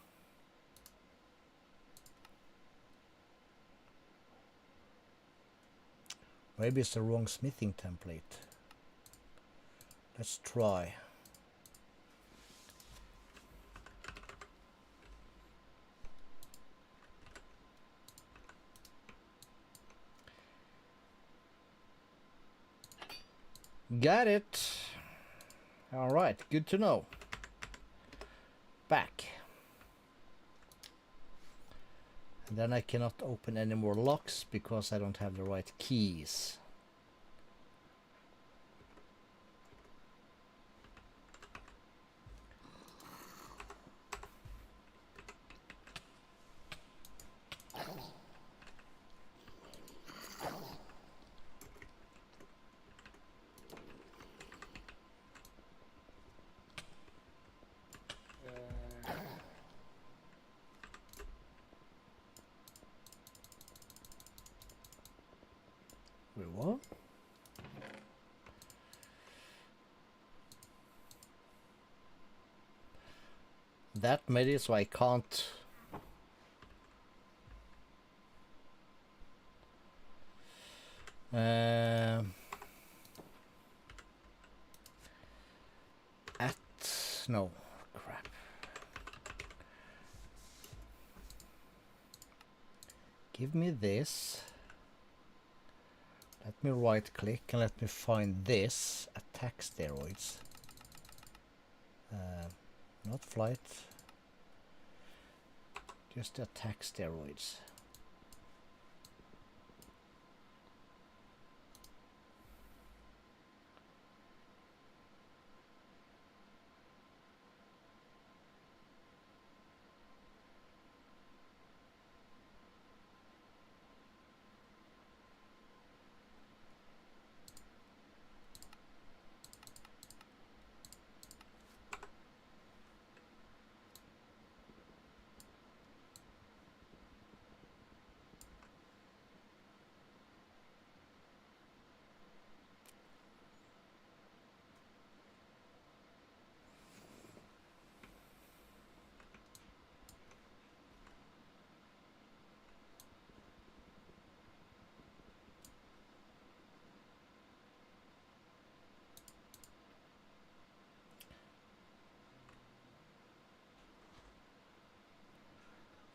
Maybe it's the wrong smithing template. Let's try. Got it. All right, good to know. Back. And then I cannot open any more locks because I don't have the right keys. that many, so I can't. No, crap. Give me this. Let me right click and let me find this. Attack steroids. Not flight. Just attack steroids.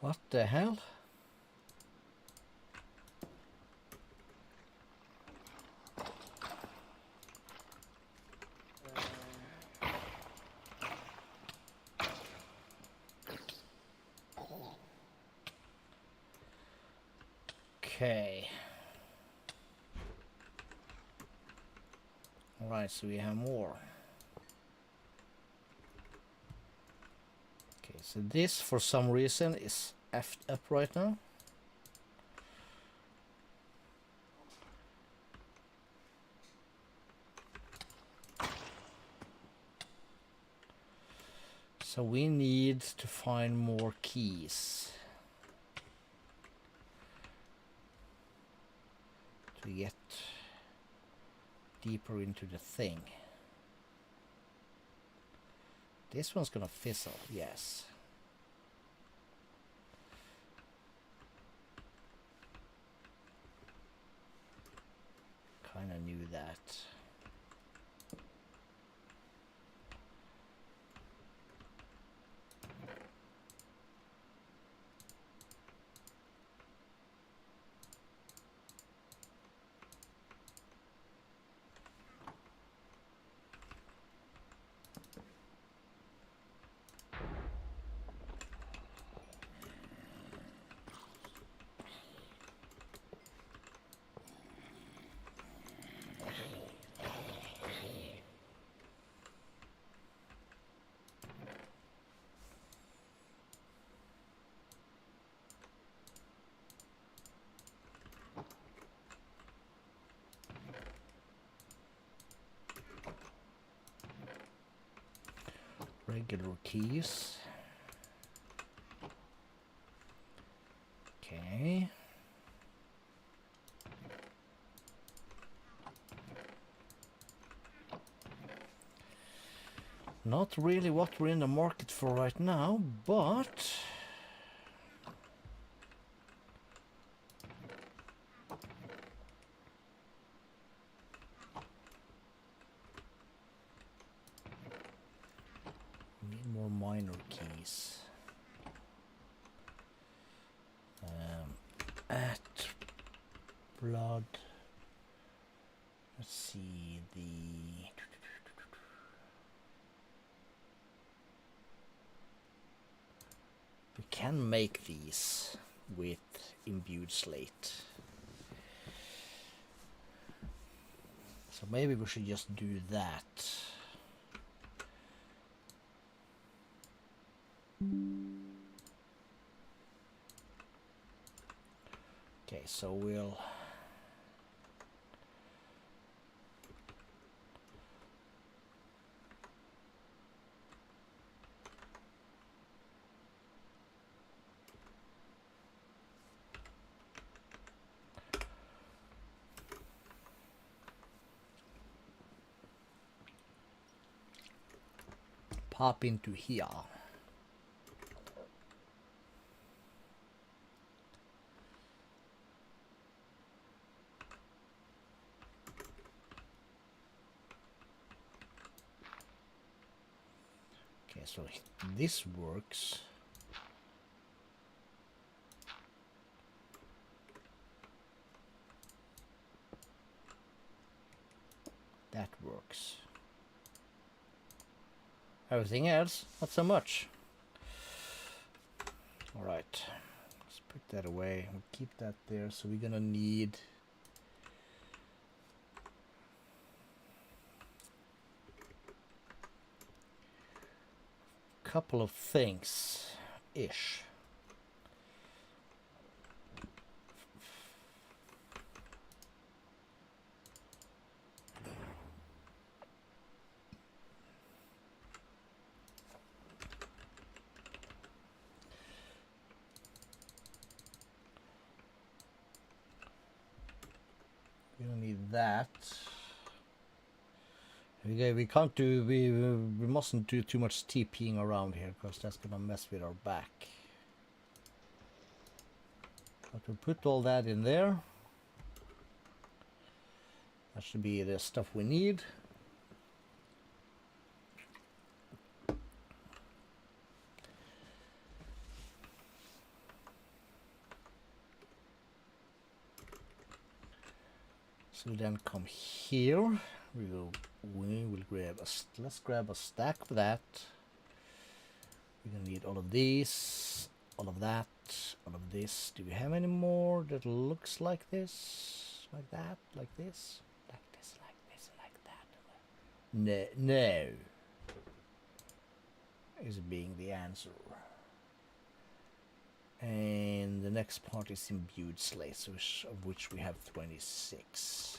What the hell? Okay. Alright, so we have more. Okay, so this for some reason is effed up right now. So we need to find more keys to get deeper into the thing. This one's gonna fizzle, yes. Kinda knew that. Regular keys. Okay. Not really what we're in the market for right now, but need more minor keys. At blood. Let's see the. We can make these with imbued slate. So maybe we should just do that. Okay, so we'll pop into here. so this works. That works. Everything else, not so much. All right, let's put that away. We'll keep that there. So we're gonna need a couple of things ish. We don't need that. We can't do, we mustn't do too much TPing around here because that's gonna mess with our back. But we'll put all that in there. That should be the stuff we need. So then come here. We will grab a, let's grab a stack of that. We're gonna need all of these, all of that, all of this. Do we have any more that looks like this, like that, like this, like this, like this, like that? No, no. Is being the answer. And the next part is imbued slates, of which we have 26.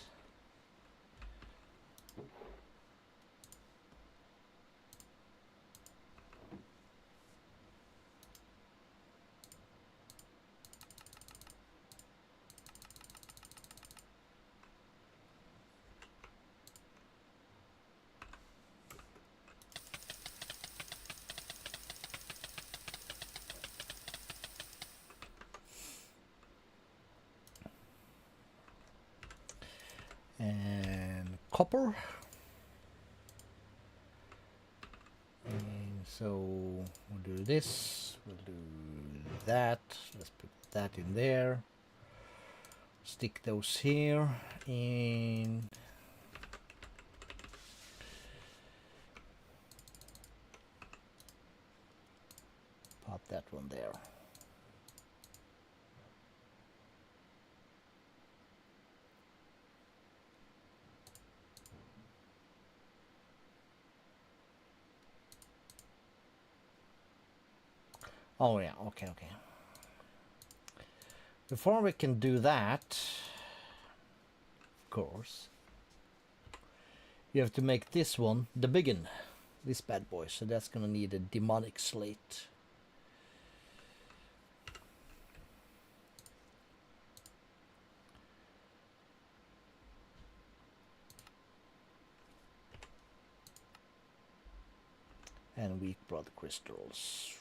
And copper. And so we'll do this, we'll do that. Let's put that in there. Stick those here and pop that one there. Oh yeah, okay, okay. Before we can do that, of course, you have to make this one the big one, this bad boy. So that's gonna need a demonic slate. And weak blood crystals.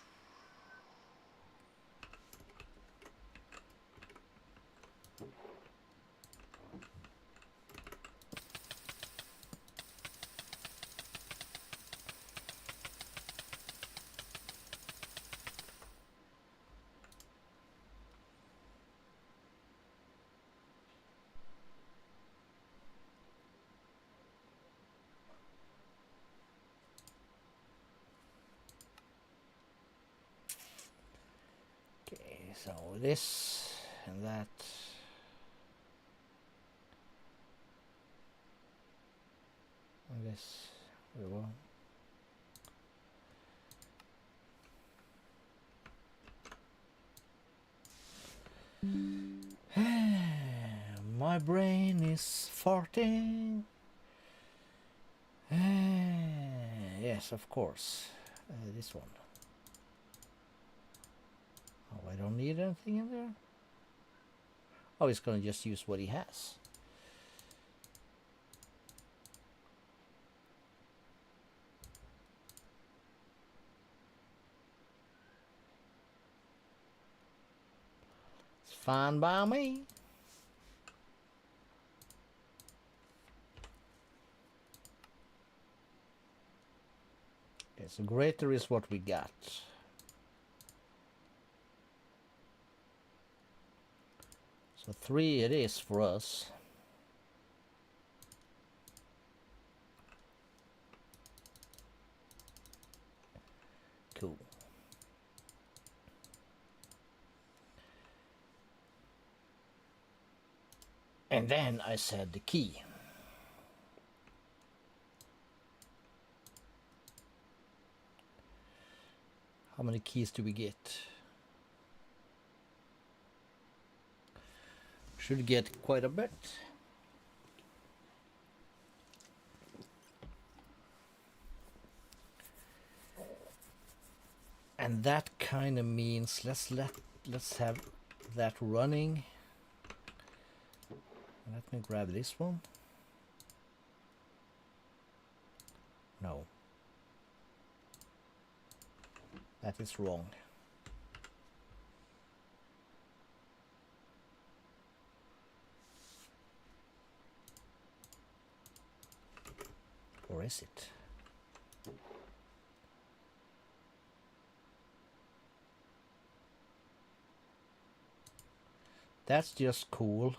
So this and that. And this. We will. My brain is farting. Yes, of course. This one. Oh, I don't need anything in there. Oh, he's gonna just use what he has. It's fine by me. So greater is what we got. So 3 it is for us. Cool. And then I said the key. How many keys do we get? Should get quite a bit. And that kind of means let's have that running. Let me grab this one. No. That is wrong. Or is it? That's just cool.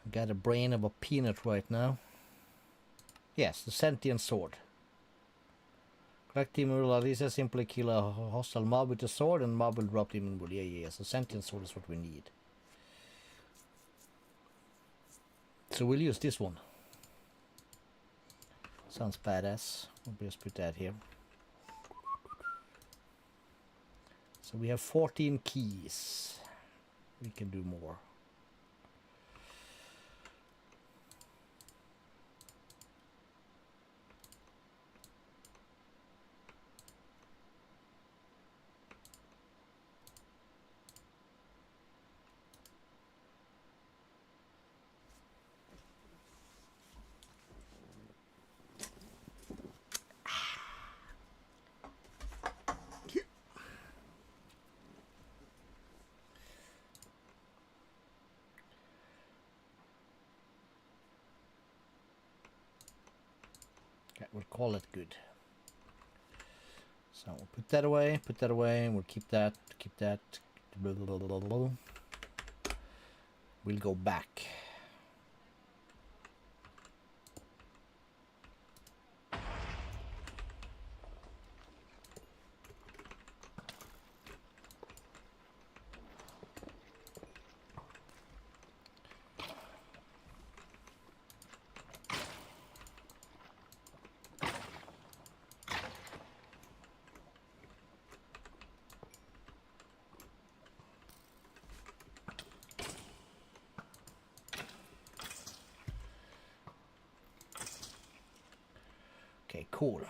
I've got a brain of a peanut right now. Yes, the sentient sword. Collect demon will Alicia simply kill a hostile mob with a sword and mob will drop demon wood. Yeah. So sentient sword is what we need. So we'll use this one. Sounds badass. We'll just put that here. So we have 14 keys. We can do more. We'll call it good. So we'll put that away, and we'll keep that. Blah, blah, blah, blah. We'll go back. Okay, cool.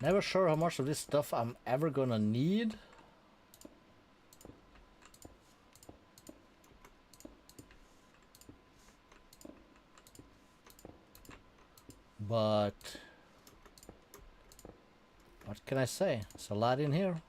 Never sure how much of this stuff I'm ever gonna need. But what can I say? It's a lot in here.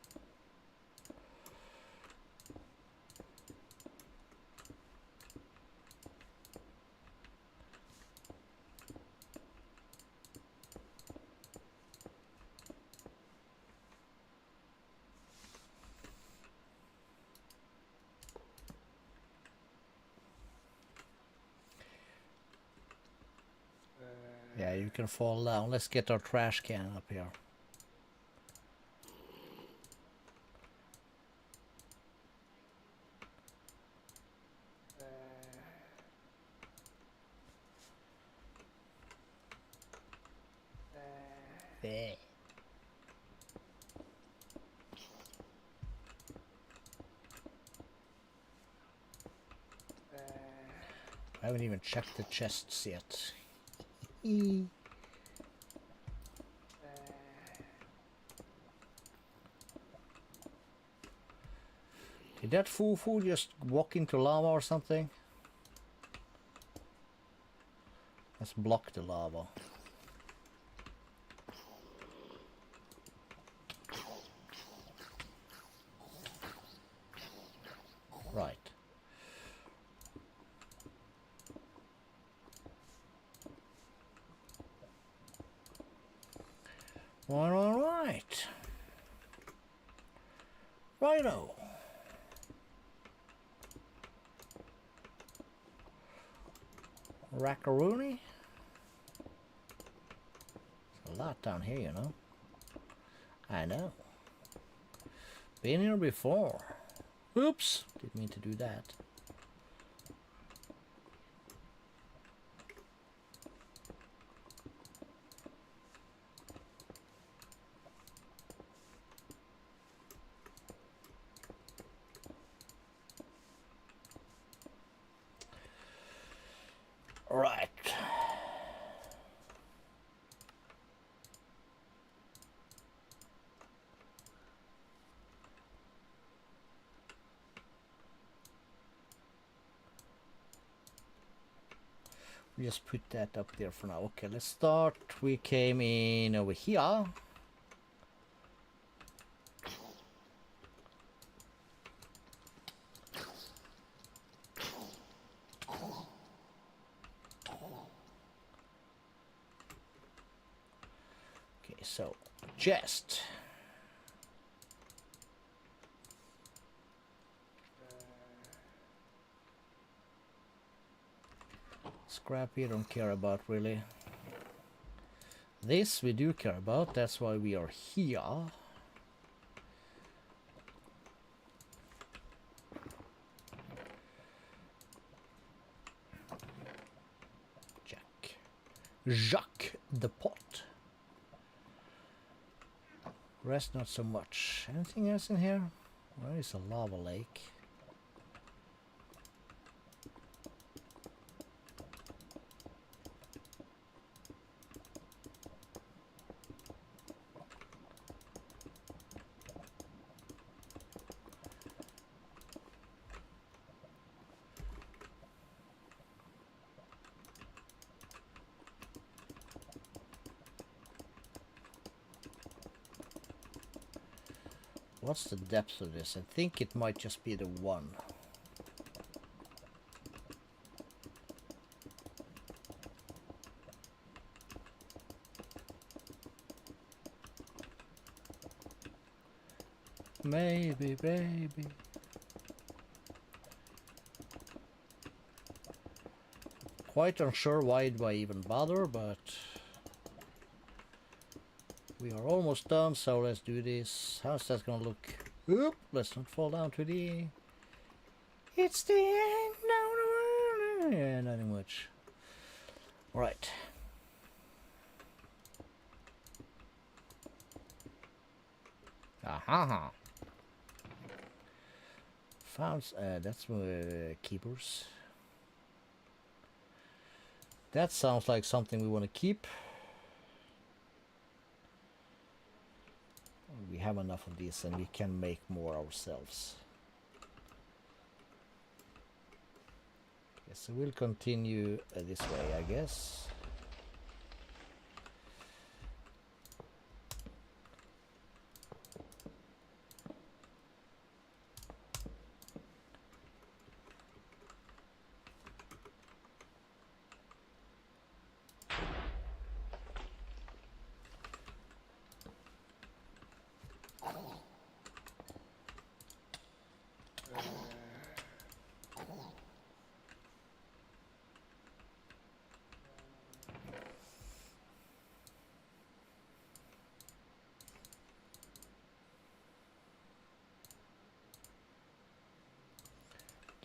Yeah, you can fall down. Let's get our trash can up here. I haven't even checked the chests yet. Did that foo-foo just walk into lava or something? Let's block the lava. Right. All right. Righto. Rackaroony. There's a lot down here, you know. I know. Been here before. Oops. Didn't mean to do that. Right. We just put that up there for now. Okay, let's start. We came in over here. Okay, so chest. Scrap we don't care about really. This we do care about, that's why we are here. Jacques the pot. Rest not so much. Anything else in here? Where is a lava lake? What's the depth of this? I think it might just be the one. Maybe, baby. Quite unsure why do I even bother, but we are almost done, so let's do this. How's that gonna look? Oop, let's not fall down to the... It's the end, no, yeah, nothing much. Right. Aha. Found, that's keepers. That sounds like something we want to keep. We have enough of these and we can make more ourselves. Okay, so we'll continue this way, I guess.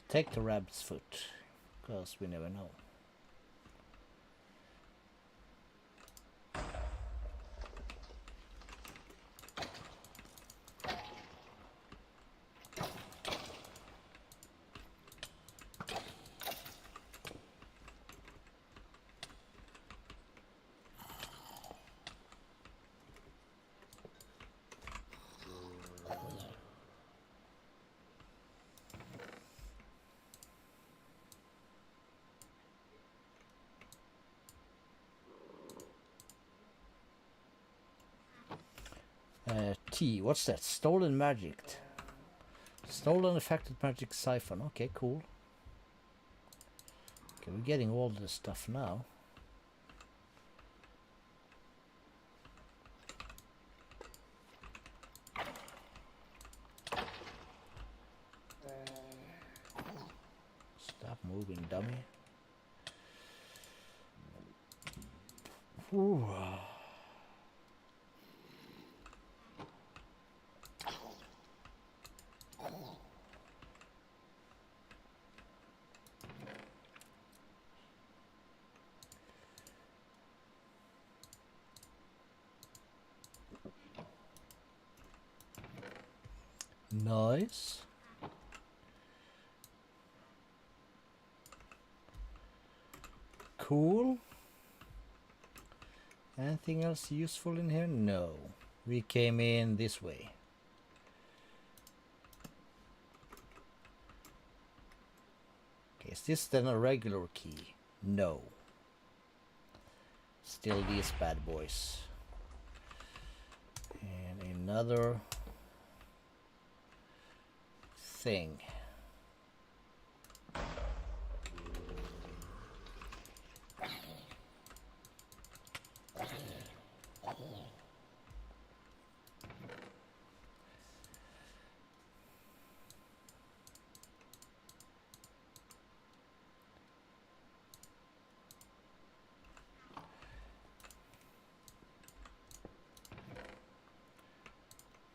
Take the rabbit's foot, because we never know. T, what's that? Stolen magic. Stolen affected magic siphon. Okay, cool. Okay, we're getting all this stuff now. Stop moving, dummy. Ooh. Nice. Cool. Anything else useful in here? No. We came in this way. Okay, is this then a regular key? No. Still these bad boys. And another thing.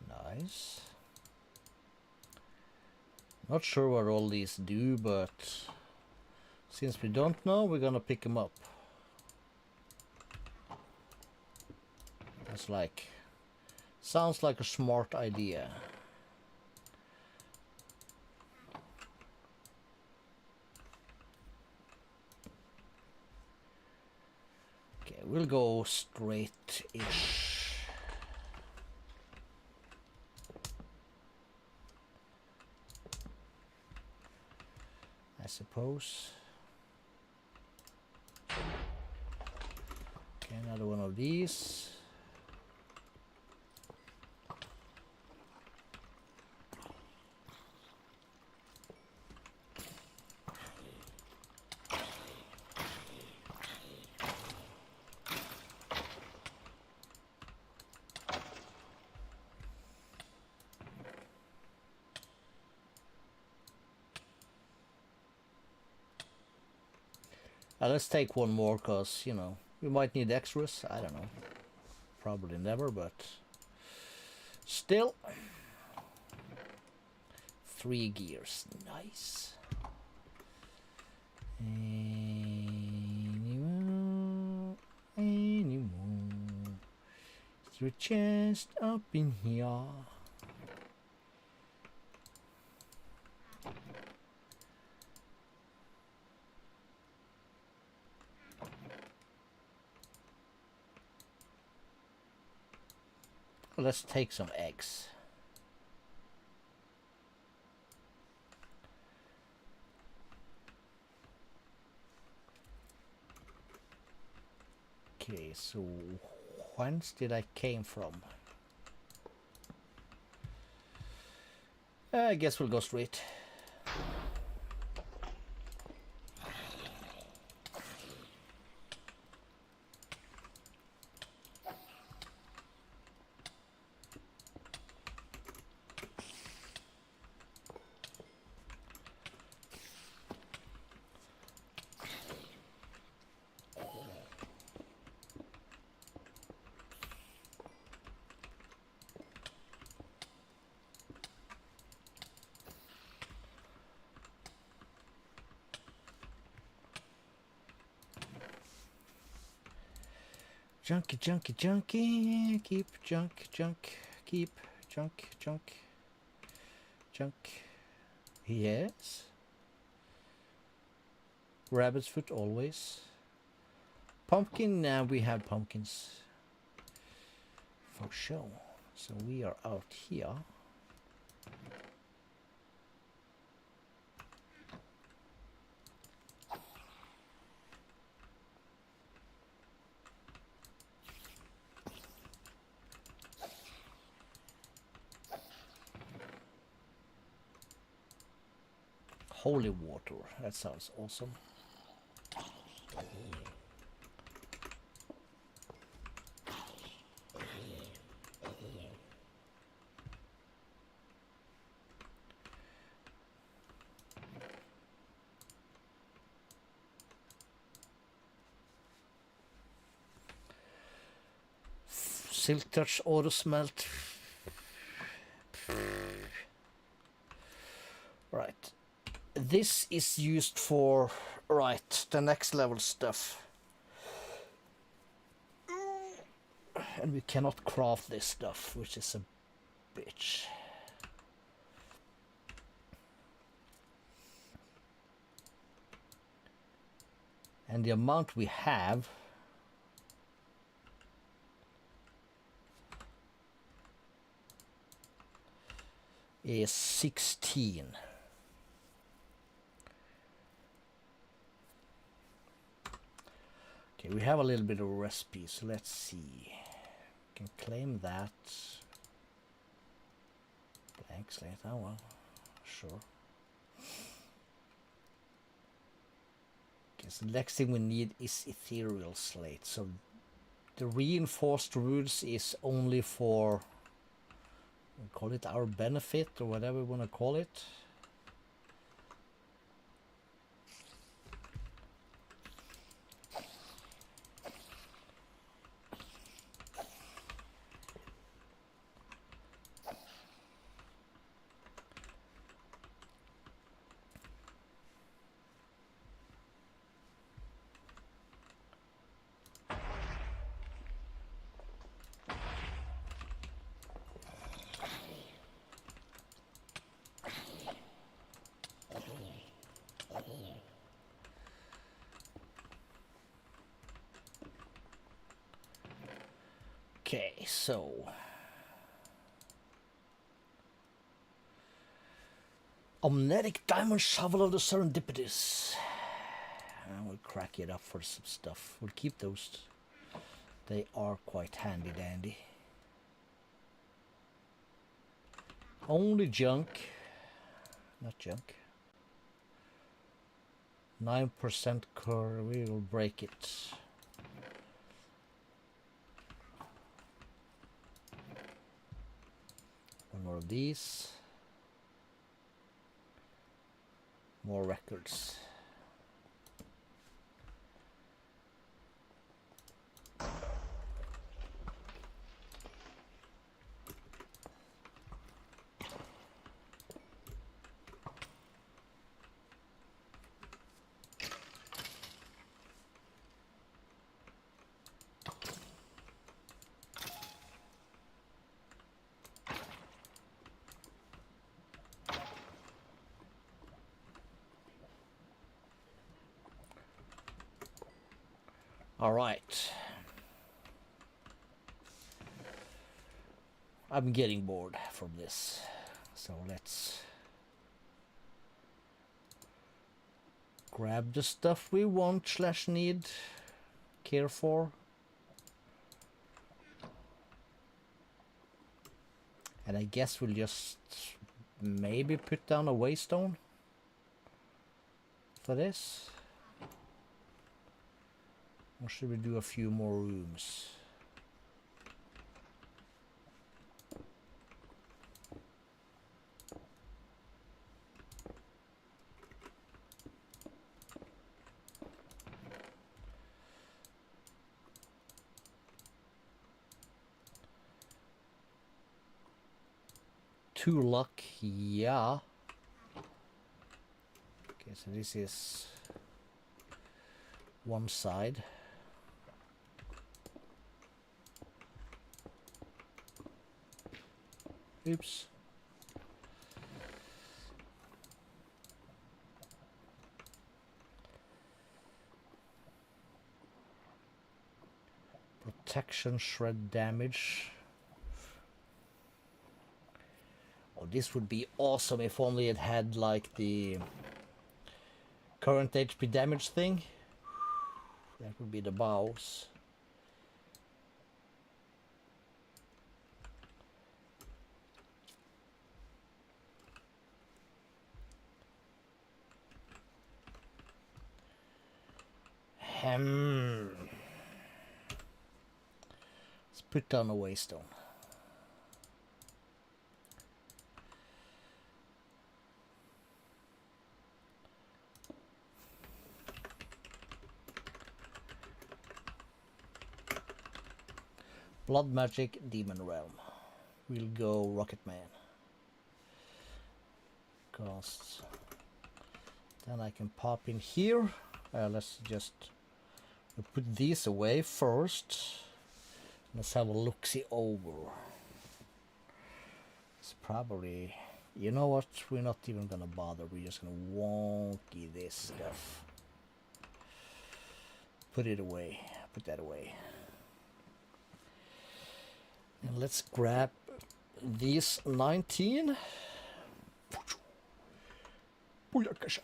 Nice. Not sure what all these do, but since we don't know, we're gonna pick them up. That's like, sounds like a smart idea. Okay, we'll go straight-ish. I suppose. Okay, another one of these. Let's take one more, because, you know, we might need extras. I don't know. Probably never, but still. 3 gears. Nice. Anymore. Is there a chest up in here? Let's take some eggs. Okay, so whence did I came from? I guess we'll go straight. Junky, junky, junky, keep junk, junk, keep junk, junk, junk. Yes. Rabbit's foot always. Pumpkin, now we have pumpkins. For sure. So we are out here. Holy water. That sounds awesome. Silk touch auto smelt. Right. This is used for, right, the next level stuff. And we cannot craft this stuff, which is a bitch. And the amount we have is 16. Okay, we have a little bit of recipes, so let's see. Can claim that. Blank slate, oh well, sure. Okay, so the next thing we need is ethereal slate. So the reinforced roots is only for, we'll call it our benefit or whatever we want to call it. Okay, so Omnetic Diamond Shovel of the Serendipities. And we'll crack it up for some stuff. We'll keep those. They are quite handy dandy. Only junk. Not junk. 9% core. We will break it. One more of these. More records. All right. I'm getting bored from this, so let's grab the stuff we want / need, care for. And I guess we'll just maybe put down a waystone for this. Or should we do a few more rooms? Two luck, yeah. Okay, so this is one side. Oops. Protection, shred damage. Oh, this would be awesome if only it had like the current HP damage thing. That would be the bows. Let's put down a waystone. Blood Magic Demon Realm. We'll go Rocket Man. Costs. Then I can pop in here. Let's just put these away first. Let's have a look-see over. It's probably, you know what? We're not even gonna bother. We're just gonna wonky this stuff. Put it away. Put that away. And let's grab these 19. Booyakasha.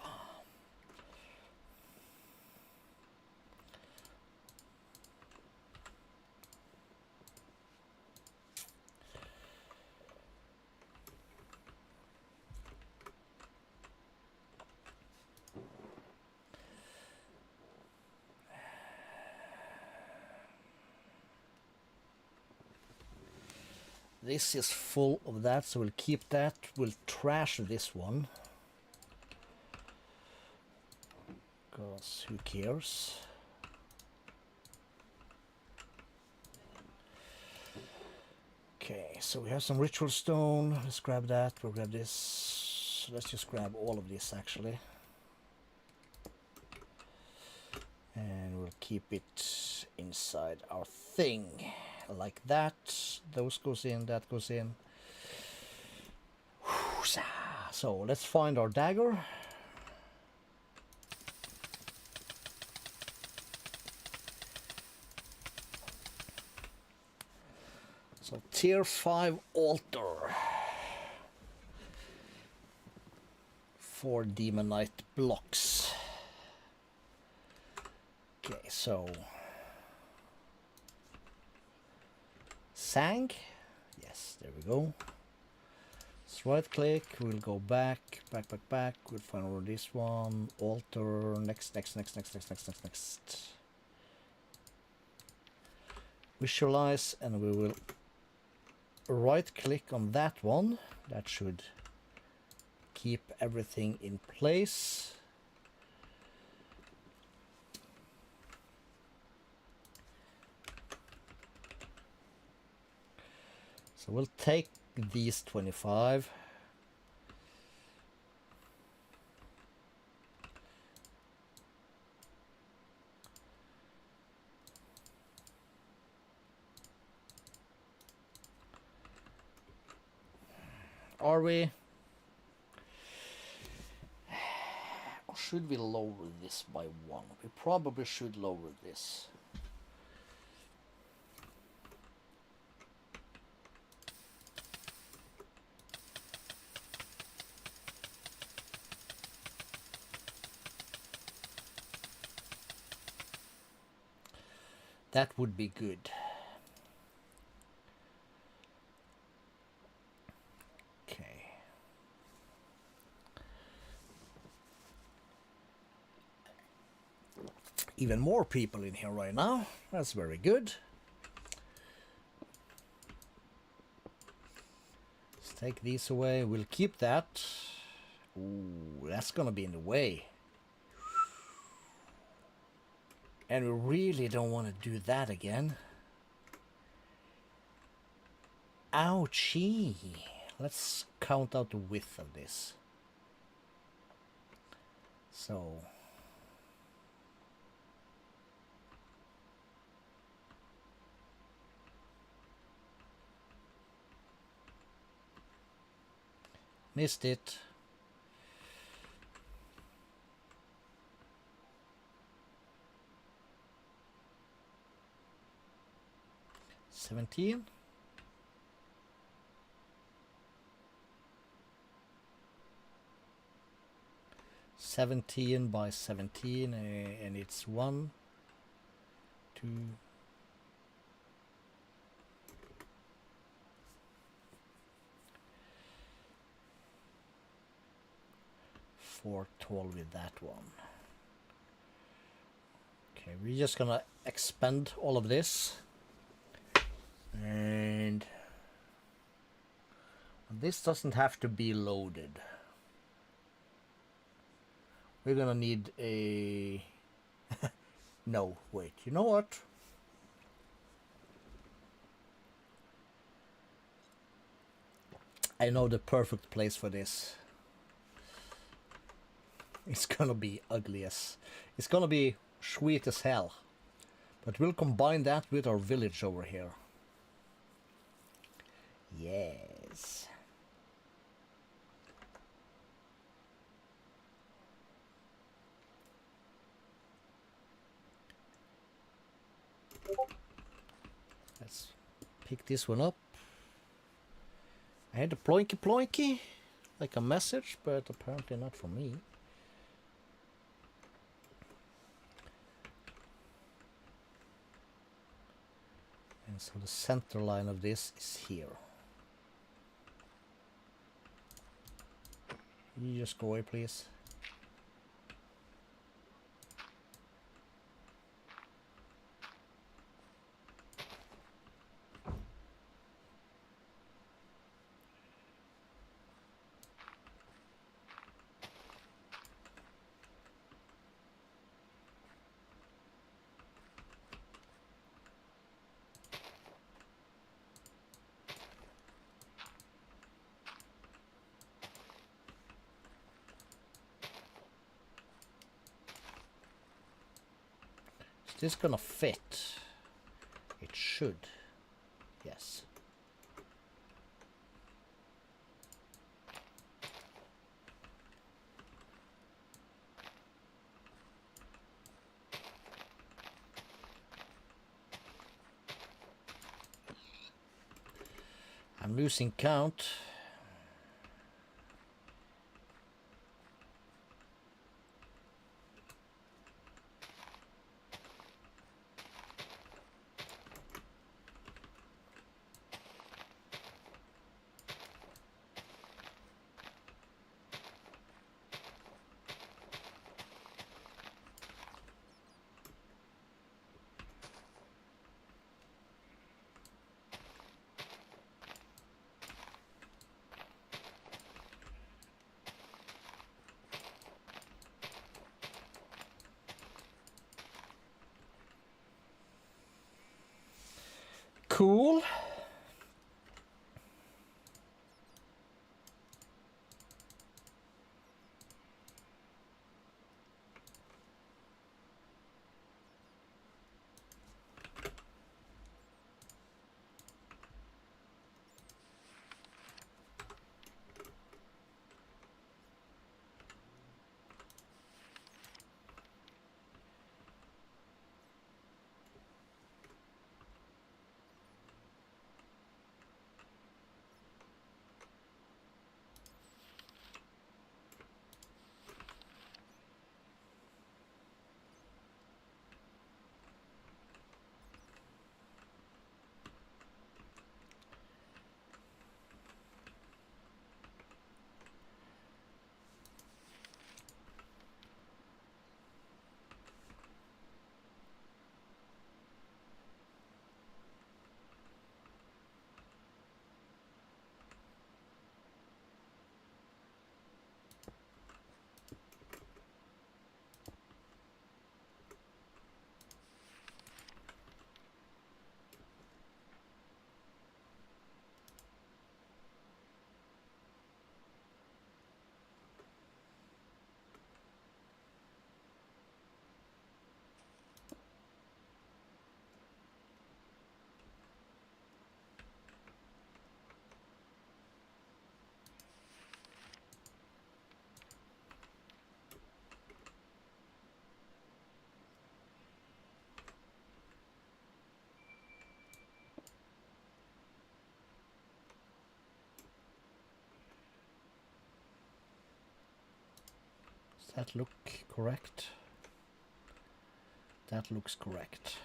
This is full of that, so we'll keep that. We'll trash this one. Because who cares? Okay, so we have some ritual stone. Let's grab that. We'll grab this. Let's just grab all of this actually. And we'll keep it inside our thing. Like that. Those goes in, that goes in. So let's find our dagger. So tier 5 altar. 4 demonite blocks. Okay, so Sang. Yes, there we go. Let's right click, we'll go back. We'll find over this one. Altar, next. Visualize, and we will right click on that one. That should keep everything in place. So we'll take these 25. Are we? Or should we lower this by 1? We probably should lower this. That would be good. Okay. Even more people in here right now. That's very good. Let's take these away. We'll keep that. Ooh, that's gonna be in the way. And we really don't want to do that again. Ouchie. Let's count out the width of this. So missed it. $17. $17 by 17, and it's 1, 2, 4 tall with that one. Okay, we're just gonna expand all of this. And this doesn't have to be loaded. We're gonna need a... No, wait, you know what? I know the perfect place for this. It's gonna be ugly as... It's gonna be sweet as hell. But we'll combine that with our village over here. Yes. Let's pick this one up. I had a ploinky ploinky, like a message, but apparently not for me. And so the center line of this is here. You just go away, please. Is this gonna fit? It should. Yes. I'm losing count. Cool. Does that look correct? That looks correct.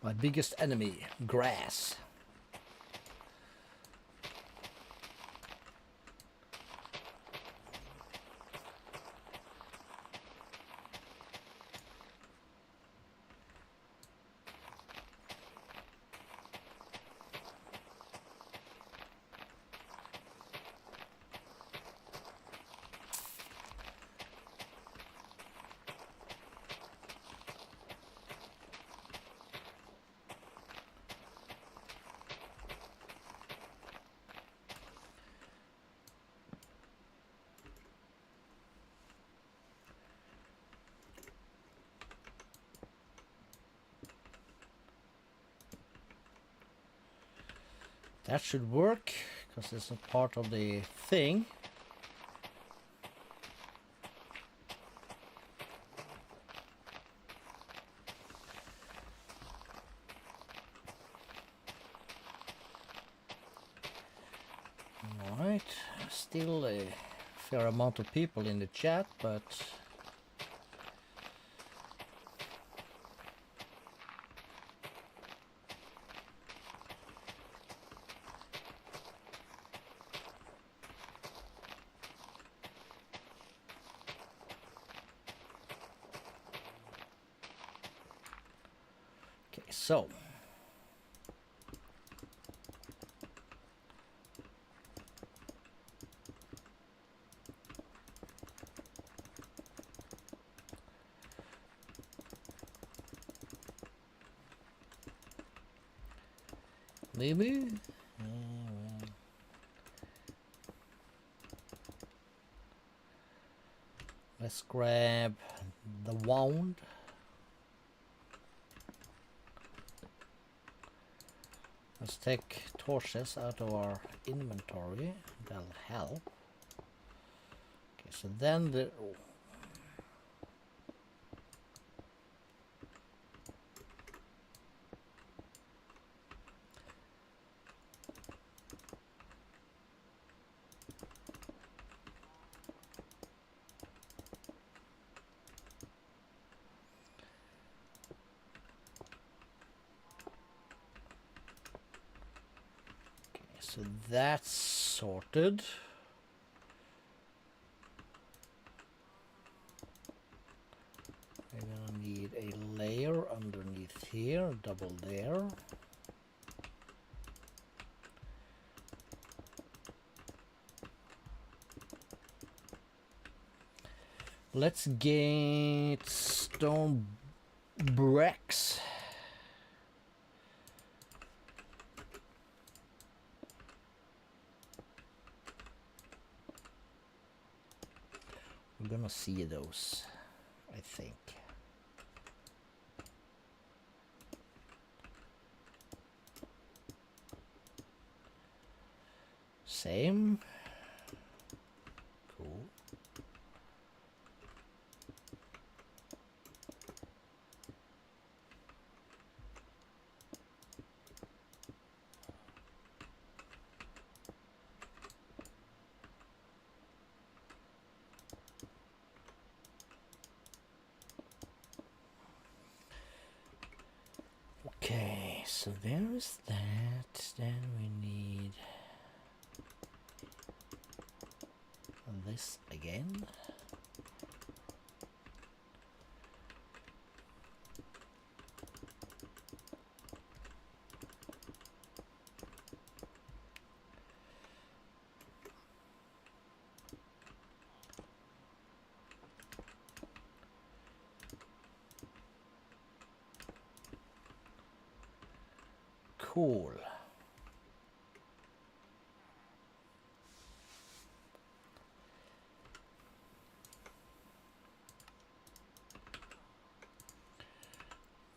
My biggest enemy, grass. That should work, because it's a part of the thing. Alright, still a fair amount of people in the chat, but... So, maybe let's grab the wand. Let's take torches out of our inventory. That'll help. Okay, so then the... So that's sorted. We're gonna need a layer underneath here, double there. Let's get stone bricks. We're gonna see those, I think. Same. Cool. Okay, so there is that. Then we need this again. Cool.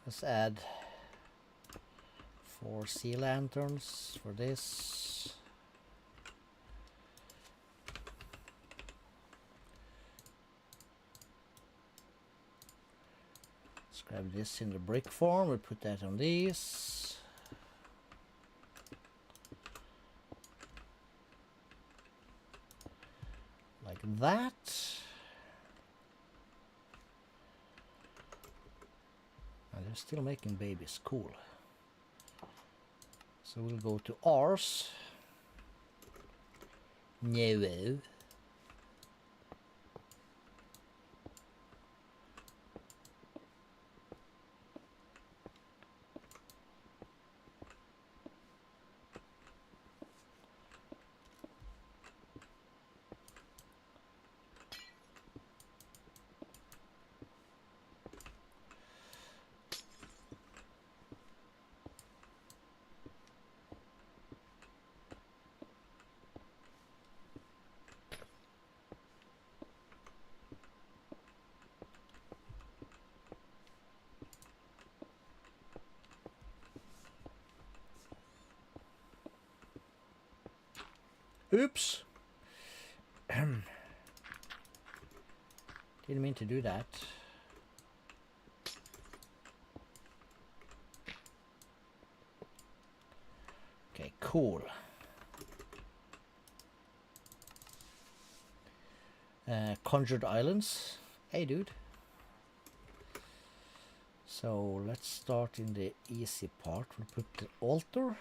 Let's add 4 sea lanterns for this. Let's grab this in the brick form. We put that on these. Like that. And they're still making babies. Cool. So we'll go to Ars. No. Oops. Didn't mean to do that. Okay, cool. Conjured Islands. Hey, dude. So let's start in the easy part. We'll put the altar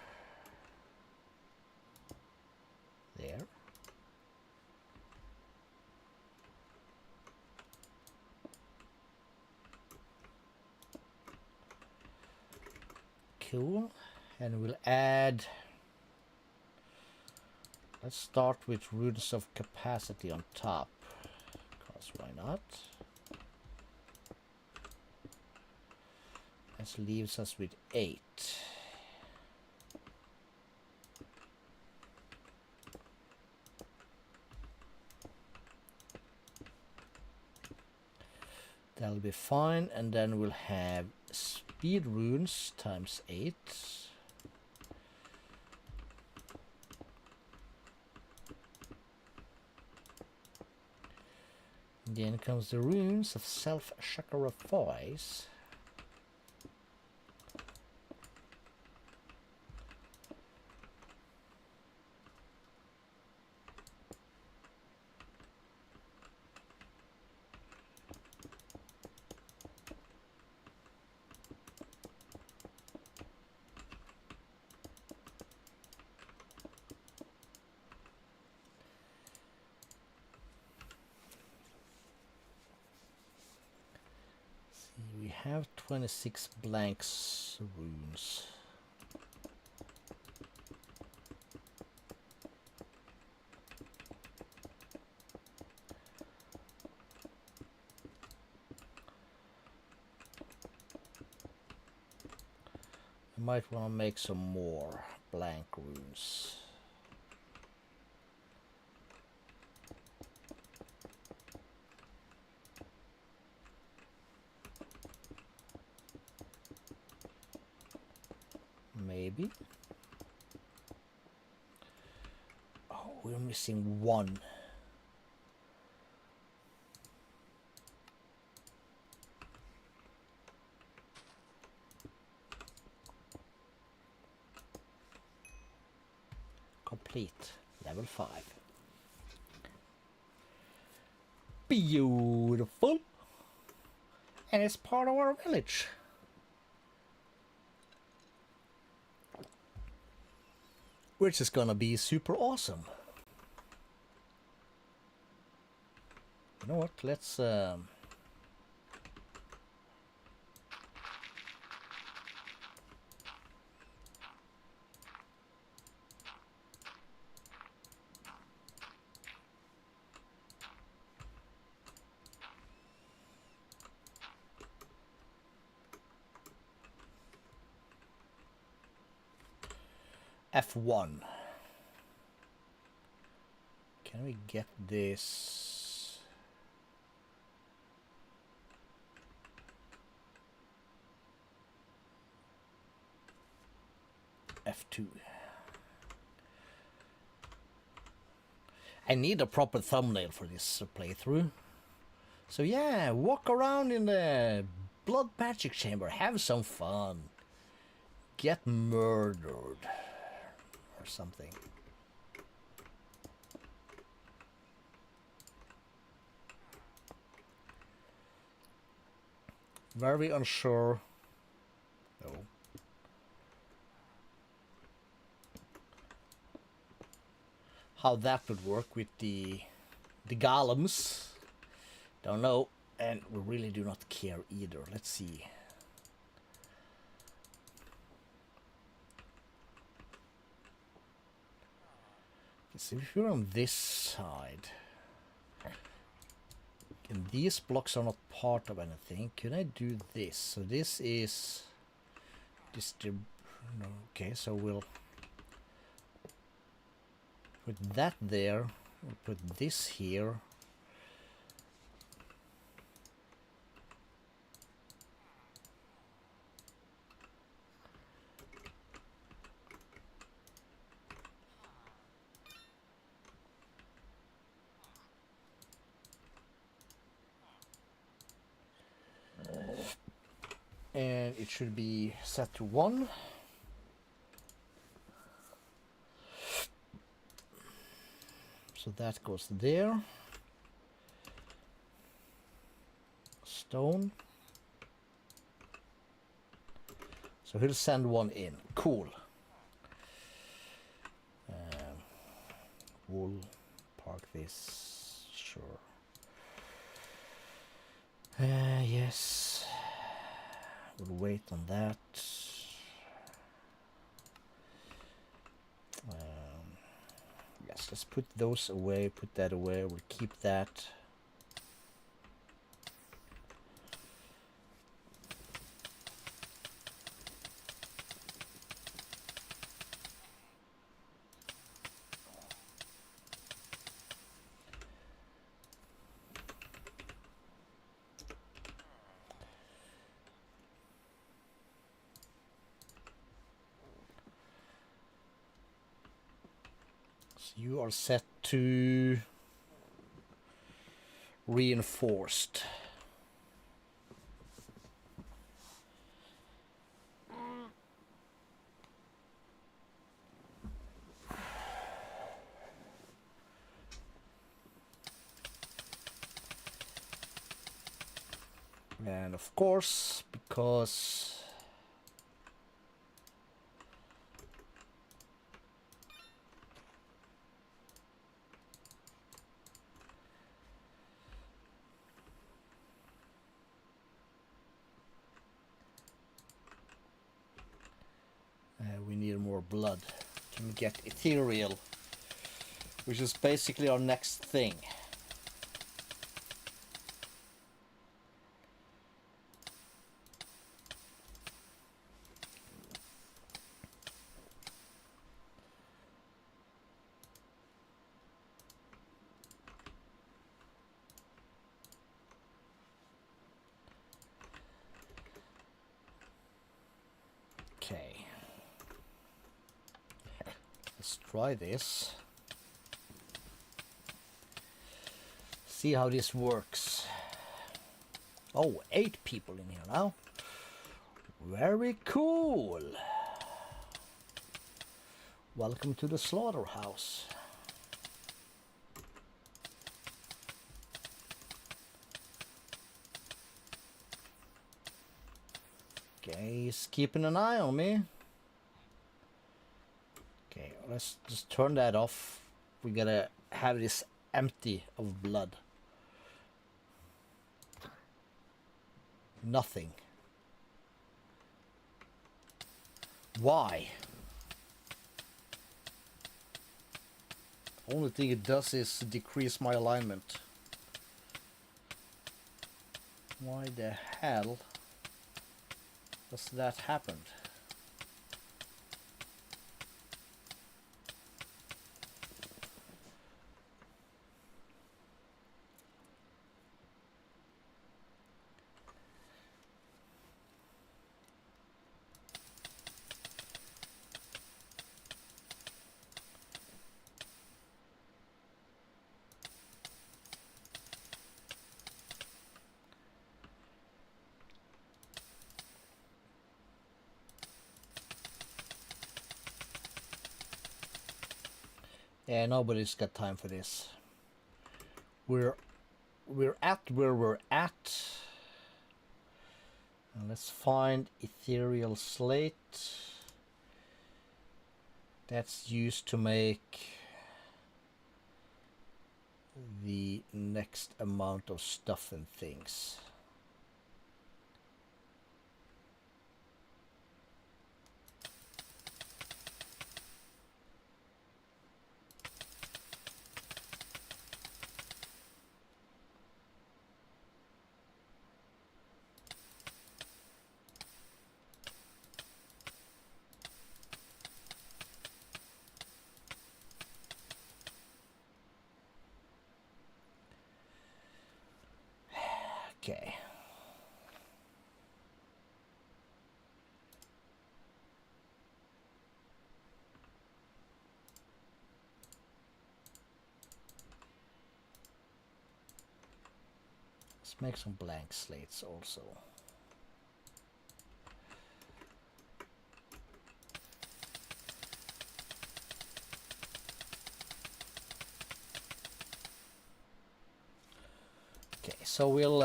there. Cool. And we'll add, let's start with runes of capacity on top, because why not? This leaves us with 8. That'll be fine, and then we'll have speed runes times 8. Then comes the runes of self-sacrifice. We have 26 blanks runes. I might want to make some more blank runes. Maybe. Oh, we're missing 1. Complete. Level 5. Beautiful. And it's part of our village. Which is gonna be super awesome. You know what? Let's F1. Can we get this? F2. I need a proper thumbnail for this playthrough. So yeah, walk around in the blood magic chamber, have some fun. Get murdered. Or something. Very unsure. No. how that would work with the golems. Don't know, and we really do not care either. Let's see. So if you're on this side, and these blocks are not part of anything, can I do this? So this is no, okay, so we'll put that there, we'll put this here. And it should be set to 1. So that goes there. Stone. So he'll send 1 in. Cool. We'll park this. Sure. Yes. We'll wait on that. Yes, let's put those away, put that away, we'll keep that. You are set to reinforced. And of course, because we need more blood to get ethereal, which is basically our next thing. Okay. Let's try this. See how this works. Oh, 8 people in here now. Very cool. Welcome to the slaughterhouse. Okay, he's keeping an eye on me. Okay, let's just turn that off. We gotta have this empty of blood. Nothing. Why? Only thing it does is decrease my alignment. Why the hell does that happen? Yeah, nobody's got time for this. We're at where we're at. And let's find ethereal slate. That's used to make the next amount of stuff and things. Okay. Let's make some blank slates also. Okay, so we'll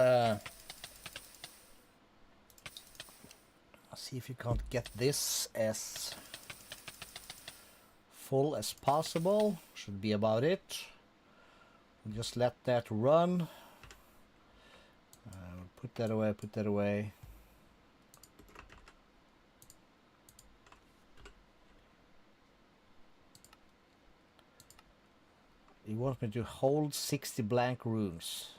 see if you can't get this as full as possible. Should be about it. We'll just let that run. Put that away, put that away. You want me to hold 60 blank rooms?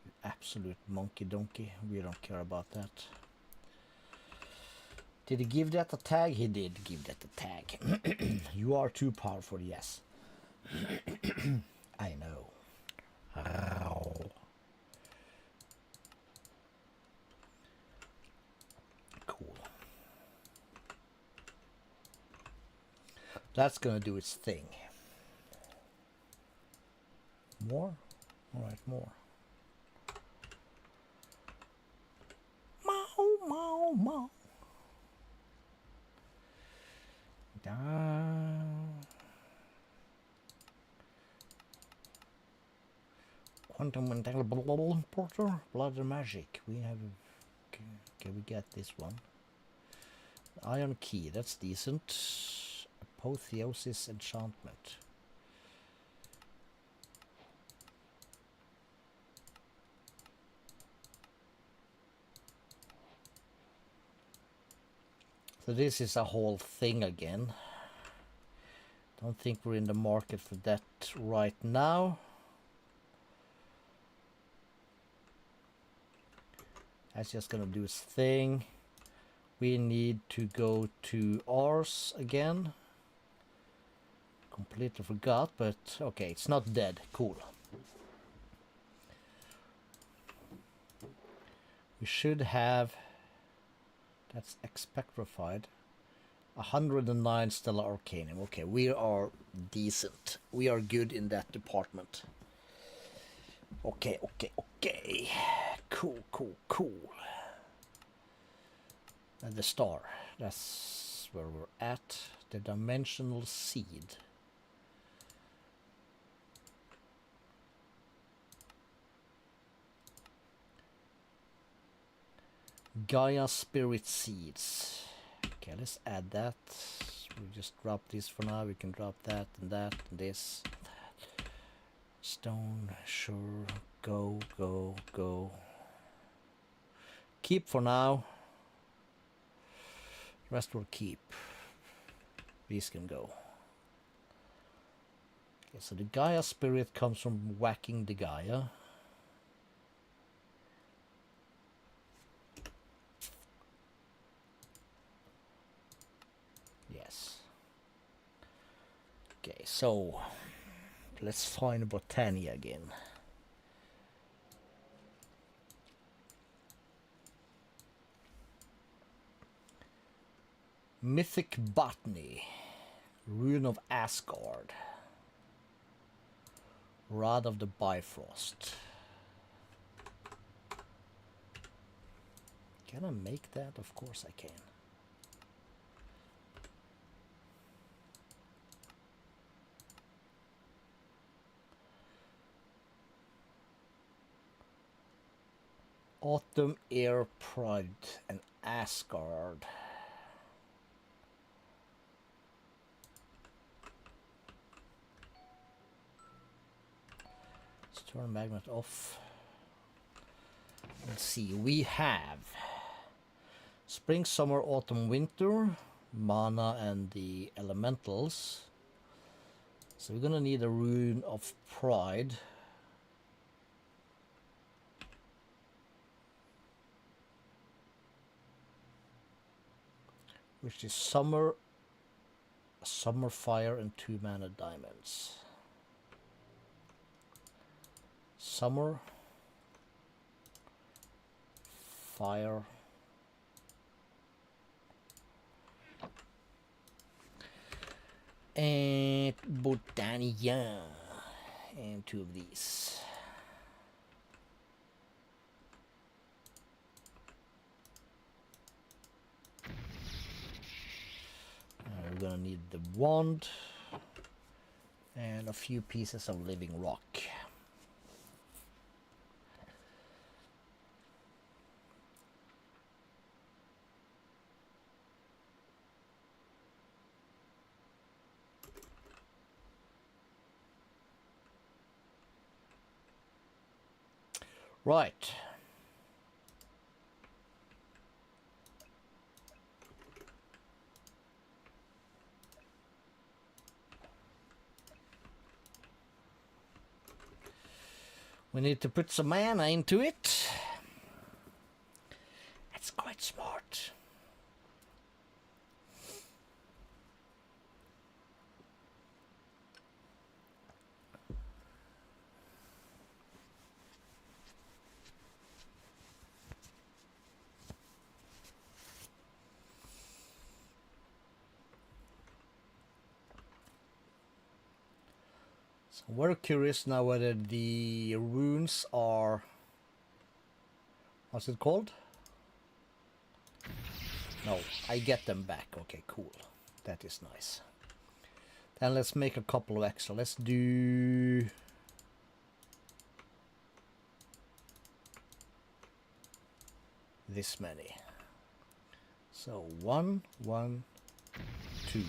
You absolute monkey donkey. We don't care about that. Did he give that a tag? He did give that a tag. You are too powerful, yes. I know. Ow. Cool. That's gonna do its thing. More? Alright, more. Mow, mow, mow. Quantum entangled porter, blood magic. We have. Okay, we get this one. Iron key, that's decent. Apotheosis enchantment. So this is a whole thing again. Don't think we're in the market for that right now. That's just gonna do its thing. We need to go to ours again. Completely forgot, but okay, it's not dead. Cool. We should have, that's expectrified, 109 Stellar Arcanum. Okay, we are decent. We are good in that department. Okay, okay, okay. Cool, cool, cool. And the star, that's where we're at. The dimensional seed. Gaia Spirit Seeds. Okay, let's add that. We just drop this for now. We can drop that and that and this. That. Stone, sure. Go, go, go. Keep for now. Rest will keep. These can go. Okay, so the Gaia Spirit comes from whacking the Gaia. Yes. Okay, so let's find Botania again. Mythic Botany, Rune of Asgard, Rod of the Bifrost. Can I make that? Of course I can. Autumn Air Pride and Asgard. Turn magnet off. Let's see, we have spring, summer, autumn, winter, mana, and the elementals. So we're gonna need a rune of pride. Which is summer, fire, and 2 mana diamonds. Summer, fire, and Botania, and 2 of these. We're gonna need the wand and a few pieces of living rock. Right. We need to put some mana into it. That's quite smart. So we're curious now whether the runes are, what's it called? No, I get them back. Okay, cool. That is nice. Then let's make a couple of extra. Let's do this many. So 1, 1, 2.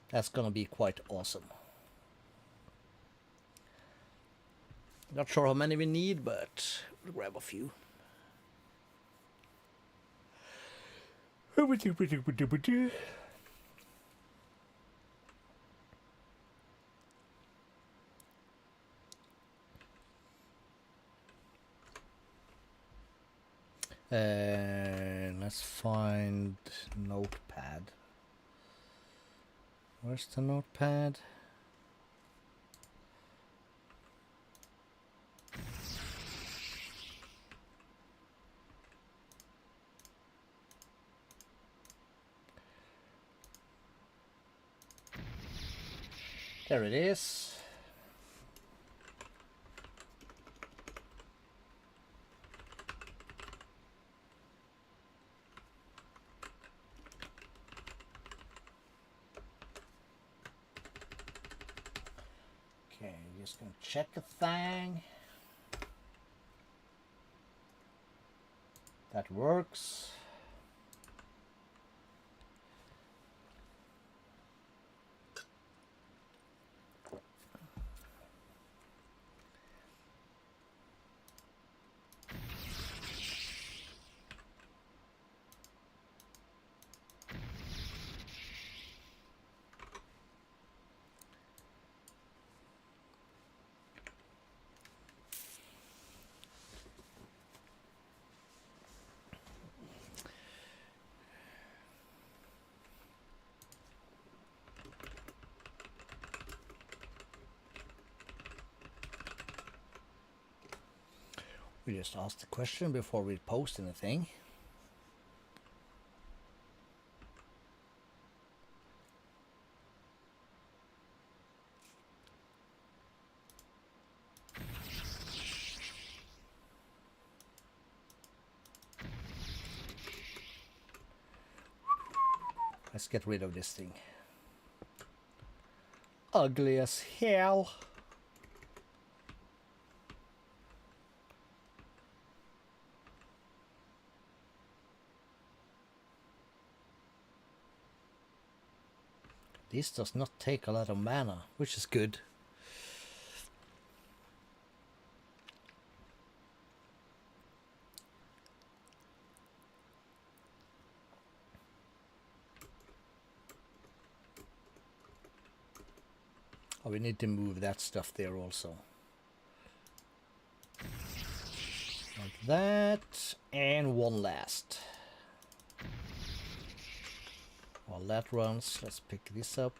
That's gonna be quite awesome. Not sure how many we need, but we'll grab a few. Let's find notepad. Where's the notepad? There it is. Okay, just gonna check a thing. That works. We just asked the question before we post anything. Let's get rid of this thing. Ugly as hell. This does not take a lot of mana, which is good. Oh, we need to move that stuff there also. Like that, and one last. While that runs, let's pick this up.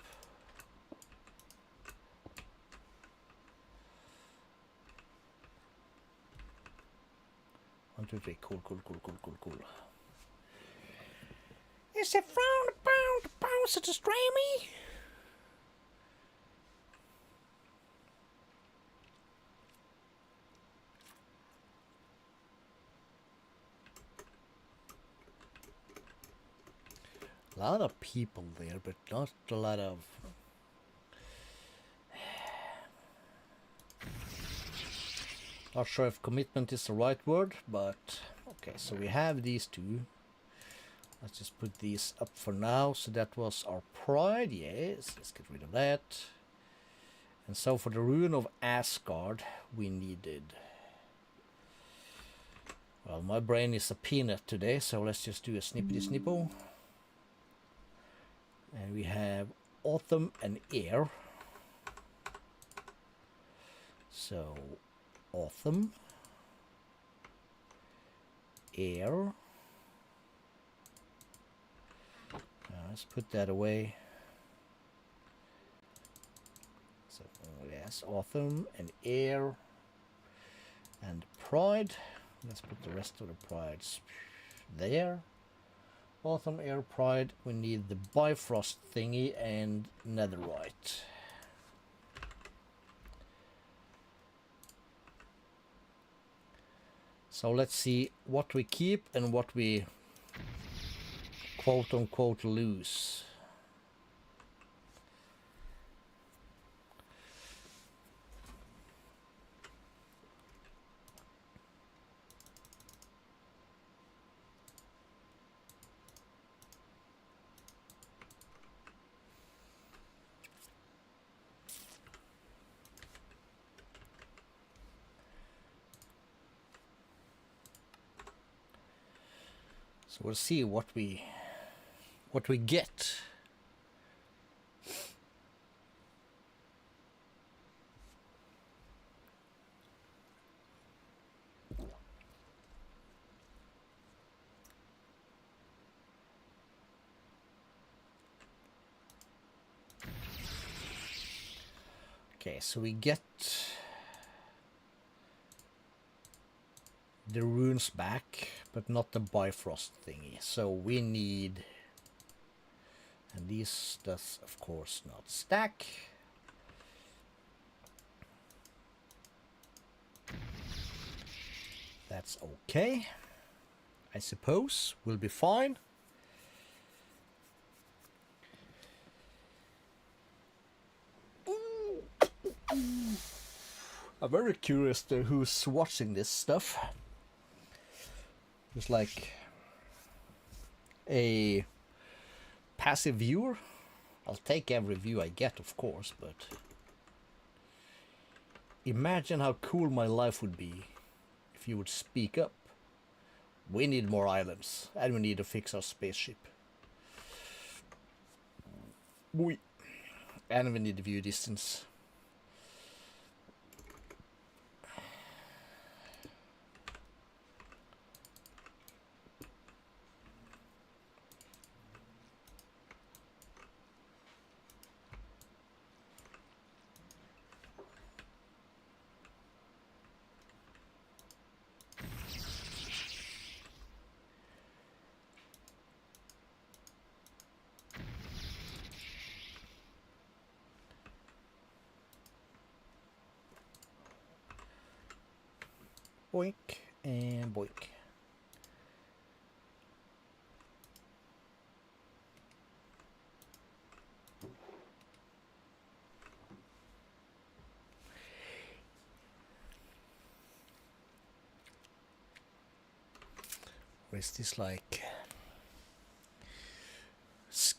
One, two, three. Cool, cool, cool, cool, cool, cool. Is it frowned upon to bounce at a streamy? A lot of people there, but not a lot of... Not sure if commitment is the right word, but... Okay, so we have these two. Let's just put these up for now. So that was our pride, yes. Let's get rid of that. And so for the Rune of Asgard, we needed... Well, my brain is a peanut today, so let's just do a snippety snippo. And we have autumn and air. So, autumn, air. Let's put that away. So, yes, autumn and air and pride. Let's put the rest of the prides there. Autumn, air, pride. We need the Bifrost thingy and netherite. So let's see what we keep and what we quote unquote lose. So we'll see what we get. Okay, so we get the runes back, but not the Bifrost thingy. So we need, and these does of course not stack. That's okay, I suppose. We'll be fine. I'm very curious to who's watching this stuff. It's like a passive viewer. I'll take every view I get, of course, but imagine how cool my life would be if you would speak up. We need more islands, and we need to fix our spaceship. And we need view distance. Boink and boink. Or is this like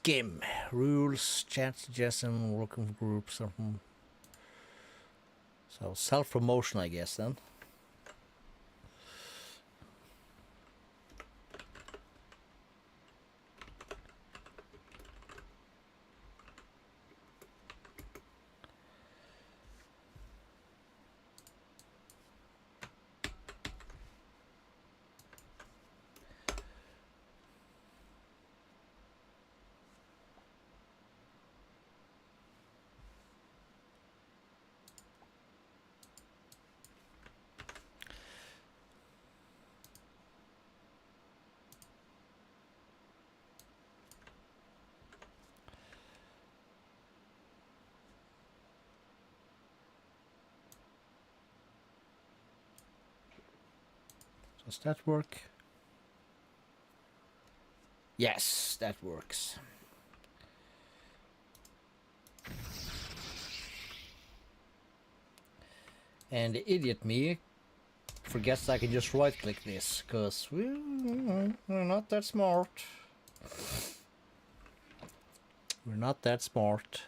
skim. Rules, chat suggestion, working for groups, something. So self-promotion, I guess, then. Does that work? Yes, that works. And the idiot me forgets I can just right click this, because we're not that smart. We're not that smart.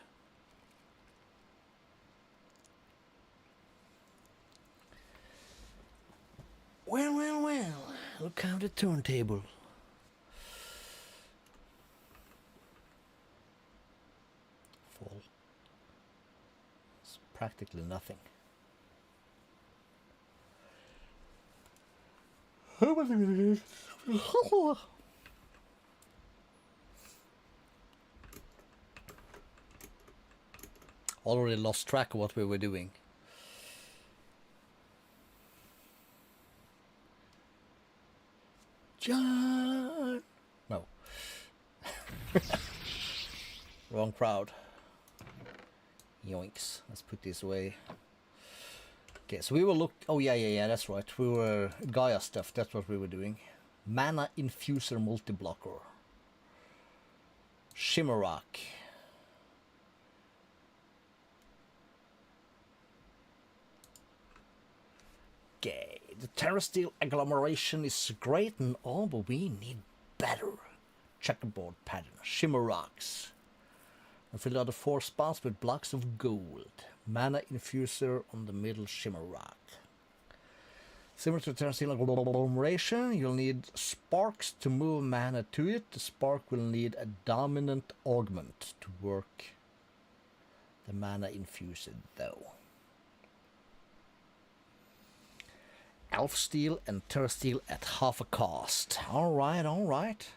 Well, well, well. Look how the turntable. Full. It's practically nothing. Already lost track of what we were doing. John! No. Wrong crowd. Yoinks. Let's put this away. Okay, so we will look... Oh, yeah, that's right. We were... Gaia stuff, that's what we were doing. Mana Infuser Multi-Blocker. Shimmerock. Okay, the Terrasteel agglomeration is great and all, but we need better. Checkerboard pattern, shimmer rocks. And fill out the 4 spots with blocks of gold. Mana infuser on the middle shimmer rock. Similar to Terrasteel agglomeration, you'll need sparks to move mana to it. The spark will need a dominant augment to work the mana infuser though. Elf Steel and Terrasteel at half a cost. Alright, alright.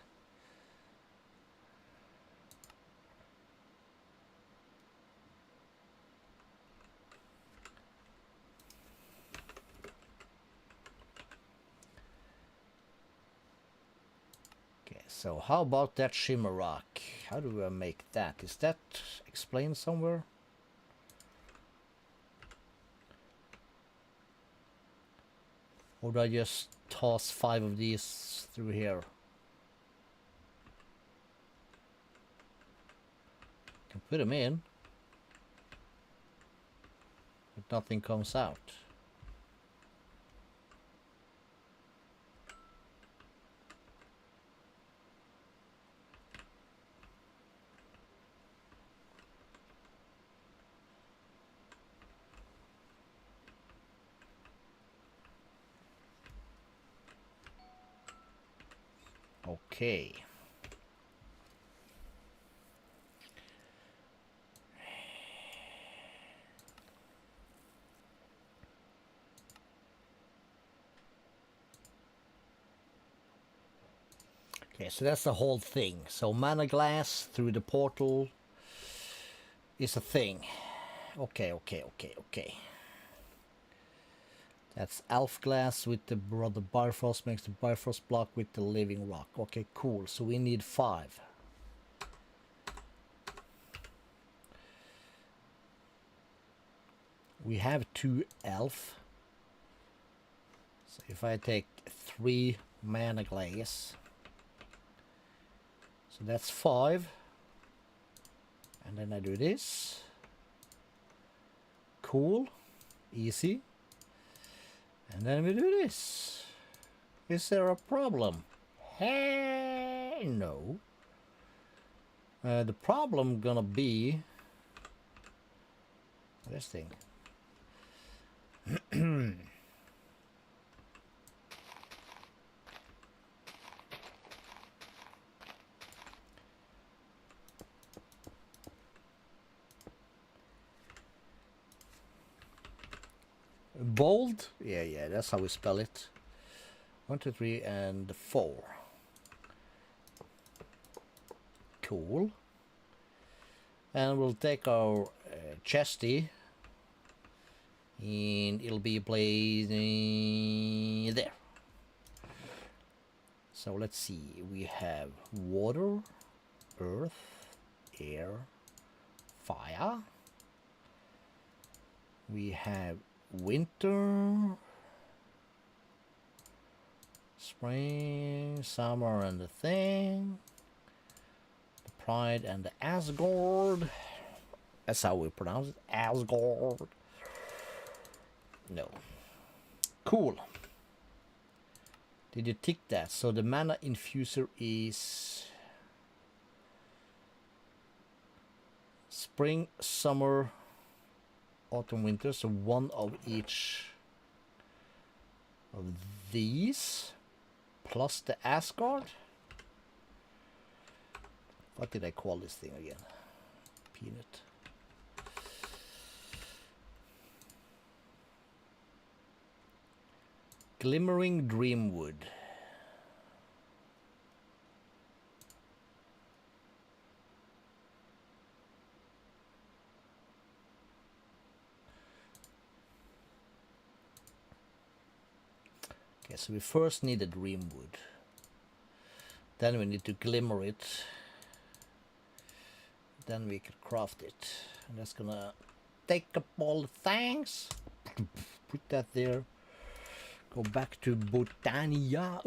Okay, so how about that shimmer rock? How do I make that? Is that explained somewhere? Or do I just toss 5 of these through here? Can put them in, but nothing comes out. Okay. Okay, so that's the whole thing. So mana glass through the portal is a thing. Okay. That's elf glass with the brother Bifrost makes the Bifrost block with the living rock. Okay, cool. So we need 5. We have 2 elf. So if I take 3 mana glass, so that's 5. And then I do this. Cool. Easy. And then we do this. Is there a problem? Hey, no. The problem gonna be this thing. Bold? Yeah, that's how we spell it. 1, 2, 3, and 4. Cool. And we'll take our chesty, and it'll be placed there. So let's see, we have water, earth, air, fire. We have winter, spring, summer, and the thing. The pride and the Asgard. That's how we pronounce it, Asgard. No. Cool. Did you tick that? So the mana infuser is spring, summer, autumn, winter. So one of each of these plus the Asgard. What did I call this thing again? Peanut. Glimmering Dreamwood. Okay, so we first need a Dreamwood. Then we need to glimmer it. Then we can craft it. And that's gonna take up all the things. Put that there. Go back to Botania,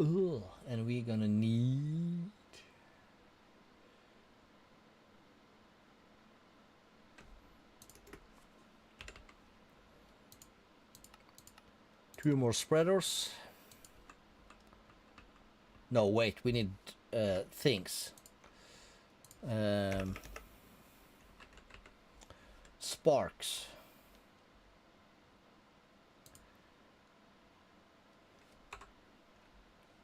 and we're gonna need two more spreaders. No, wait, we need things. Sparks.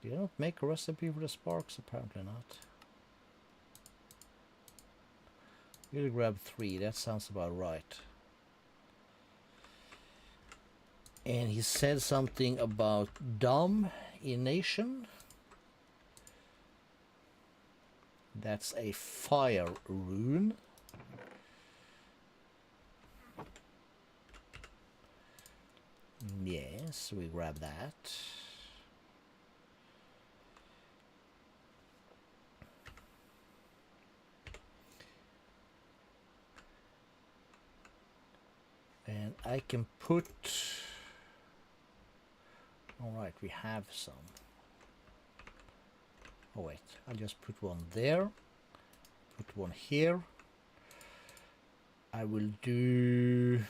You don't make a recipe for the sparks? Apparently not. We'll grab 3, that sounds about right. And he said something about domination. That's a fire rune. Yes, we grab that. And I can put... Alright, we have some. Oh wait, I'll just put one there. Put one here. I will do...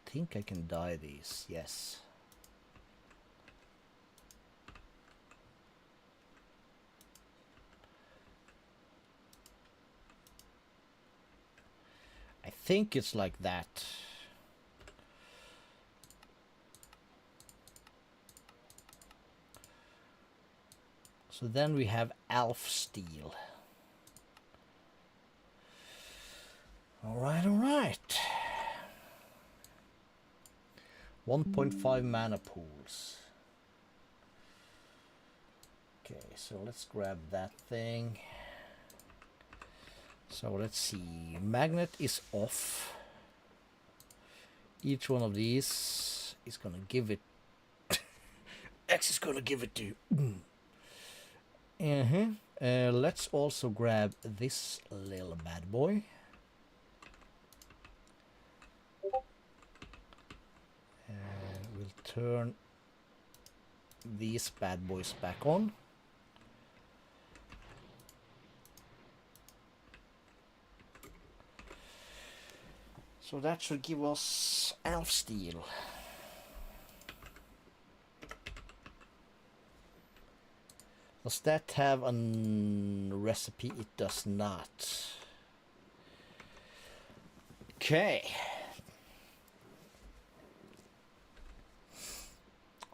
I think I can dye these, yes. I think it's like that. So then we have Elf Steel. Alright, alright. 1.5 mana pools. Okay, so let's grab that thing. So let's see. Magnet is off. Each one of these is gonna give it. X is gonna give it to. Let's also grab this little bad boy. We'll turn these bad boys back on. So that should give us elf steel. Does that have a recipe? It does not. Okay.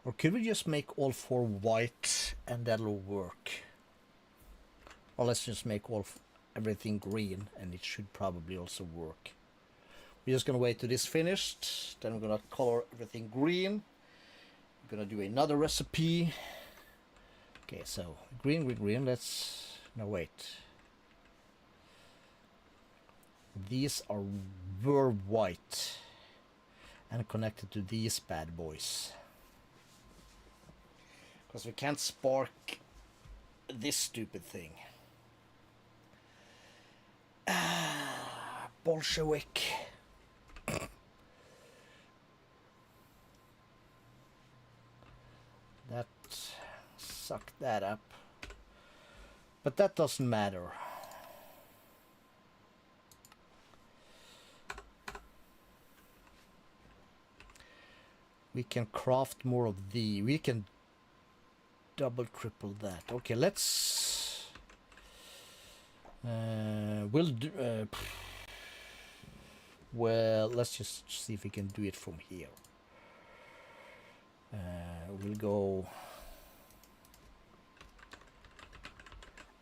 Or could we just make all 4 white and that'll work? Or let's just make everything green and it should probably also work. We're just gonna wait till this finished. Then we're gonna color everything green. We're gonna do another recipe. Okay, so green with green. No, wait. These were white and connected to these bad boys. Because we can't spark this stupid thing. Bolshevik. That sucked that up. But that doesn't matter. We can craft more of the. We can double, triple that. Okay, let's. We'll do. Well, let's just see if we can do it from here. We'll go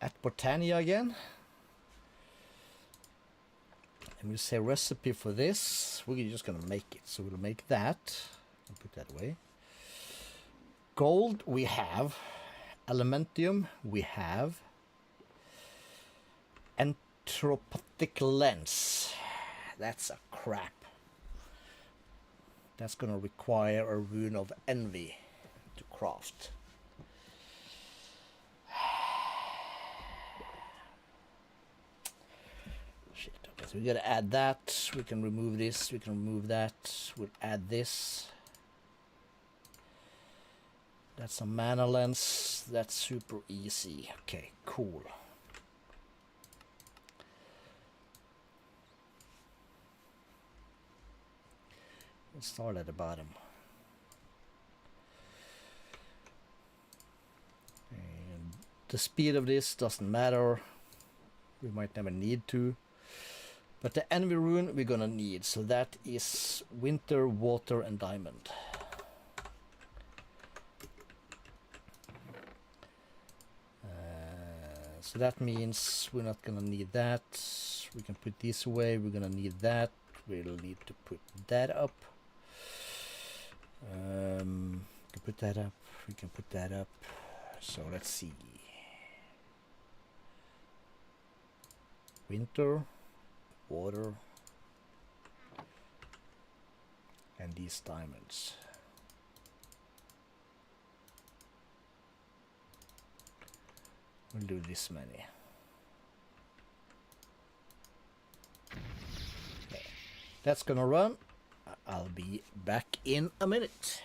at Botania again. And we'll say recipe for this. We're just gonna make it. So we'll make that. I'll put that away. Gold we have. Elementium we have. Entropathic lens. That's a crap. That's gonna require a rune of envy to craft. Shit, okay, so we gotta add that. We can remove this, we can remove that. We'll add this. That's a mana lens. That's super easy. Okay, cool. Let's start at the bottom. And the speed of this doesn't matter. We might never need to. But the envy rune we're gonna need. So that is winter, water, and diamond. So that means we're not gonna need that. We can put this away. We're gonna need that. We'll need to put that up. We can put that up. We can put that up. So let's see. Winter, water, and these diamonds. We'll do this many. Okay. That's gonna run. I'll be back in a minute.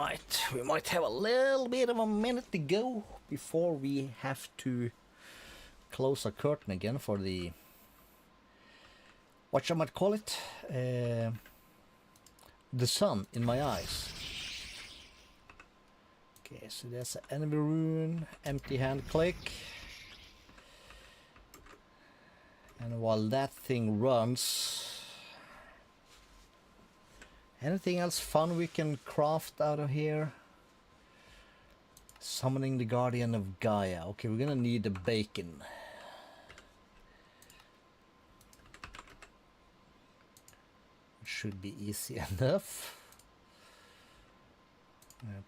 Right, we might have a little bit of a minute to go before we have to close our curtain again for the, what I might call it, the sun in my eyes. Okay, so there's an enemy rune, empty hand click. And while that thing runs, anything else fun we can craft out of here? Summoning the Guardian of Gaia. Okay, we're gonna need the bacon. It should be easy enough.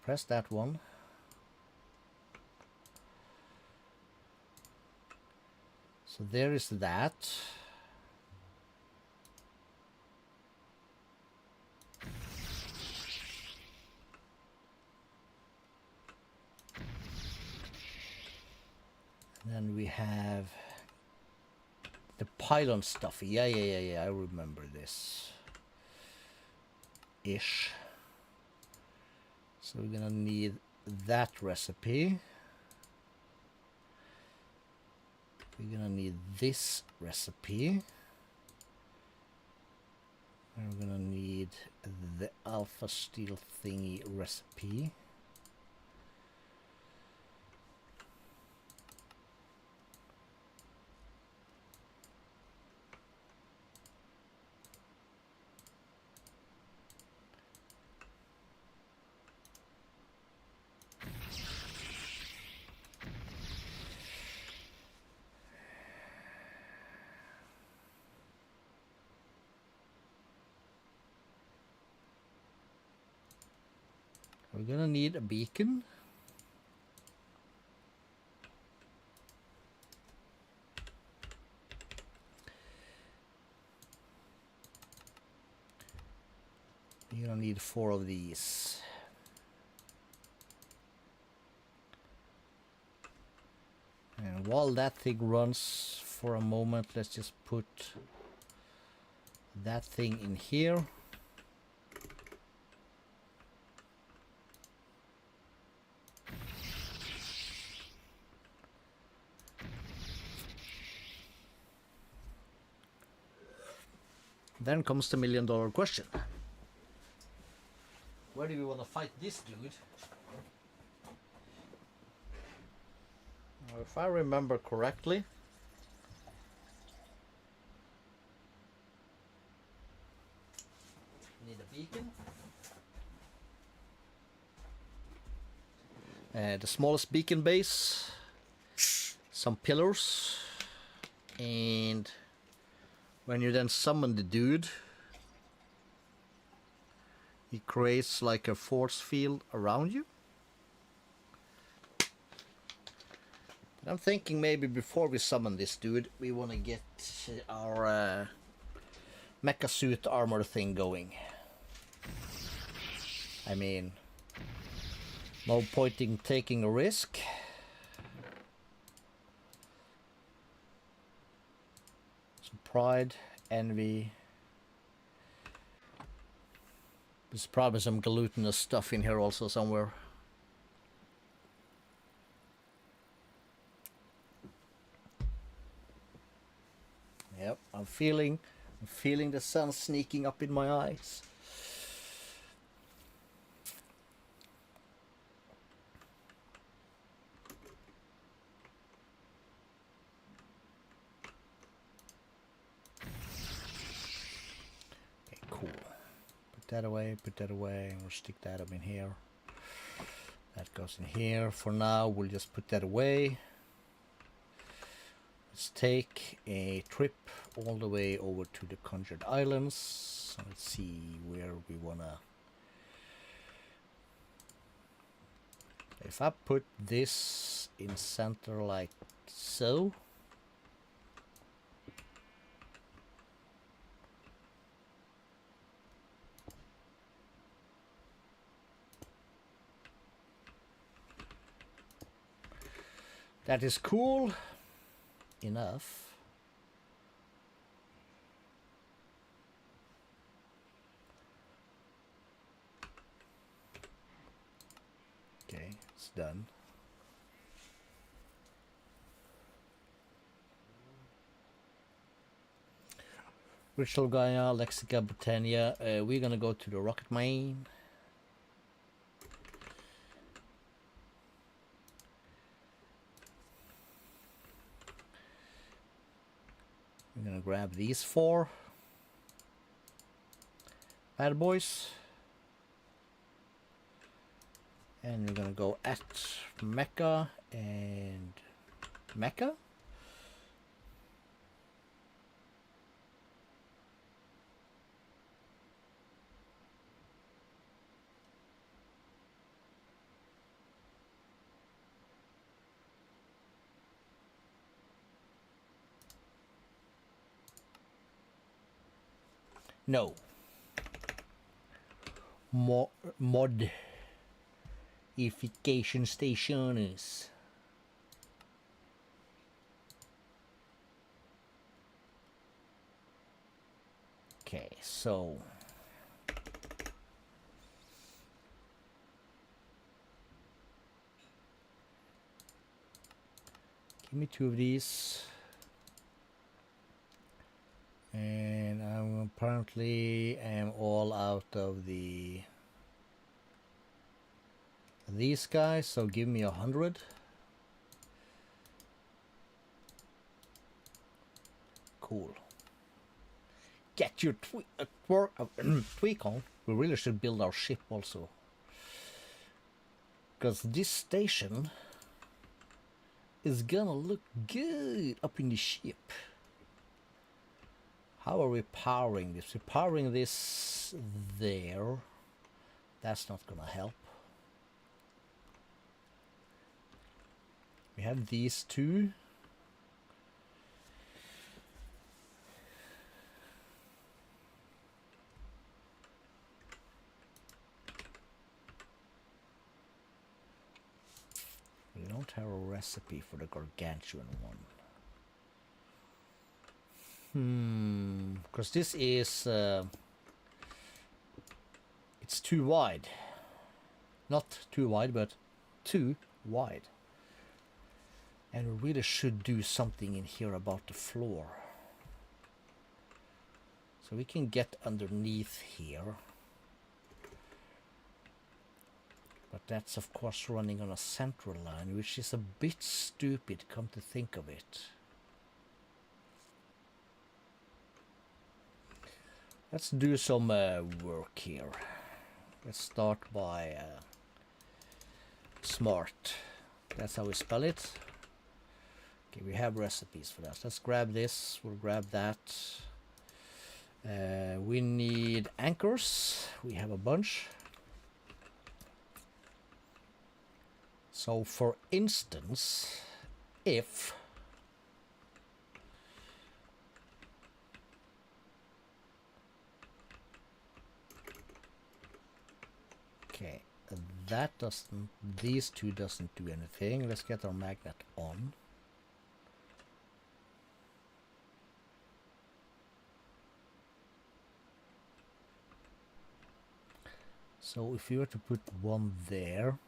Press that one. So there is that. And then we have the pylon stuff. Yeah, I remember this. Ish. So we're gonna need that recipe. We're gonna need this recipe. And we're gonna need the alpha steel thingy recipe. We're gonna need a beacon. You're gonna need 4 of these. And while that thing runs for a moment, let's just put that thing in here. Then comes the $1,000,000 question. Where do we want to fight this dude? Now, if I remember correctly, need a beacon. The smallest beacon base, some pillars, and when you then summon the dude, he creates like a force field around you. But I'm thinking maybe before we summon this dude, we want to get our mecha suit armor thing going. I mean, no point in taking a risk. Some pride, envy. There's probably some glutinous stuff in here also somewhere. Yep, I'm feeling the sun sneaking up in my eyes. Okay, cool. Put that away, and we'll stick that up in here. That goes in here. For now, we'll just put that away. Let's take a trip all the way over to the Conjured Islands. Let's see where we wanna. If I put this in center like so. That is cool enough. Okay, it's done. Ritual Gaia, Lexica, Britannia. We're gonna go to the rocket mine. We're gonna grab these 4 bad boys. And we're gonna go at Mecca and Mecca. No. Modification stations. Okay, so give me 2 of these. And I'm apparently am all out of these guys, so give me 100. Cool. Get your tweak on. We really should build our ship also, because this station is gonna look good up in the ship. How are we powering this? We're powering this there. That's not gonna help. We have these 2. We don't have a recipe for the gargantuan one. Because this is it's too wide. Not too wide, but too wide. And we really should do something in here about the floor. So we can get underneath here. But that's of course running on a central line, which is a bit stupid, come to think of it. Let's do some work here. Let's start by smart. That's how we spell it. Okay, we have recipes for that. Let's grab this. We'll grab that. We need anchors. We have a bunch. So for instance, if okay, that doesn't, these 2 doesn't do anything. Let's get our magnet on. So if you were to put 1 there,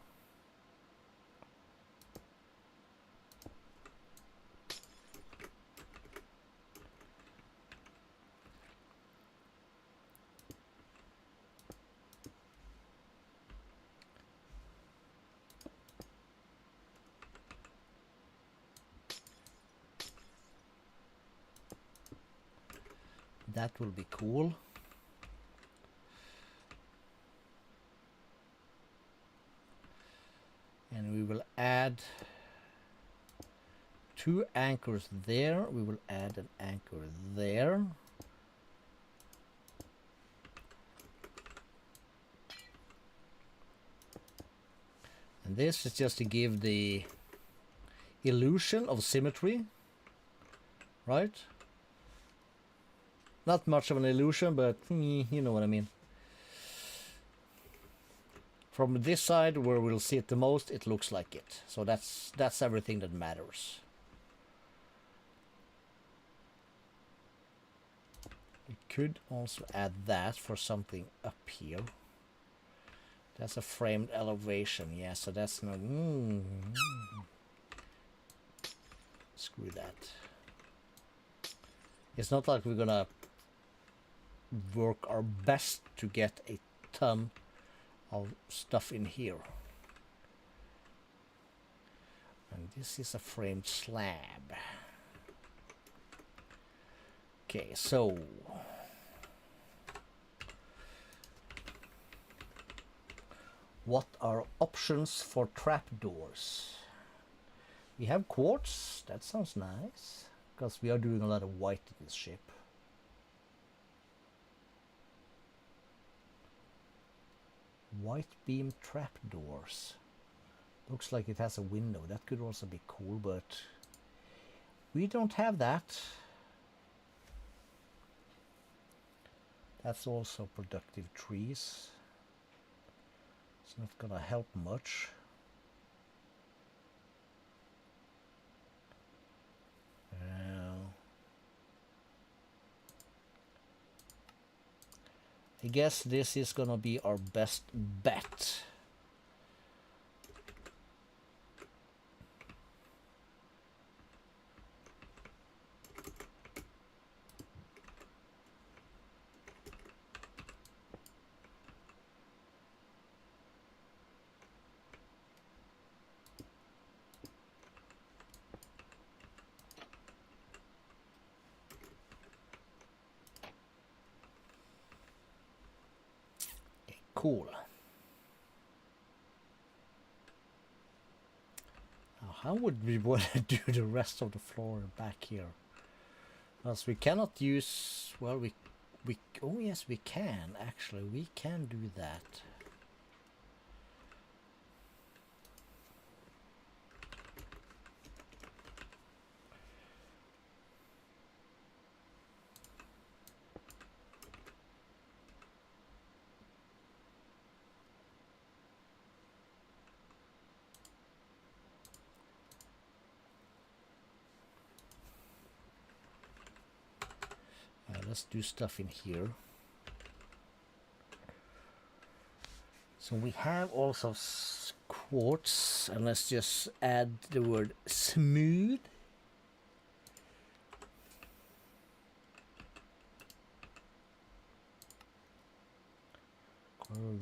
that will be cool. And we will add 2 anchors there. We will add an anchor there. And this is just to give the illusion of symmetry, right? Not much of an illusion, but you know what I mean. From this side, where we'll see it the most, it looks like it. So that's everything that matters. We could also add that for something up here. That's a framed elevation, yeah, so that's no... Screw that. It's not like we're gonna work our best to get a ton of stuff in here. And this is a framed slab. Okay, so... what are options for trapdoors? We have quartz, that sounds nice, because we are doing a lot of white in this ship. White beam trapdoors. Looks like it has a window, that could also be cool, but we don't have that. That's also productive trees. It's not gonna help much. I guess this is gonna be our best bet. Cool. Now, how would we want to do the rest of the floor back here? Because we cannot use, well, we oh yes, we can actually. We can do that. Let's do stuff in here. So we have also quartz, and let's just add the word smooth.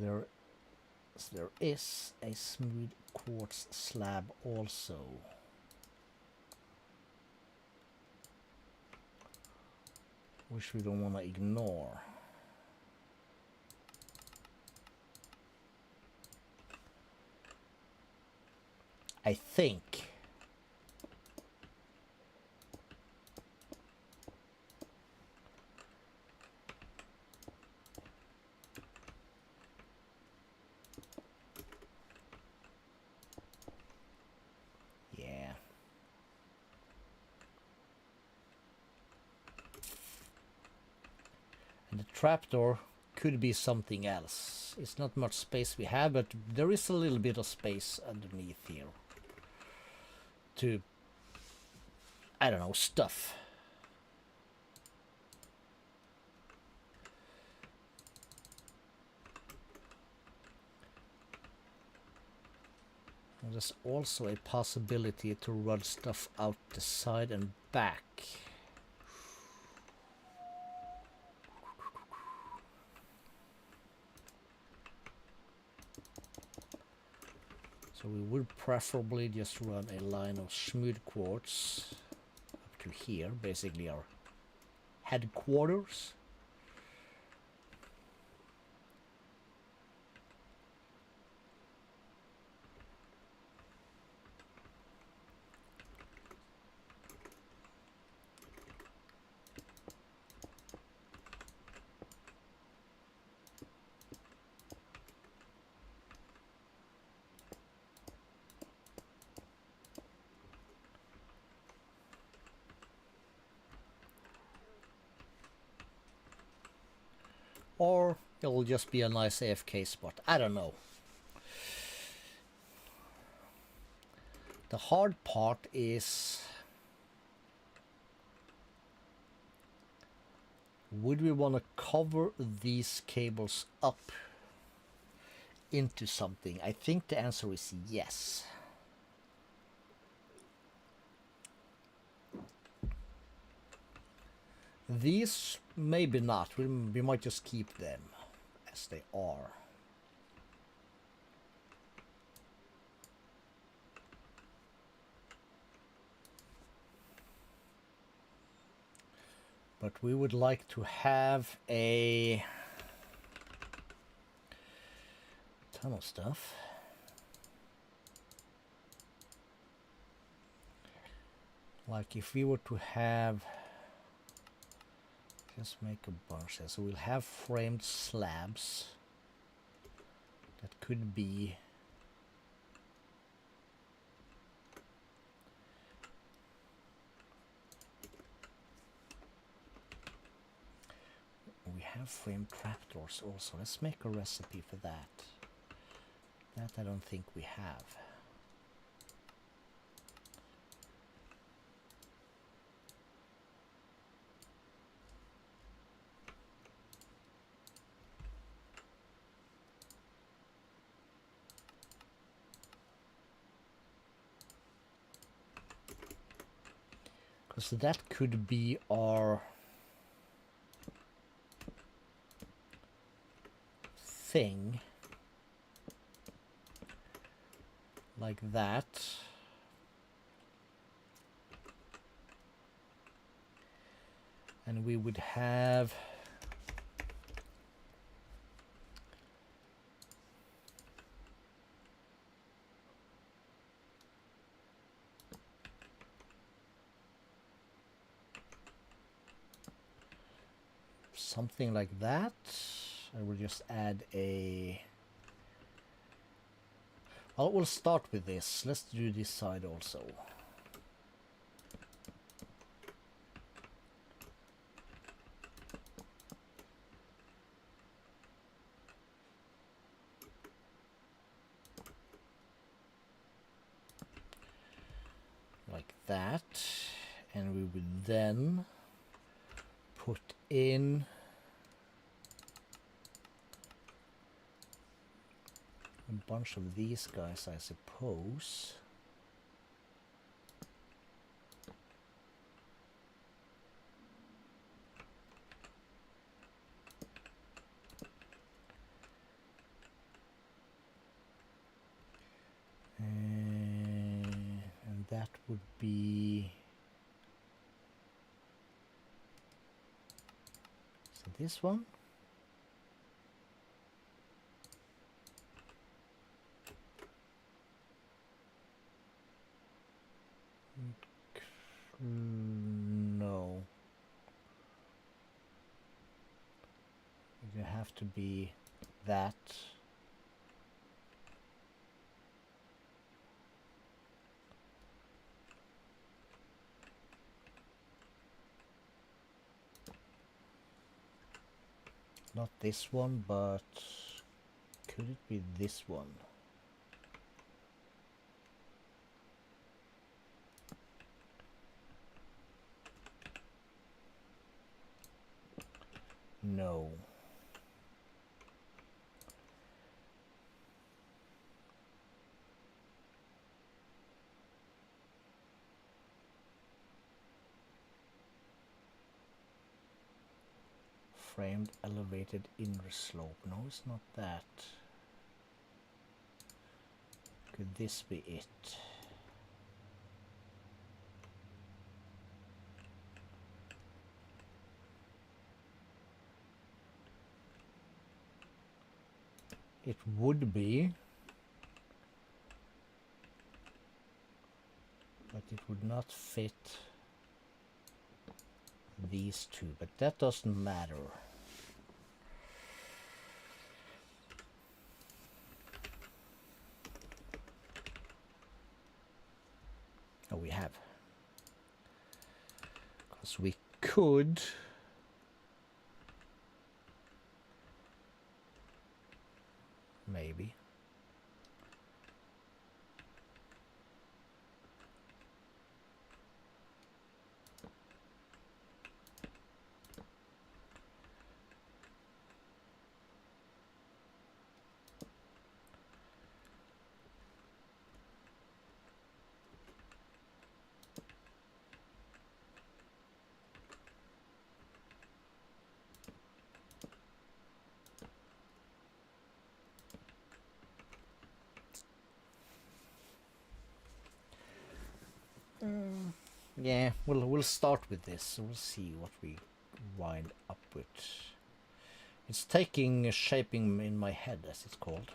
There is a smooth quartz slab also. Which we don't want to ignore. I think. Yeah. And the trapdoor could be something else. It's not much space we have, but there is a little bit of space underneath here. To, I don't know, stuff. And there's also a possibility to run stuff out the side and back. So we would preferably just run a line of smooth quartz up to here, basically our headquarters. Or it'll just be a nice AFK spot. I don't know. The hard part is, would we want to cover these cables up into something? I think the answer is yes. These maybe not. We might just keep them as they are. But we would like to have a ton of stuff. Like if we were to have, just make a bunch here. So we'll have framed slabs that could be we have framed trapdoors also. Let's make a recipe for that. That I don't think we have. Because that could be our thing. Like that. And we would have something like that. I will just add a... Well, we'll start with this. Let's do this side also. Like that. And we would then put in a bunch of these guys, I suppose. And that would be... So this one. No. You have to be that. Not this one, but could it be this one? No. Framed elevated inner slope. No, it's not that. Could this be it? It would be, but it would not fit these two, but that doesn't matter. Oh, we have. Because we could maybe. Yeah, we'll start with this. We'll see what we wind up with. It's taking shaping in my head, as it's called.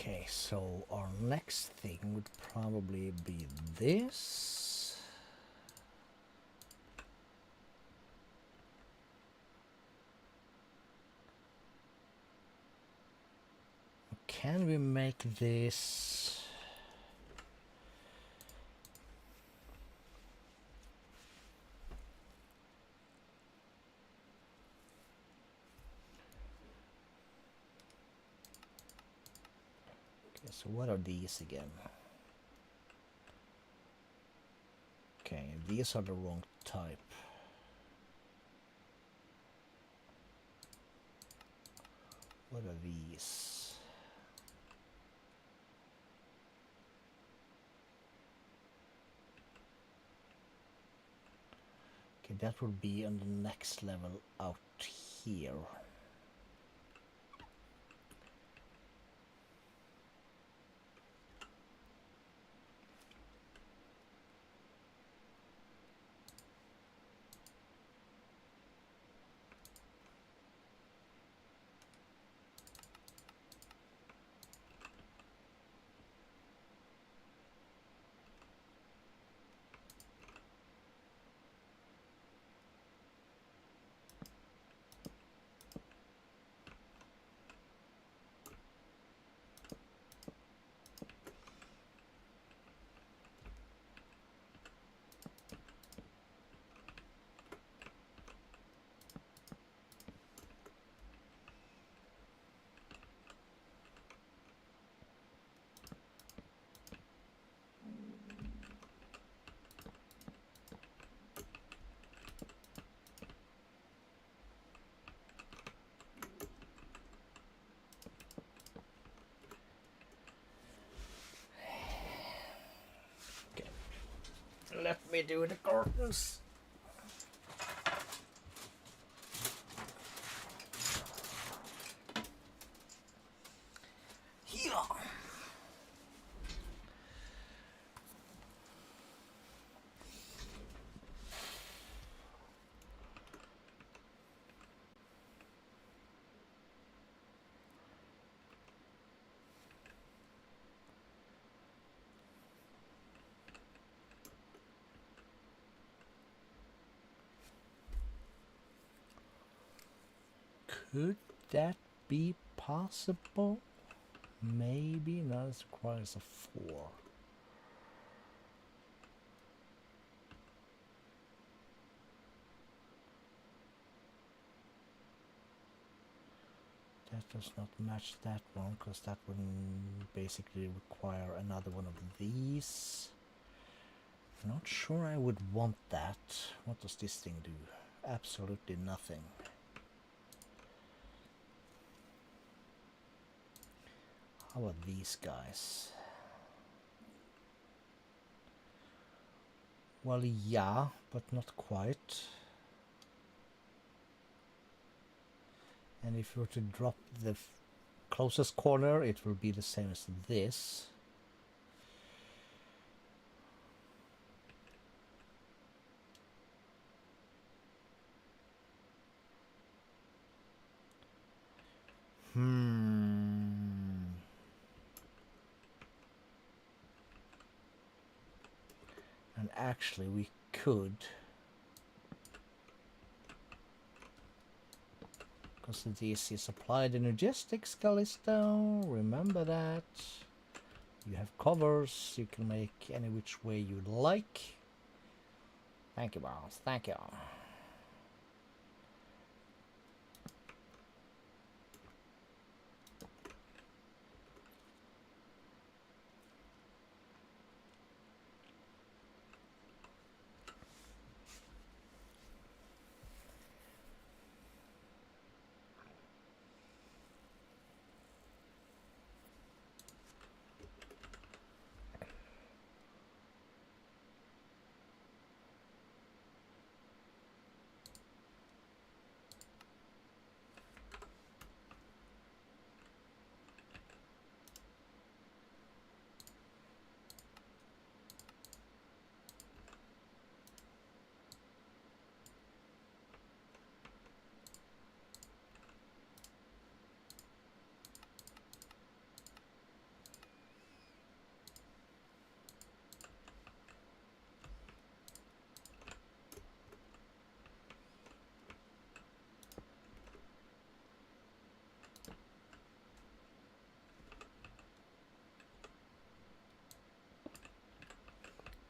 Okay, so our next thing would probably be this. Can we make this? Okay, so what are these again? Okay, these are the wrong type. What are these? Okay, that will be on the next level out here. Let me do the curtains. Here. Could that be possible? Maybe. No, this requires a 4. That does not match that one, because that would basically require another one of these. I'm not sure I would want that. What does this thing do? Absolutely nothing. How about these guys? Well, yeah, but not quite. And if you were to drop the closest corner, it will be the same as this. And actually we could Because this is applied energistics, Calisto. Remember that. You have covers. You can make any which way you like. Thank you, boss. Thank you.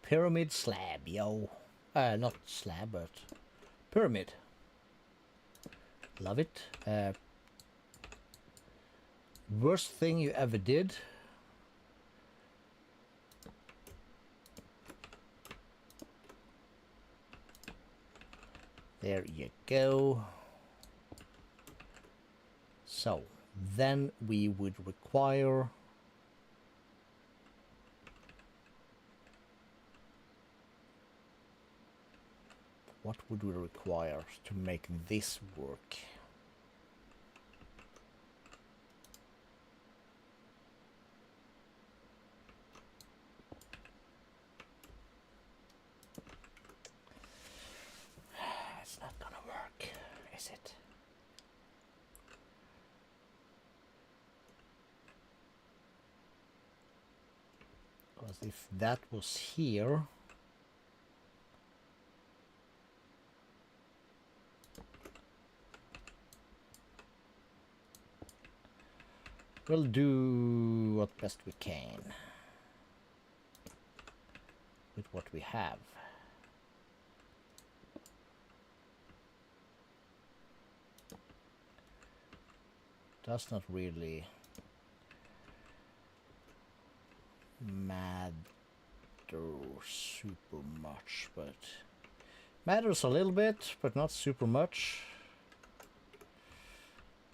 Pyramid slab, yo. Not slab, but pyramid. Love it. Worst thing you ever did? There you go. So, then we would require what would we require to make this work? It's not gonna work, is it? Because if that was here, we'll do what best we can with what we have. Does not really matter super much, but matters a little bit, but not super much.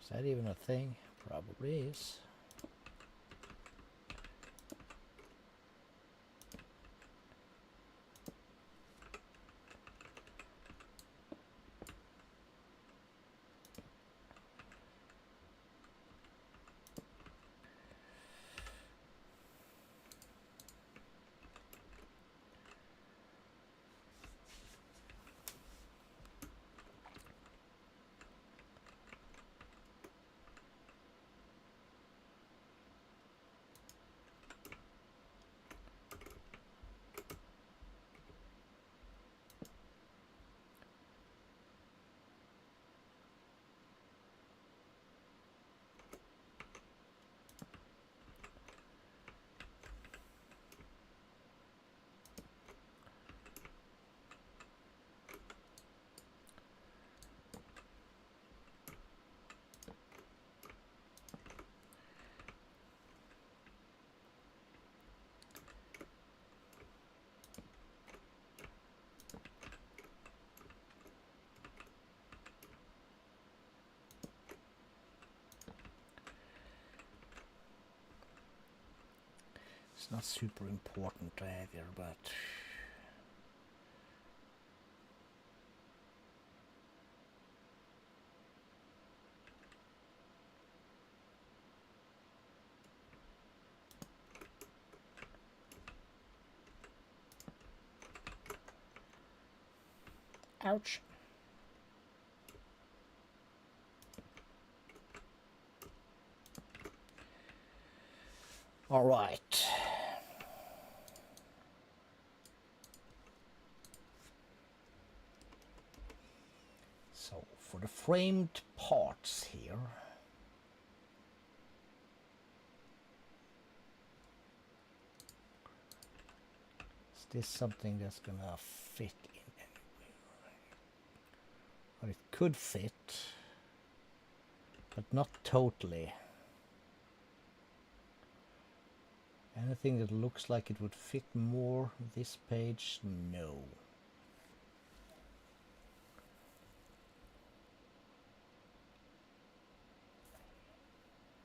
Is that even a thing? Probably is. It's not super important either, but ouch. All right. So for the framed parts here. Is this something that's gonna fit in anywhere? Or it could fit, but not totally. Anything that looks like it would fit more this page? No.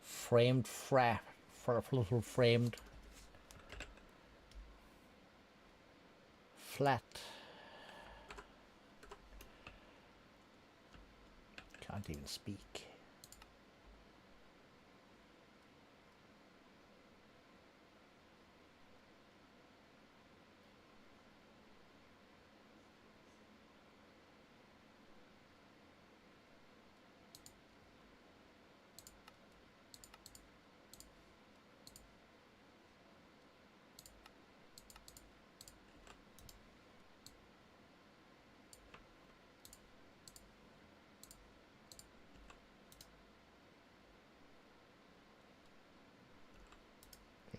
Framed little framed flat. Can't even speak.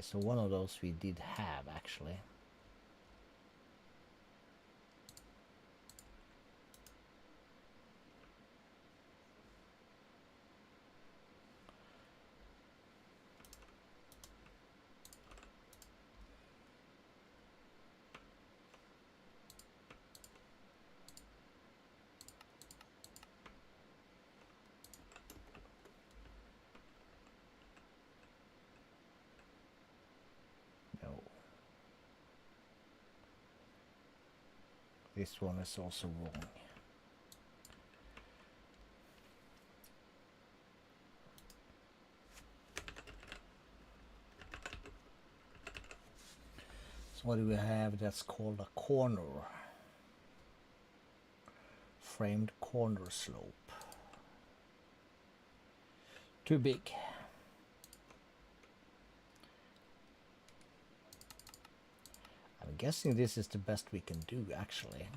So one of those we did have actually. This one is also wrong. So what do we have that's called a corner? Framed corner slope. Too big. I'm guessing this is the best we can do actually.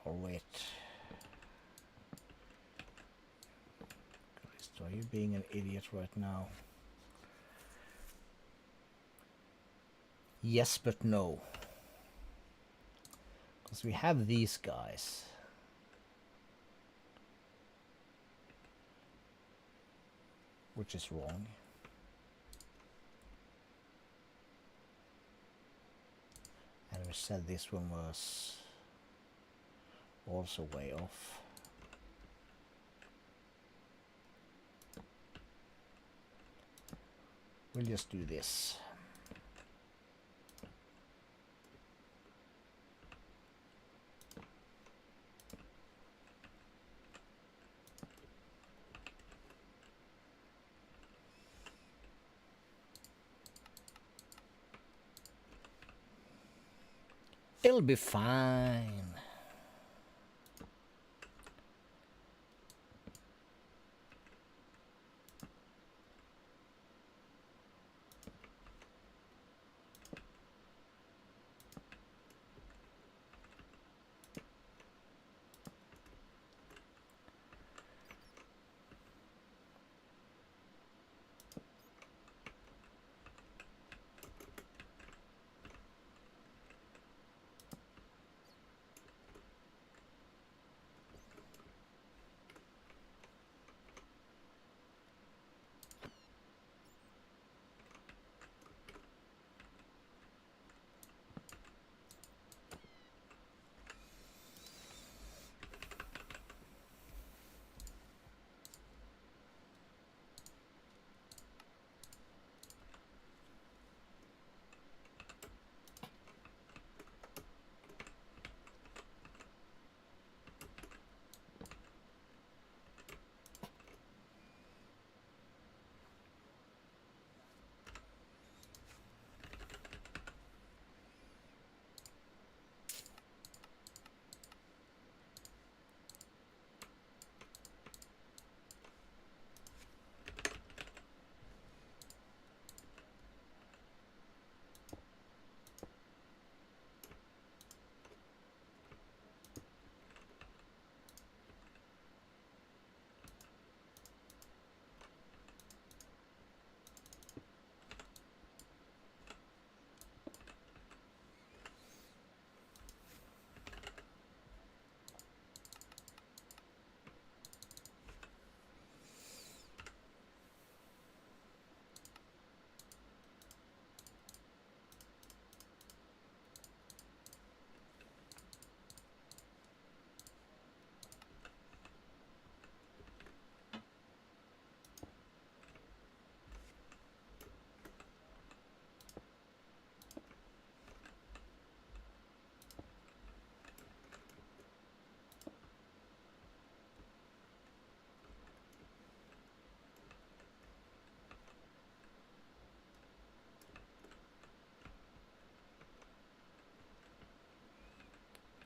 Or wait. Calisto, are you being an idiot right now? Yes, but no. Because we have these guys. Which is wrong. And we said this one was also way off. We'll just do this. It'll be fine.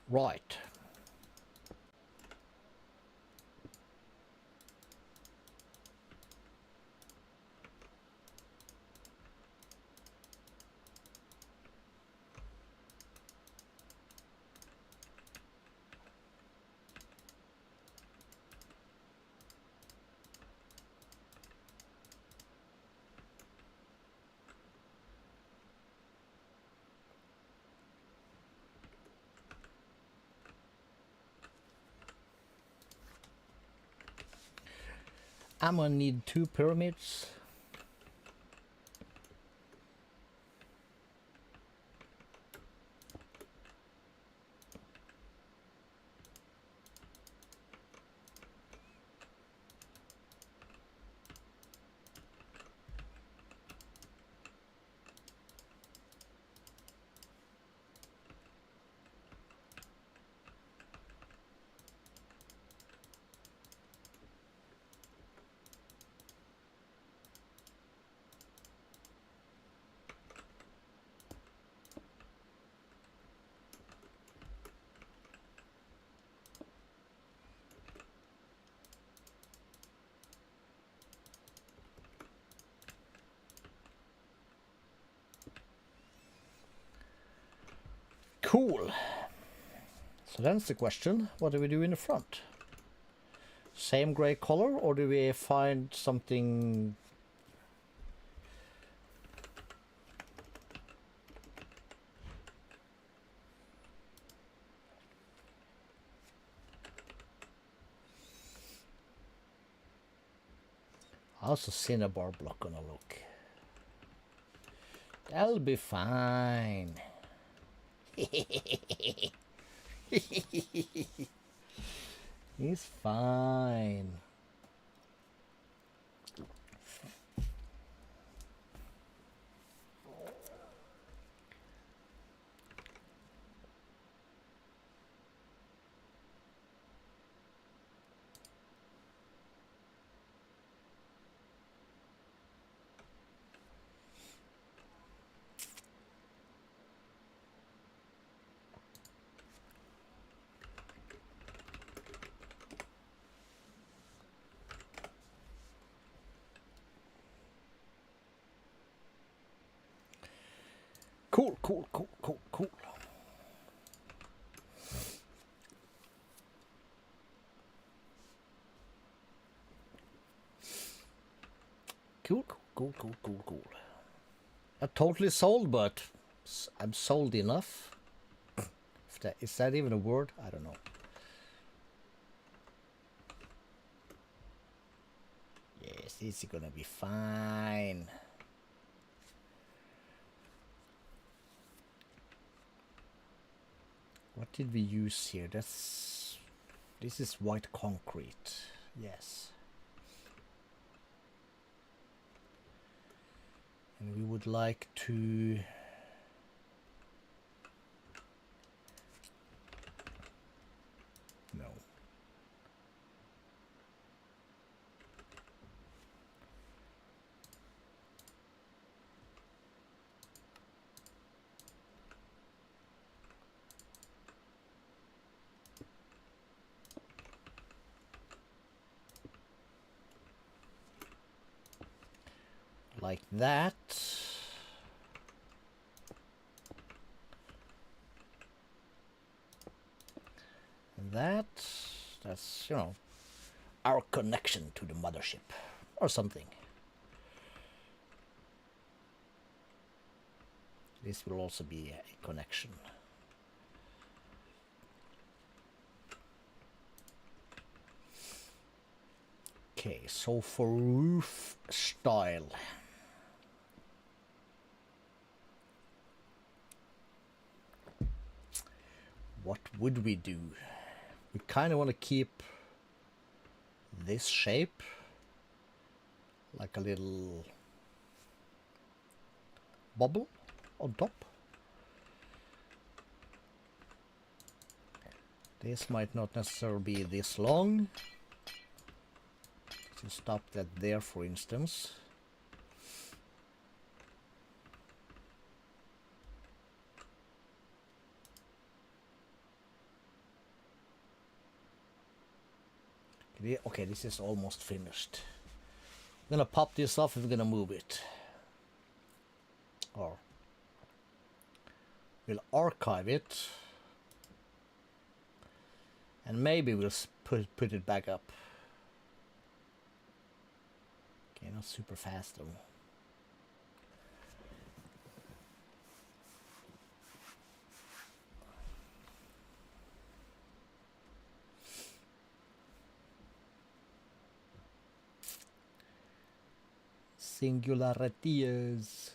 Right. I'm gonna need 2 pyramids. Cool. So that's the question. What do we do in the front? Same gray color, or do we find something? How's a cinnabar block gonna look? That'll be fine. He's fine. Cool. Cool. I'm totally sold, but I'm sold enough. Is that even a word? I don't know. Yes, this is gonna be fine. What did we use here? This is white concrete. Yes. And we would like to like that. And that's, you know, our connection to the mothership or something. This will also be a connection. Okay, so for roof style, what would we do? We kind of want to keep this shape, like a little bubble on top. This might not necessarily be this long. So stop that there, for instance. Okay, this is almost finished. I'm gonna pop this off and we're gonna move it. Or we'll archive it. And maybe we'll put it back up. Okay, not super fast though. Singularities.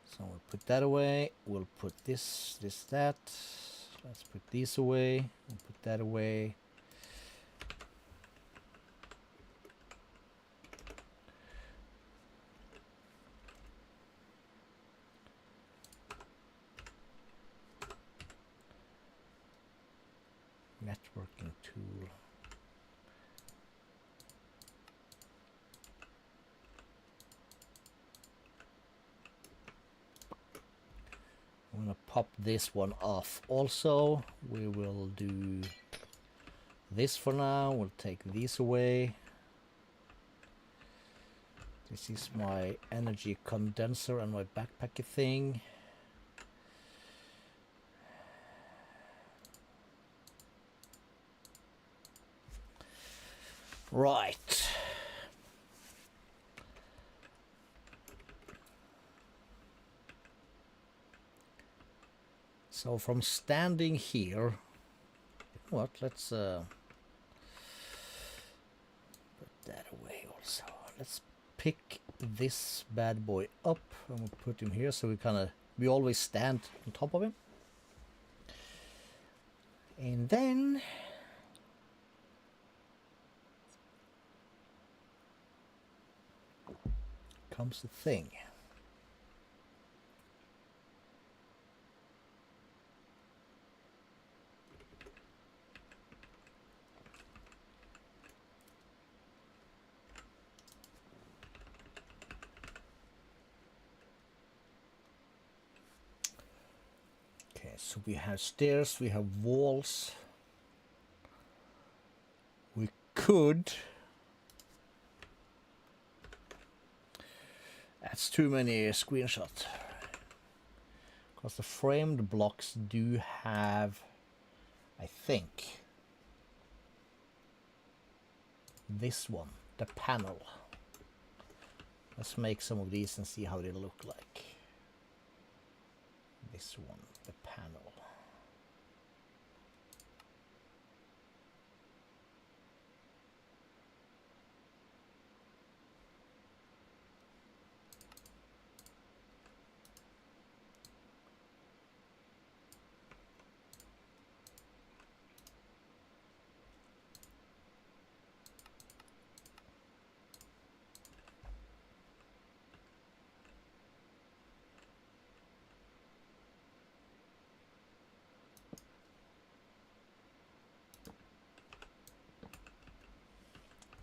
So we'll put that away. We'll put this, that. Let's put these away. We'll put that away. Networking tool. I'm gonna pop this one off also. We will do this for now. We'll take these away. This is my energy condenser and my backpacker thing. Right. So from standing here, what? Let's put that away also. Let's pick this bad boy up and we'll put him here so we always stand on top of him. And then comes the thing. Okay, so we have stairs, we have walls. We could. That's too many screenshots. Because the framed blocks do have, I think, this one, the panel. Let's make some of these and see how they look like. This one, the panel.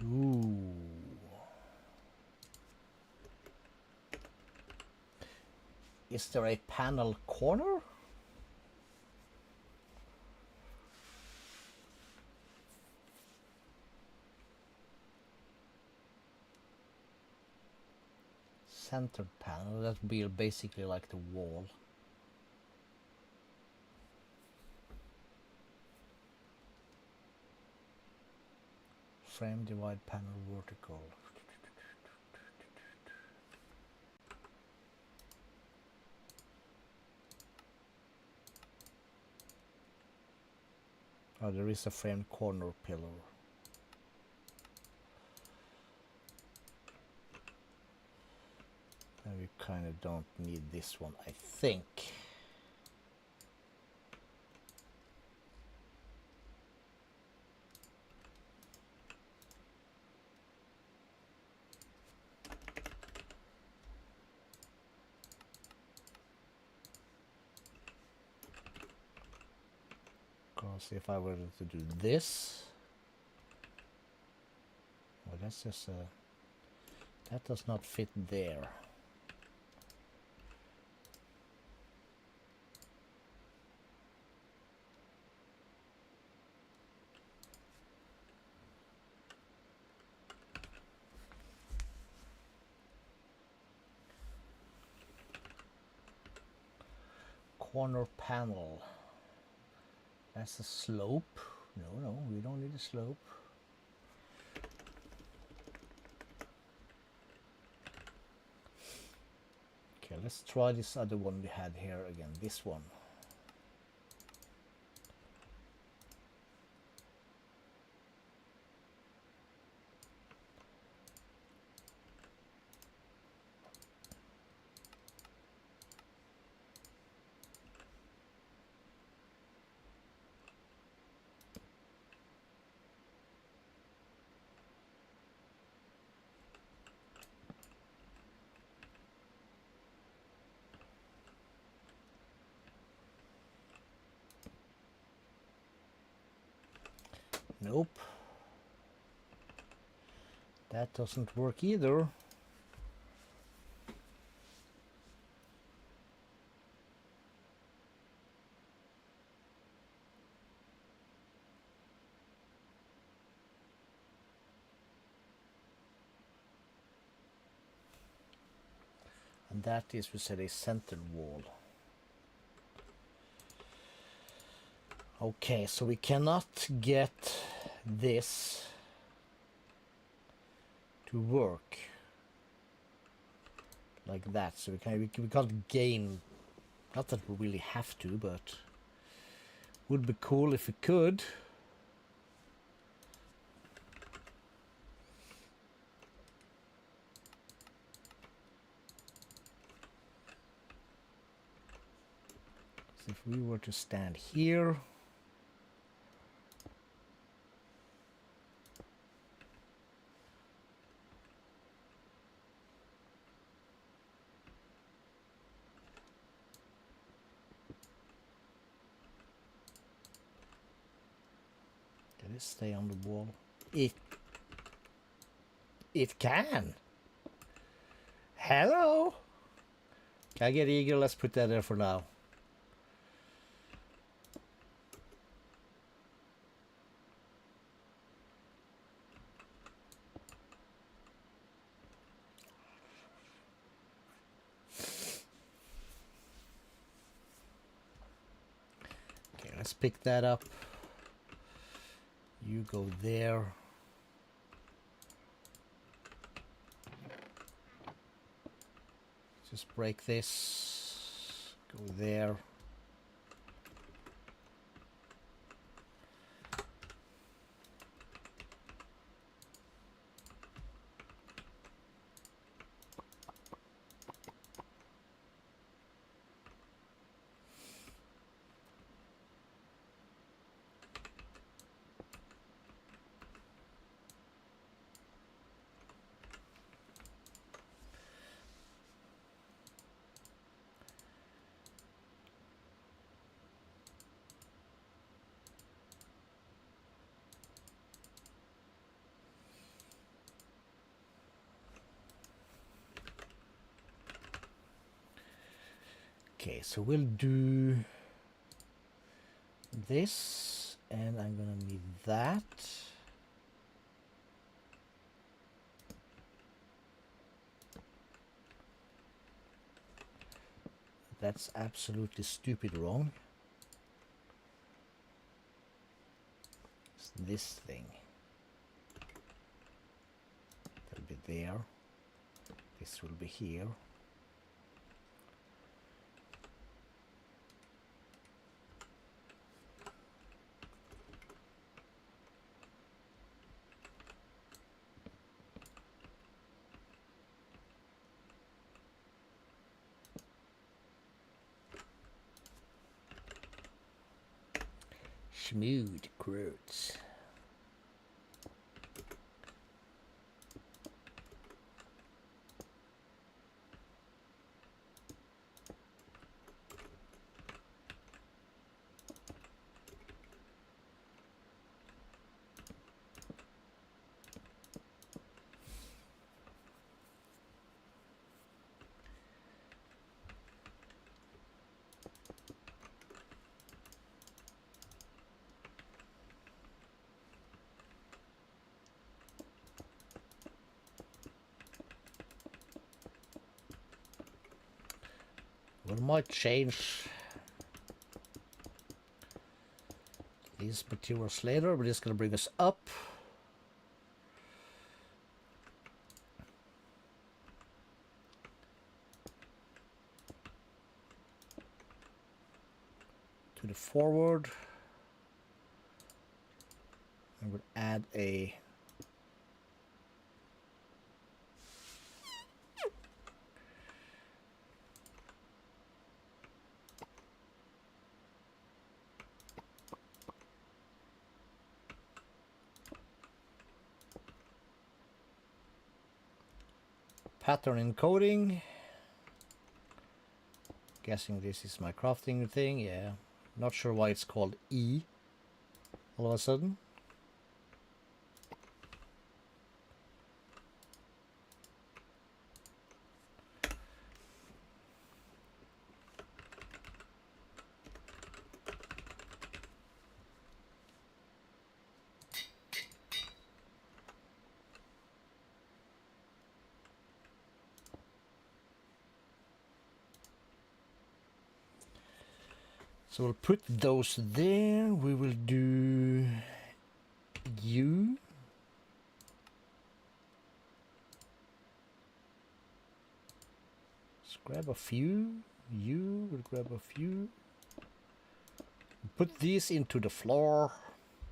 Ooh. Is there a panel corner? Centered panel, that would be basically like the wall. Frame divide panel vertical. Oh, there is a framed corner pillar. And we kind of don't need this one, I think. Because if I were to do this, well, that's just a That does not fit there. Corner panel. That's a slope. No, we don't need a slope. Okay, let's try this other one we had here again. This one. Nope. That doesn't work either. And that is, we said, a center wall. Okay, so we cannot get this to work like that. So we can't gain, not that we really have to, but would be cool if we could. So if we were to stand here, can it stay on the wall? It can. Hello. Can I get eager? Let's put that there for now. Okay, let's pick that up. You go there. Just break this. Go there. Okay, so we'll do this, and I'm gonna need that. That's absolutely stupid wrong. It's this thing. That'll be there. This will be here. Smooth growths. We might change these materials later, but it's going to bring us up. To the forward. I would add a pattern encoding. Guessing this is my crafting thing, yeah. Not sure why it's called E all of a sudden. So we'll put those there. We will do U. Let's grab a few. U, we'll grab a few. Put these into the floor.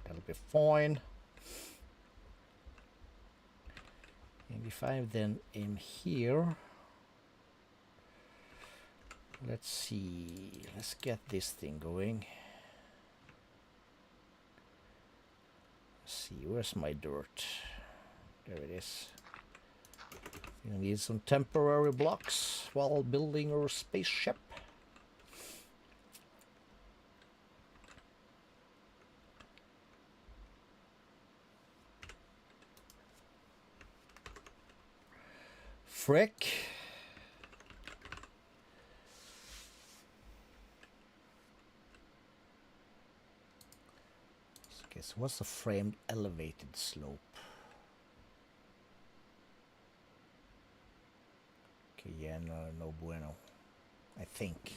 That'll be fine. And if I then am here, let's see, let's get this thing going. Let's see, where's my dirt? There it is. You need some temporary blocks while building our spaceship. Frick. Okay, so what's the framed elevated slope? Okay, yeah, no bueno, I think.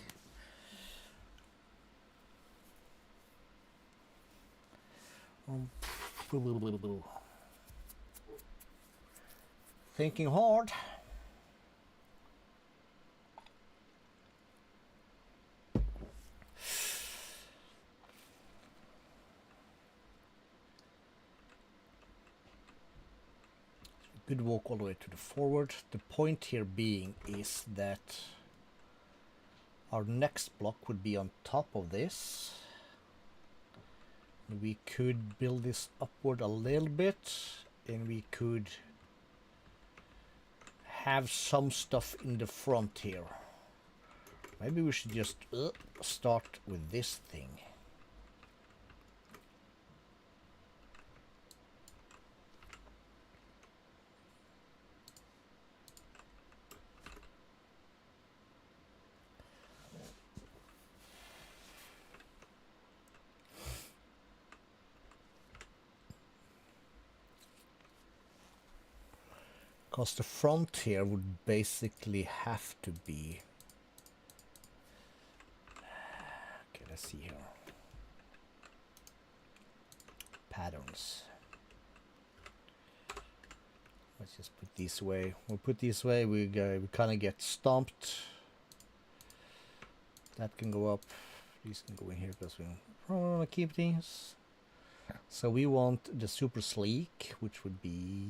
Thinking hard. Good walk all the way to the forward. The point here being is that our next block would be on top of this. We could build this upward a little bit, and we could have some stuff in the front here. Maybe we should just start with this thing. Because the front here would basically have to be... Okay, let's see here. Patterns. Let's just put this way. We'll put this way. We kind of get stomped. That can go up. These can go in here because we want to keep these. So we want the super sleek, which would be...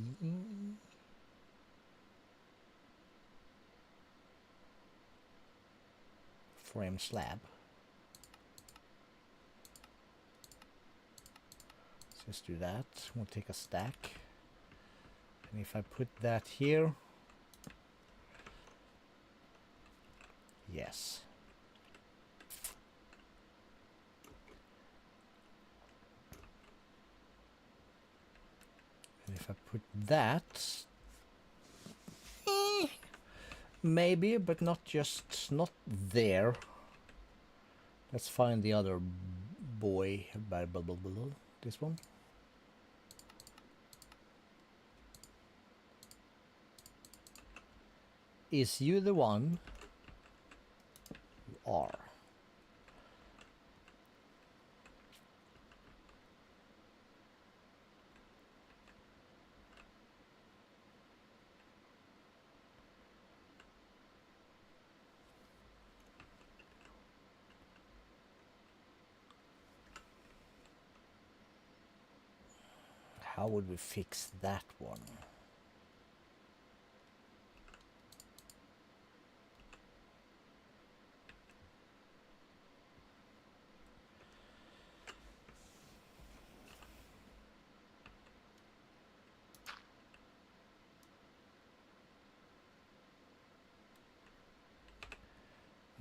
frame slab. Let's just do that. We'll take a stack. And if I put that here, yes. And if I put that, maybe, but not there. Let's find the other boy. This one. Is you the one? R. How would we fix that one?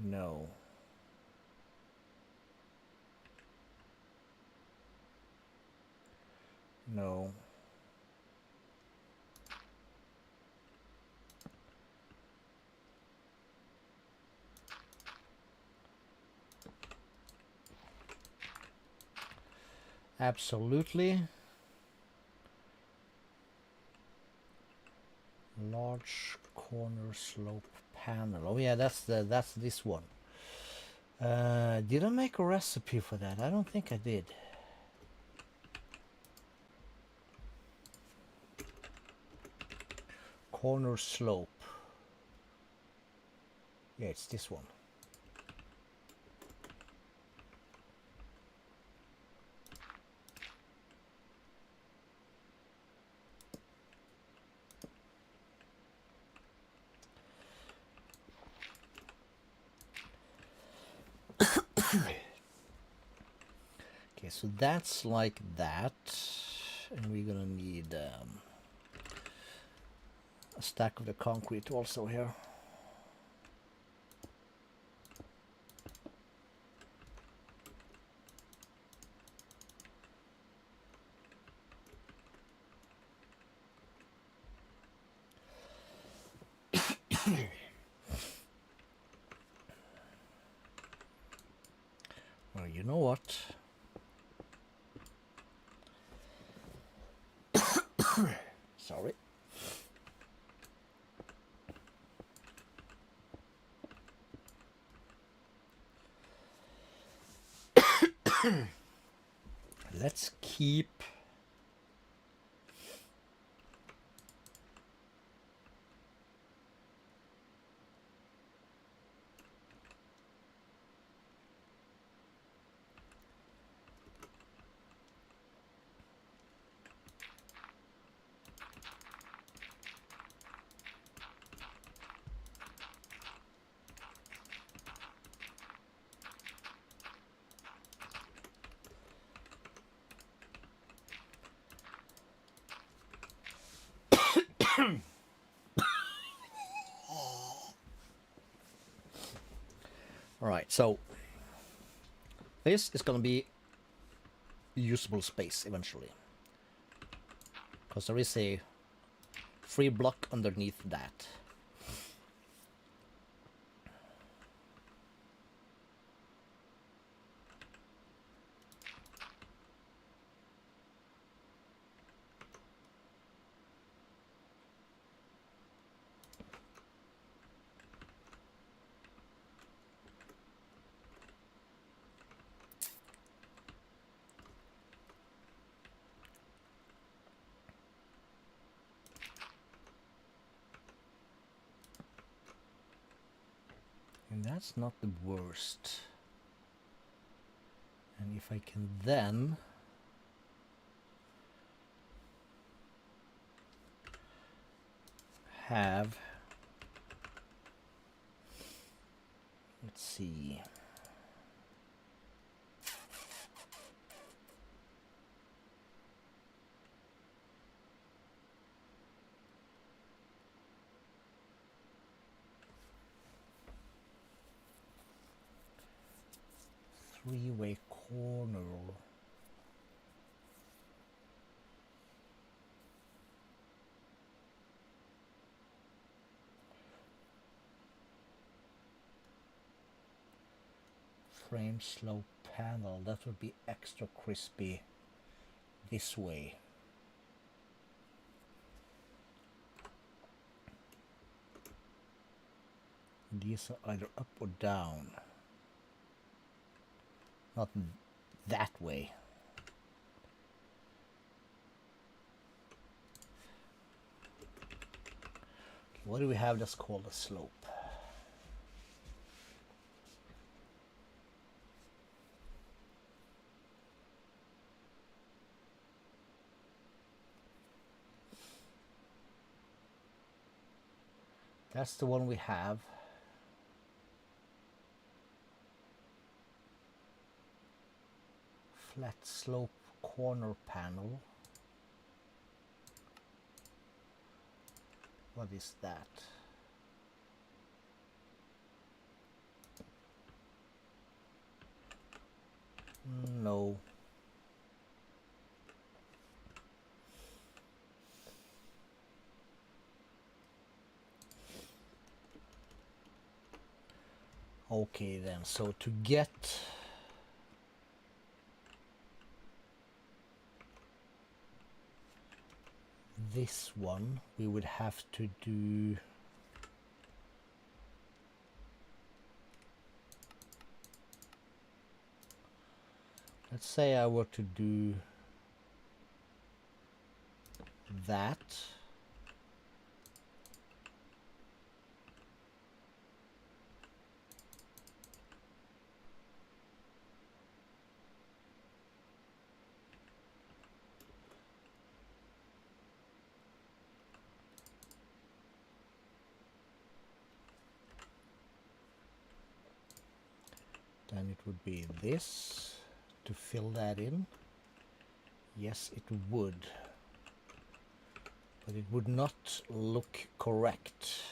No. No. Absolutely. Large corner slope panel. Oh yeah, that's this one. Did I make a recipe for that? I don't think I did. Corner slope. Yeah, it's this one. Okay, so that's like that, and we're gonna need a stack of the concrete also here. Well, you know what? Sorry. Let's keep all right, so this is going to be usable space eventually, because there is a free block underneath that. And that's not the worst. And if I can then have, let's see, three-way corner. Frame slope panel, that would be extra crispy this way. These are either up or down. Not that way. Okay, what do we have that's called a slope? That's the one we have. Flat slope corner panel. What is that? No. Okay then, so to get this one, we would have to do let's say I were to do that. Then it would be this to fill that in. Yes, it would. But it would not look correct.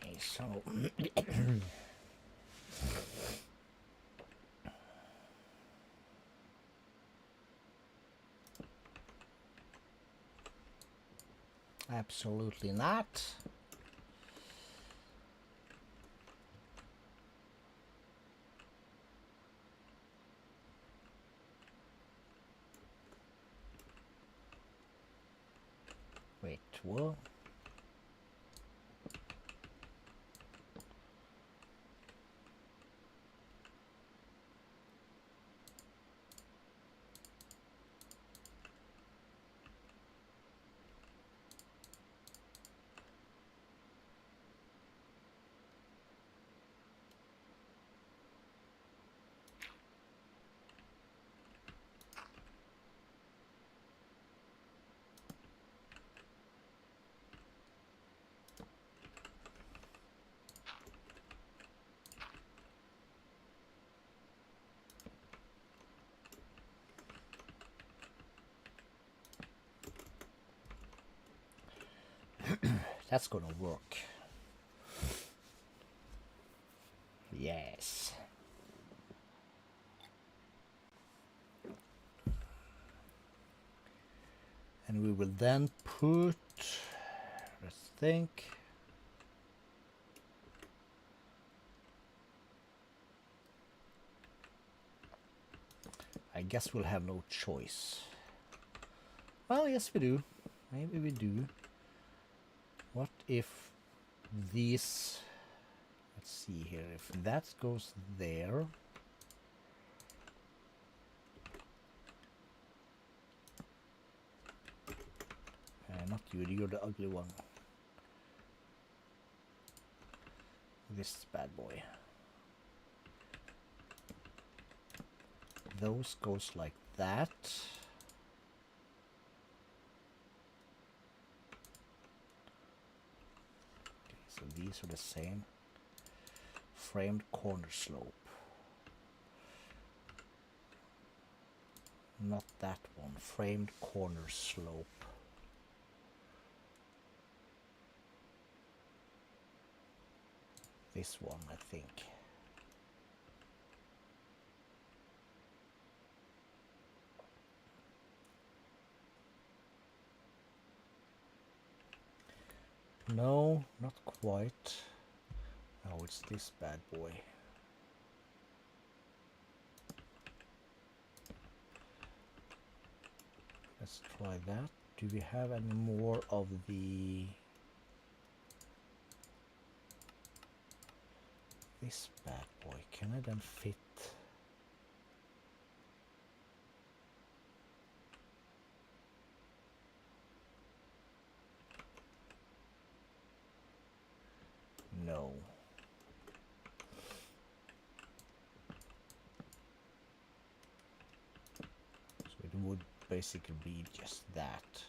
Okay, so absolutely not. Wait, what? That's gonna work. Yes. And we will then put, let's think, I guess we'll have no choice. Well, yes we do. Maybe we do. What if these, let's see here, if that goes there, Not you, you're the ugly one. This bad boy. Those goes like that. Okay, so these are the same. Framed corner slope. Not that one. Framed corner slope. This one, I think. No, not quite. No, it's this bad boy. Let's try that. Do we have any more of the... This bad boy, can I then fit? No. So it would basically be just that.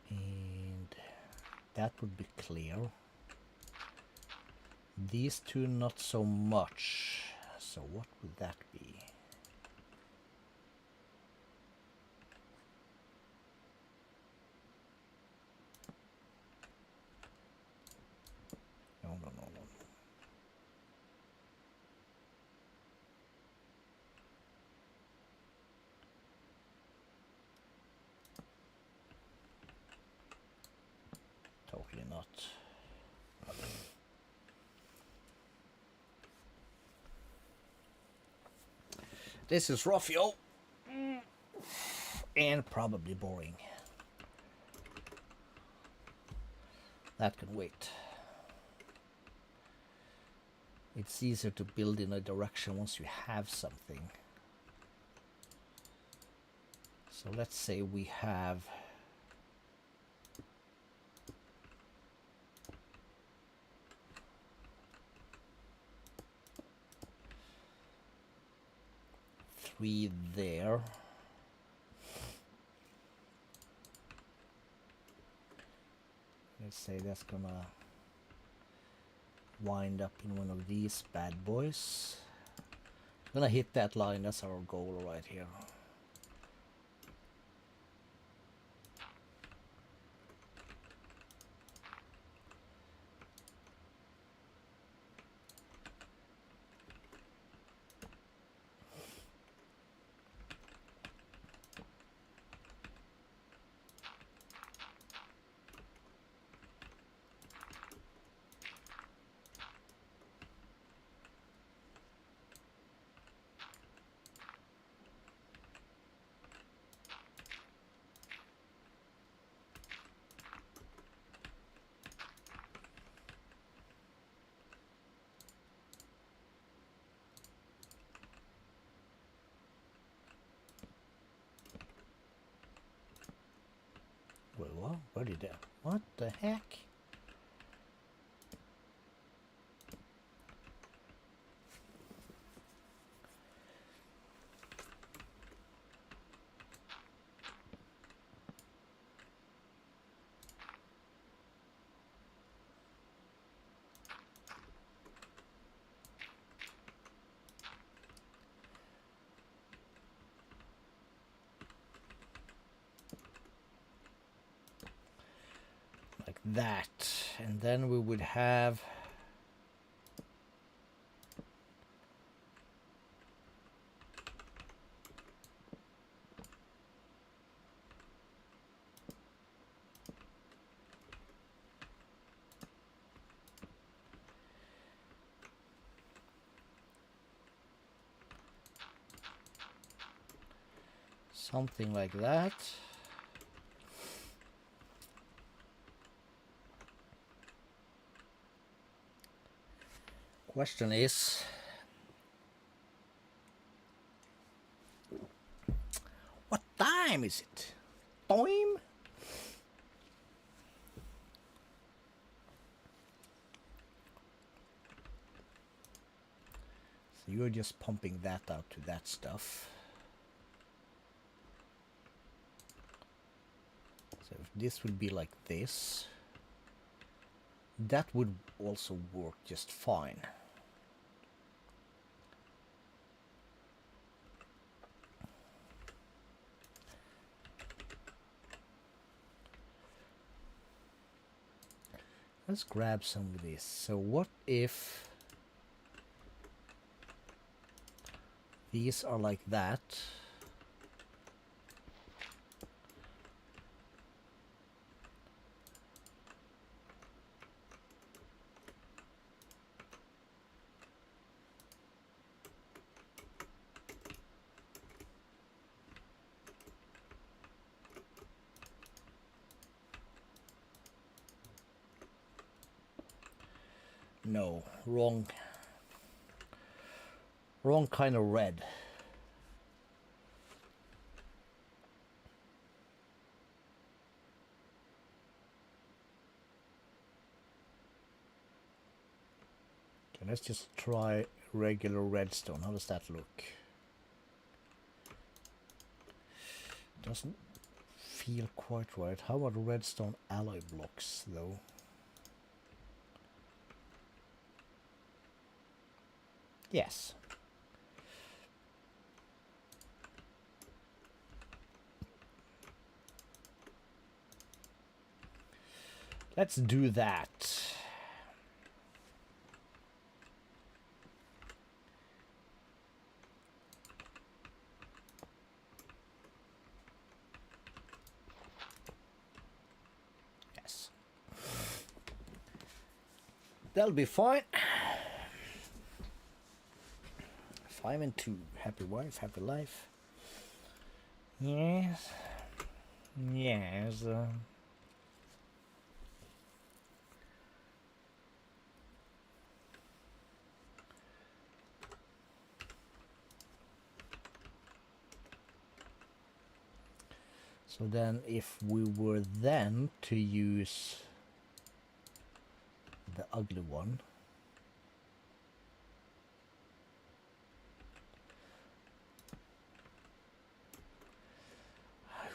And that would be clear. These two not so much. So what would that be? No. Totally not. This is rough, yo. And probably boring. That can wait. It's easier to build in a direction once you have something. So let's say we have three there. Let's say that's gonna wind up in one of these bad boys. Gonna hit that line, that's our goal right here. Wait, what? Where did that? What the heck? Like that, and then we would have something like that. Question is, what time is it? Time? So you're just pumping that out to that stuff. So if this would be like this, that would also work just fine. Let's grab some of this. So what if these are like that? No, wrong kind of red. Okay, let's just try regular redstone. How does that look? Doesn't feel quite right. How about redstone alloy blocks though? Yes. Let's do that. Yes. That'll be fine. 5 and 2. Happy wife, happy life. Yes. Yes. So then if we were then to use the ugly one,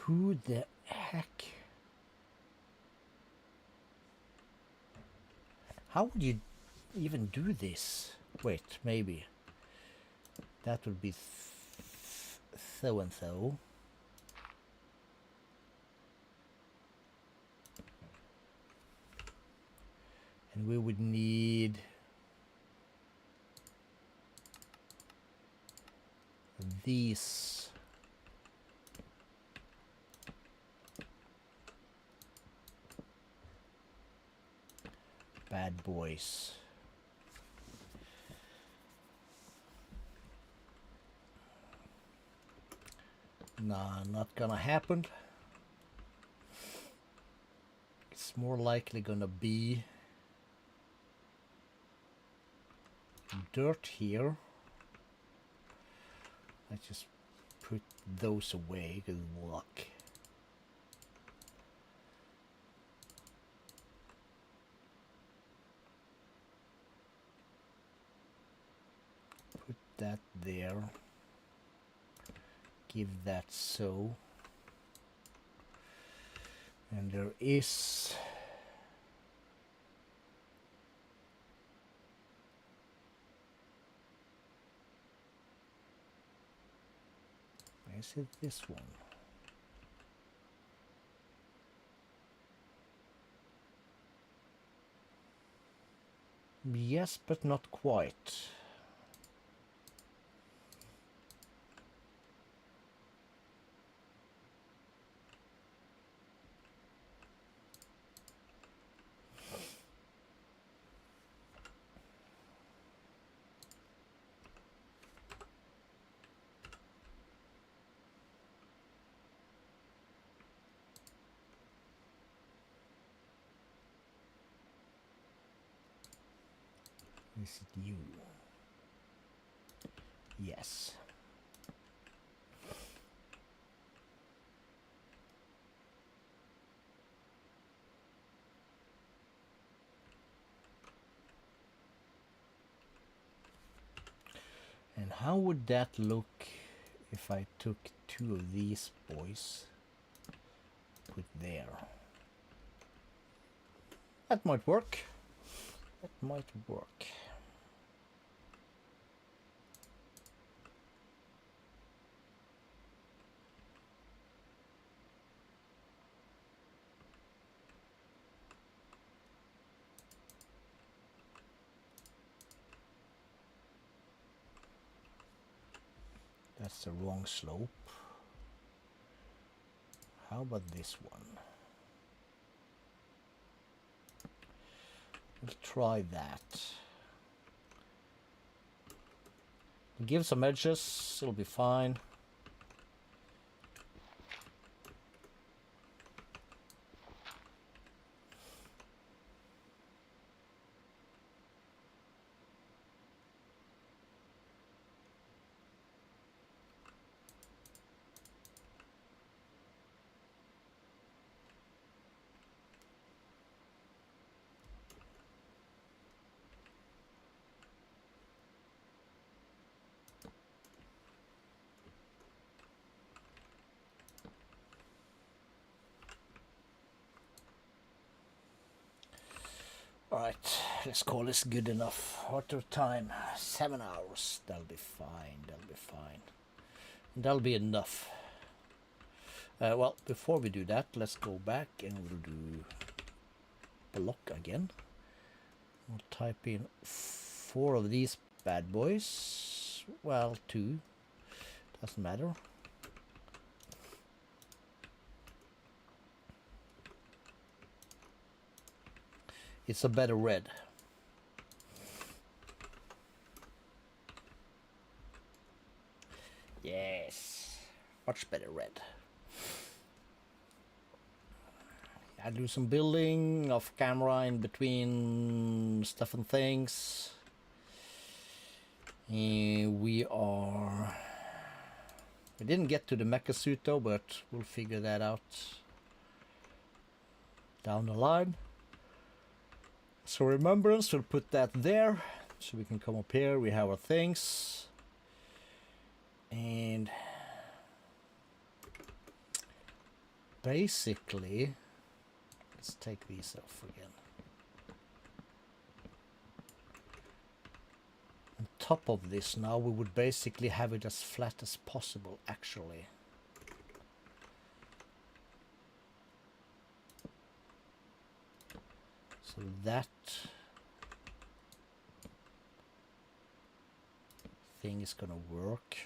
who the heck? How would you even do this? Wait, maybe. That would be so and so. And we would need these bad boys. Nah, not gonna happen. It's more likely gonna be dirt here. Let's just put those away, good luck. Put that there. Give that so. And there is it this one? Yes, but not quite. Is it you? Yes. And how would that look if I took two of these boys, put there? That might work. That might work. That's the wrong slope. How about this one? We'll try that. Give some edges, it'll be fine. Alright, let's call this good enough. What time? 7 hours. That'll be fine, that'll be fine. That'll be enough. Well, before we do that, let's go back and we'll do block again. We'll type in 4 of these bad boys. Well, 2. Doesn't matter. It's a better red. Yes, much better red. I do some building off camera in between stuff and things. We didn't get to the mecha suit though, but we'll figure that out down the line. So remembrance, we'll put that there, so we can come up here, we have our things. And basically, let's take these off again. On top of this now, we would basically have it as flat as possible, actually. So that thing is gonna work.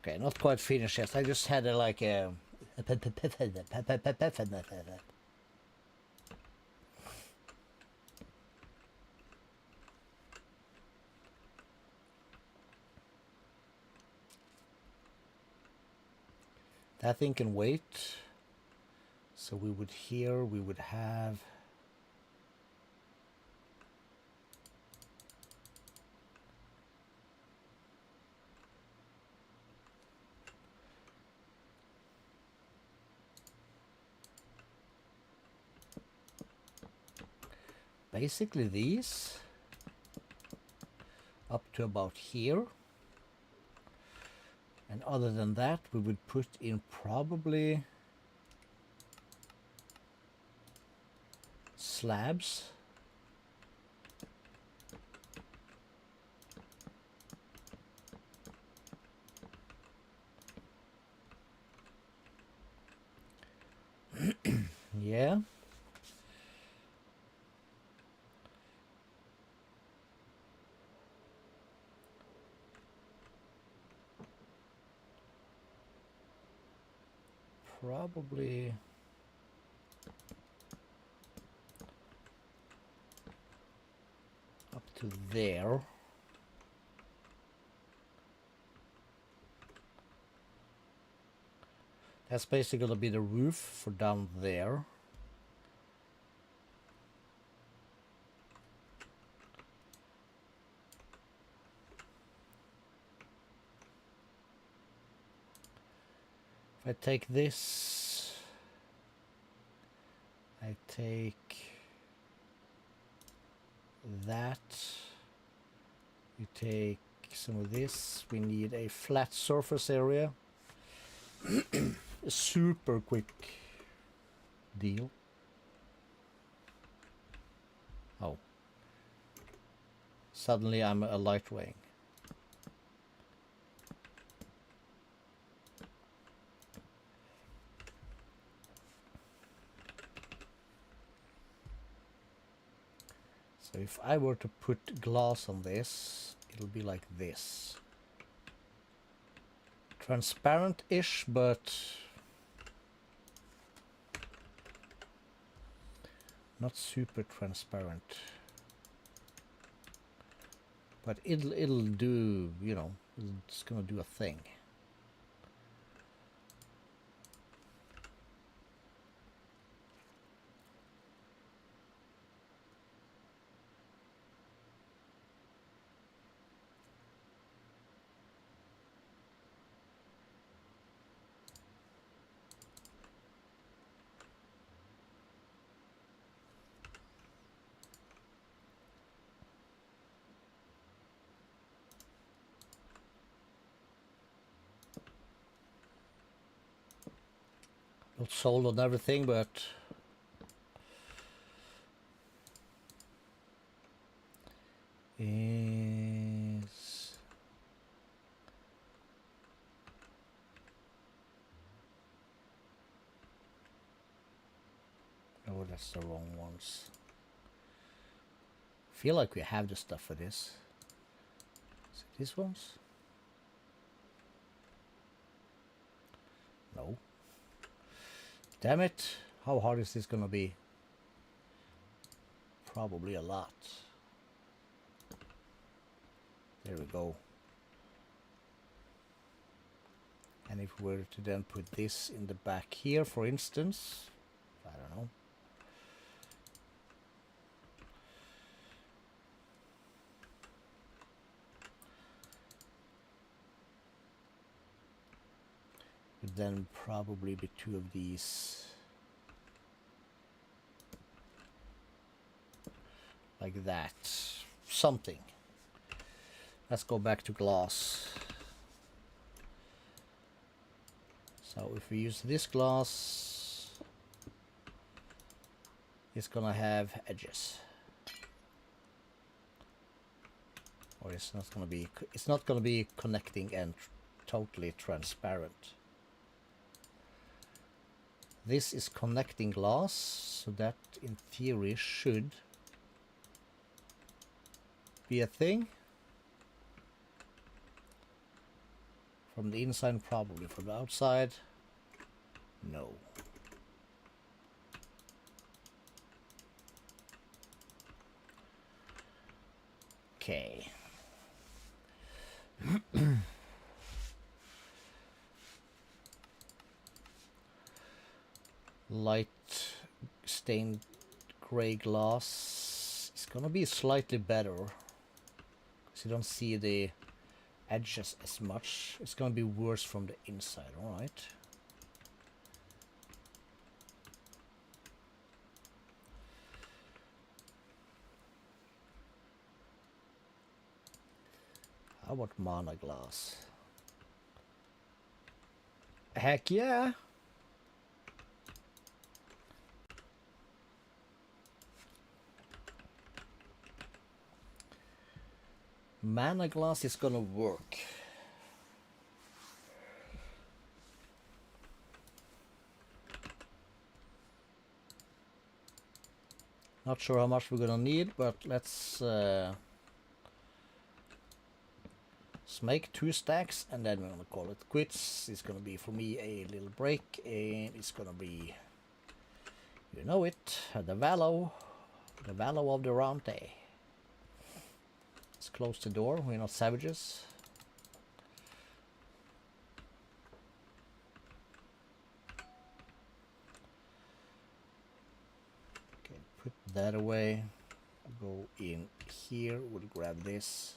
Okay, not quite finished yet. I just had like a that thing can wait. So we would have basically these up to about here. And other than that, we would put in probably slabs. Yeah. Probably up to there. That's basically going to be the roof for down there. If I take this, I take that, you take some of this, we need a flat surface area. A super quick deal. Oh. Suddenly I'm a light wing. So if I were to put glass on this, it'll be like this. Transparent-ish, but not super transparent. But it'll do, you know, it's gonna do a thing. Not sold on everything, but is oh, that's the wrong ones. Feel like we have the stuff for this. Is it these ones? No. Damn it. How hard is this gonna be? Probably a lot. There we go. And if we were to then put this in the back here, for instance, I don't know. Would then probably be two of these. Like that. Something. Let's go back to glass. So if we use this glass, it's gonna have edges. Or it's not gonna be connecting and totally transparent. This is connecting glass, so that in theory should be a thing. From the inside, probably. From the outside, no. Okay. Light stained gray glass is gonna be slightly better because you don't see the edges as much. It's gonna be worse from the inside. All right. How about mana glass? Heck yeah. Mana glass is gonna work. Not sure how much we're gonna need, but let's make 2 stacks and then we're gonna call it quits. It's gonna be for me a little break, and it's gonna be, you know it, the valor of the round day. Let's close the door. We're not savages. Okay, put that away. Go in here. We'll grab this.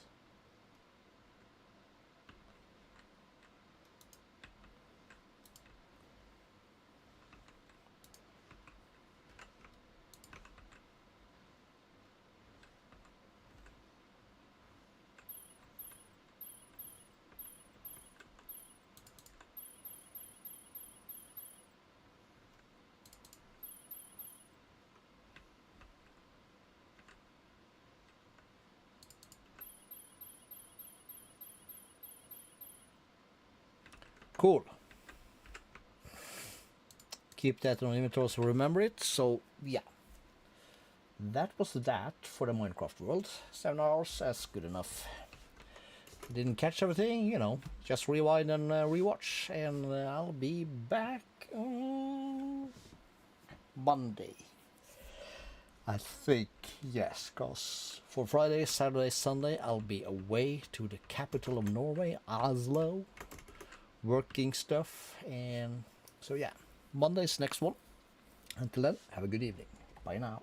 Cool. Keep that on inventory so remember it. So yeah, that was that for the Minecraft world. 7 hours, that's good enough. Didn't catch everything, you know, just rewind and rewatch, and I'll be back on Monday, I think. Yes, because for Friday, Saturday, Sunday I'll be away to the capital of Norway, Oslo, working stuff. And so yeah, Monday's next one. Until then, have a good evening. Bye now.